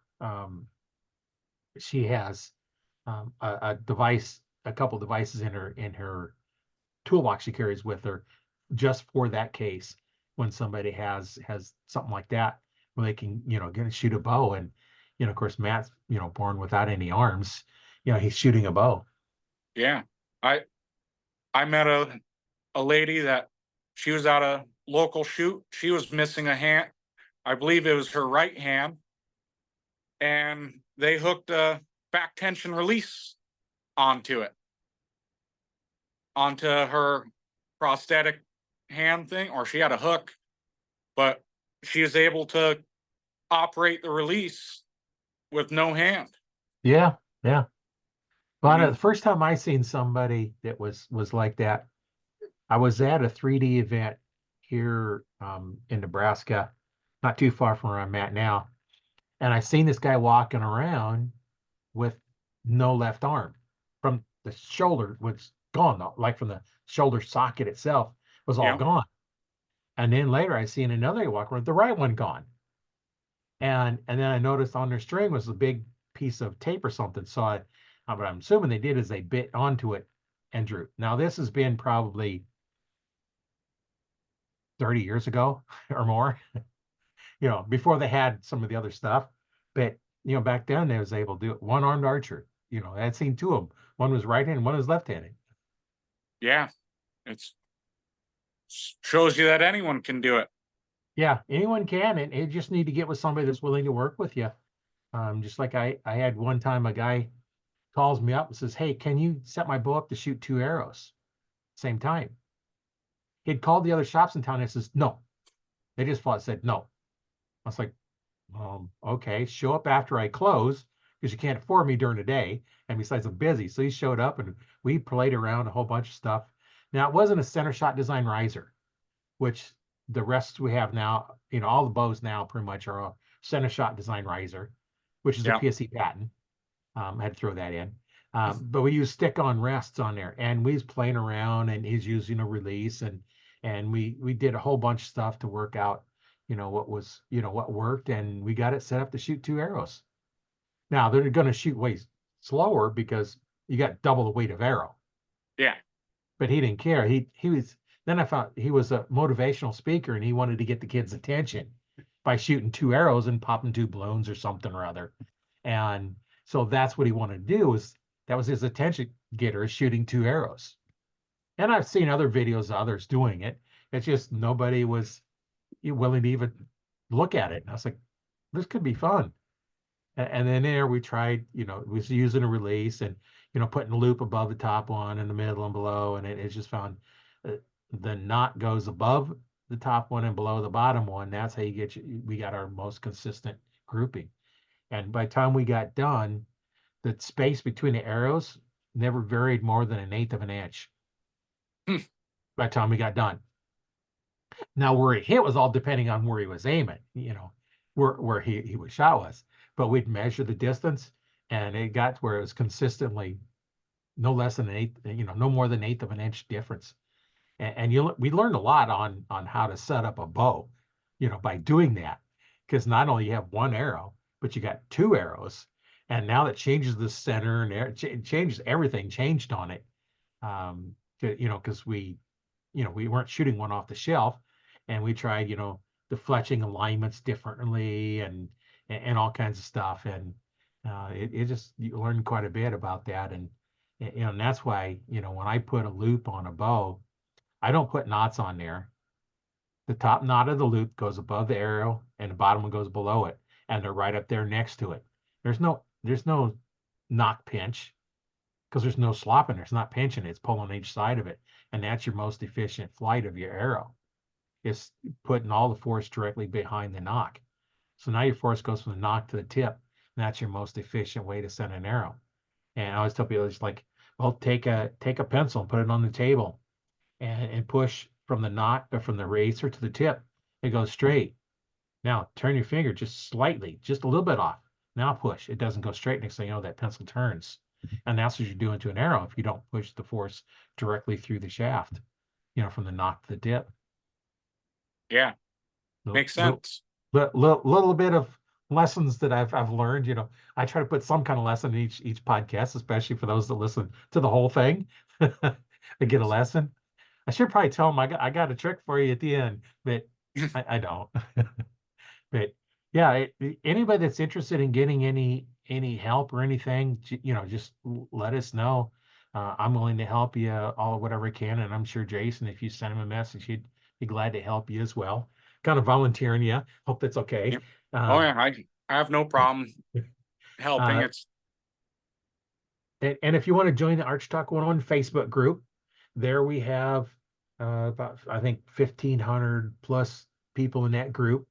she has a device, a couple devices in her toolbox she carries with her just for that case when somebody has something like that where they can, get shoot a bow. And of course Matt's, born without any arms, he's shooting a bow. Yeah. I I met a lady that she was at a local shoot. She was missing a hand. I believe it was her right hand, and they hooked a back tension release onto it, onto her prosthetic hand thing, or she had a hook, but she is able to operate the release with no hand. Yeah, yeah. I Well, the mean, first time I seen somebody that was like that, I was at a 3D event here in Nebraska, not too far from where I'm at now, and I seen this guy walking around with no left arm. From the shoulder was gone, though, like from the shoulder socket itself was all yeah, gone. And then later I seen another guy walk around with the right one gone. And then I noticed on their string was a big piece of tape or something. So what I'm assuming they did is they bit onto it and drew. Now this has been probably 30 years ago or more, before they had some of the other stuff. But back then they was able to do it. One-armed archer. I had seen two of them. One was right-handed, one was left-handed. yeah. It's shows you that anyone can do it. Yeah, anyone can, and you just need to get with somebody that's willing to work with you. Just like I had one time a guy calls me up and says, "Hey, can you set my bow up to shoot two arrows same time?" He'd called the other shops in town and says, "No." They just flat said no. I was like, okay, show up after I close because you can't afford me during the day. And besides, I'm busy. So he showed up and we played around a whole bunch of stuff. Now, it wasn't a center shot design riser, which the rest we have now, all the bows now pretty much are a center shot design riser, which is a Yeah. PSC patent. I had to throw that in. But we use stick-on rests on there, and we was playing around, and he's using a release, and we did a whole bunch of stuff to work out, what worked, and we got it set up to shoot two arrows. Now they're going to shoot way slower because you got double the weight of arrow, Yeah. but he didn't care. He was then I found he was a motivational speaker, and he wanted to get the kids' attention by shooting two arrows and popping two balloons or something or other. And so that's what he wanted to do, was that was his attention getter, is shooting two arrows. And I've seen other videos of others doing it. It's just nobody was willing to even look at it. And I was like, this could be fun. And then there we tried, we was using a release and, putting a loop above the top one in the middle and below. And it just found uh, the knot goes above the top one and below the bottom one. That's how we got our most consistent grouping. And by the time we got done, the space between the arrows never varied more than an eighth of an inch Hmm. by the time we got done. Now, where he hit was all depending on where he was aiming, where he was shot was. But we'd measure the distance, and it got to where it was consistently no less than an eighth, no more than an eighth of an inch difference. And we learned a lot on how to set up a bow, by doing that, because not only you have one arrow, but you got two arrows, and now that changes the center and changes everything changed on it. Because we weren't shooting one off the shelf, and we tried, the fletching alignments differently and all kinds of stuff. And it just, you learn quite a bit about that. And that's why, when I put a loop on a bow, I don't put knots on there. The top knot of the loop goes above the arrow and the bottom one goes below it. And they're right up there next to it. There's no knock pinch because there's no slop in there. It's not pinching, it's pulling each side of it. And that's your most efficient flight of your arrow. It's putting all the force directly behind the knock. So now your force goes from the knock to the tip. And that's your most efficient way to send an arrow. And I always tell people, it's like, well, take a pencil and put it on the table and push from the knot or from the racer to the tip. It goes straight. Now turn your finger just slightly, just a little bit off. Now push. It doesn't go straight. Next thing you know, that pencil turns. And that's what you're doing to an arrow if you don't push the force directly through the shaft, from the knock to the tip. Yeah, Little, makes sense. little bit of lessons that I've learned. I try to put some kind of lesson in each podcast, especially for those that listen to the whole thing. They get a lesson. I should probably tell them I got a trick for you at the end, but I don't. But yeah, anybody that's interested in getting any help or anything, just let us know. I'm willing to help you all whatever I can, and I'm sure Jason, if you send him a message, he'd be glad to help you as well. Kind of volunteering you. Hope that's okay. Yep. Oh Um, yeah, I have no problem helping. uh, It's and if you want to join the Arch Talk 101 Facebook group, there we have about, I think, 1,500 plus people in that group,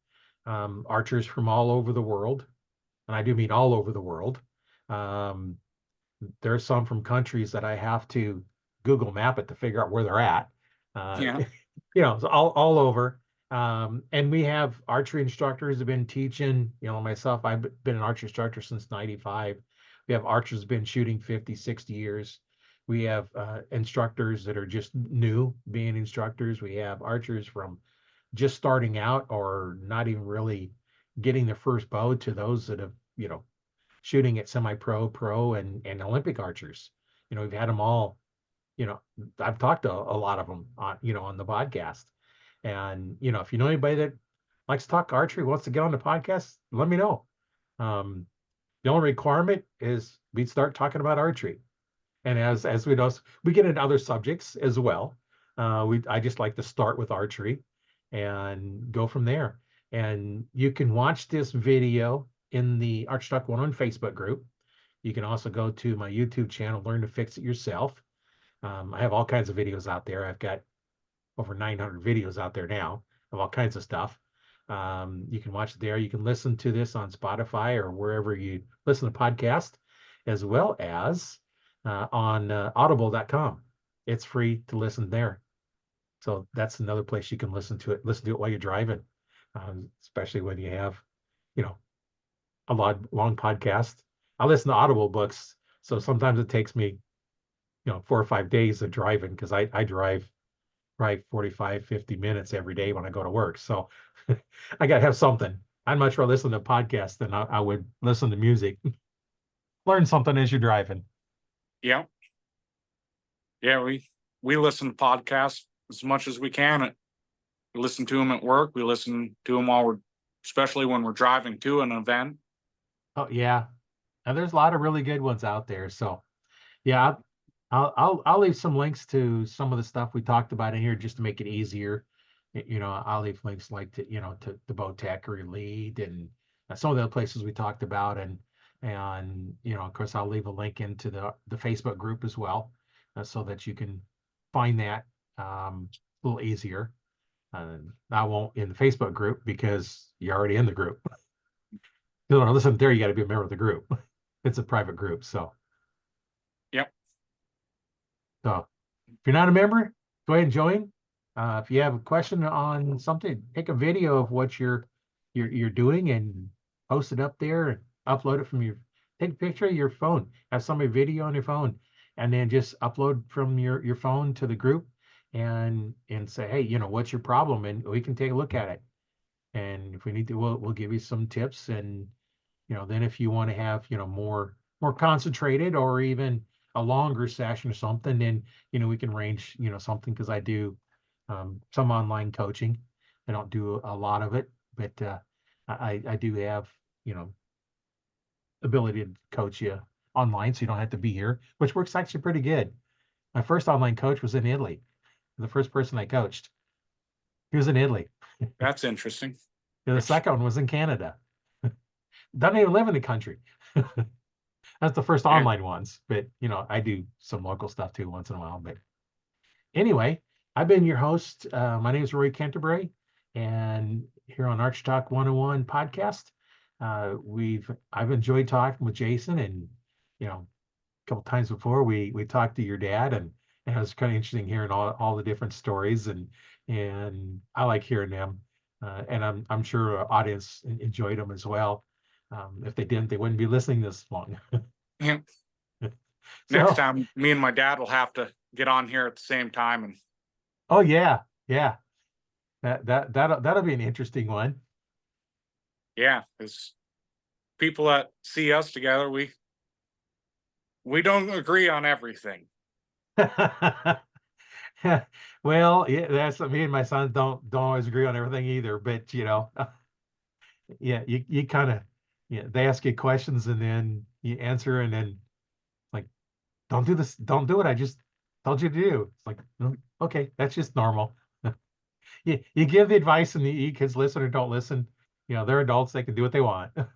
archers from all over the world. And I do mean all over the world. Um, there's some from countries that I have to Google map it to figure out where they're at. Uh, yeah, so all over. And we have archery instructors have been teaching, myself, I've been an archery instructor since 95. We have archers have been shooting 50, 60 years. We have instructors that are just new being instructors. We have archers from just starting out or not even really getting their first bow to those that have, shooting at semi-pro, pro, and Olympic archers. We've had them all. You know, I've talked to a lot of them on the podcast. And if you know anybody that likes to talk archery, wants to get on the podcast, let me know. Um, the only requirement is we start talking about archery, and as we know, we get into other subjects as well. I just like to start with archery and go from there. And you can watch this video in the Arch Talk 101 Facebook group. You can also go to my YouTube channel, Learn to Fix It Yourself. I have all kinds of videos out there. I've got over 900 videos out there now of all kinds of stuff. You can watch it there. You can listen to this on Spotify or wherever you listen to podcasts, as well as on audible.com. It's free to listen there. So that's another place you can listen to it. Listen to it while you're driving, especially when you have, you know, a long podcast. I listen to Audible books, so sometimes it takes me, 4 or 5 days of driving because I drive probably 45, 50 minutes every day when I go to work. So I got to have something. I'd much rather listen to a podcast than I would listen to music. Learn something as you're driving. yeah, yeah. We listen to podcasts as much as we can. We listen to them at work. We listen to them while especially when we're driving to an event. Oh yeah, and there's a lot of really good ones out there. So yeah, I'll leave some links to some of the stuff we talked about in here just to make it easier. I'll leave links like to the Bowtech or Elite and some of the other places we talked about, and of course I'll leave a link into the Facebook group as well, so that you can find that a little easier. I won't in the Facebook group because you're already in the group. You don't listen there, you got to be a member of the group. It's a private group, so. Yep. So if you're not a member, go ahead and join. If you have a question on something, take a video of what you're doing and post it up there and upload it from take a picture of your phone, have somebody video on your phone, and then just upload from your phone to the group and say, hey, what's your problem? And we can take a look at it. And if we need to, we'll give you some tips. And then if you want to have more concentrated or even a longer session or something, then we can arrange something, because I do some online coaching. I don't do a lot of it, but I do have ability to coach you online, so you don't have to be here, which works actually pretty good. My first online coach was in Italy. The first person I coached, he was in Italy. That's interesting. The second one was in Canada. Doesn't even live in the country. That's the first Yeah, online ones, but I do some local stuff too once in a while. But anyway, I've been your host. My name is Rory Canterbury, and here on Arch Talk 101 podcast, I've enjoyed talking with Jason, and a couple times before we talked to your dad, and it was kind of interesting hearing all the different stories, and I like hearing them, and I'm sure our audience enjoyed them as well. If they didn't, they wouldn't be listening this long. yeah. Next So, time, me and my dad will have to get on here at the same time. And oh yeah, yeah. That'll be an interesting one. Yeah, because people that see us together, we don't agree on everything. Well, yeah, that's me and my sons don't always agree on everything either, but yeah, you kind of, yeah, they ask you questions and then you answer and then like, don't do this, don't do it. I just told you to do. It's like, "Mm, okay, that's just normal." You give the advice and the kids listen or don't listen. They're adults, they can do what they want. I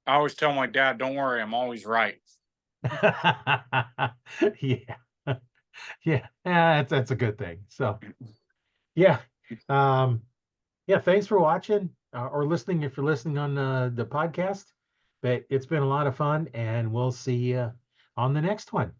always tell my dad, "Don't worry, I'm always right." Yeah. Yeah. That's a good thing. So yeah. Um, yeah, thanks for watching or listening if you're listening on the podcast. But it's been a lot of fun, and we'll see you on the next one.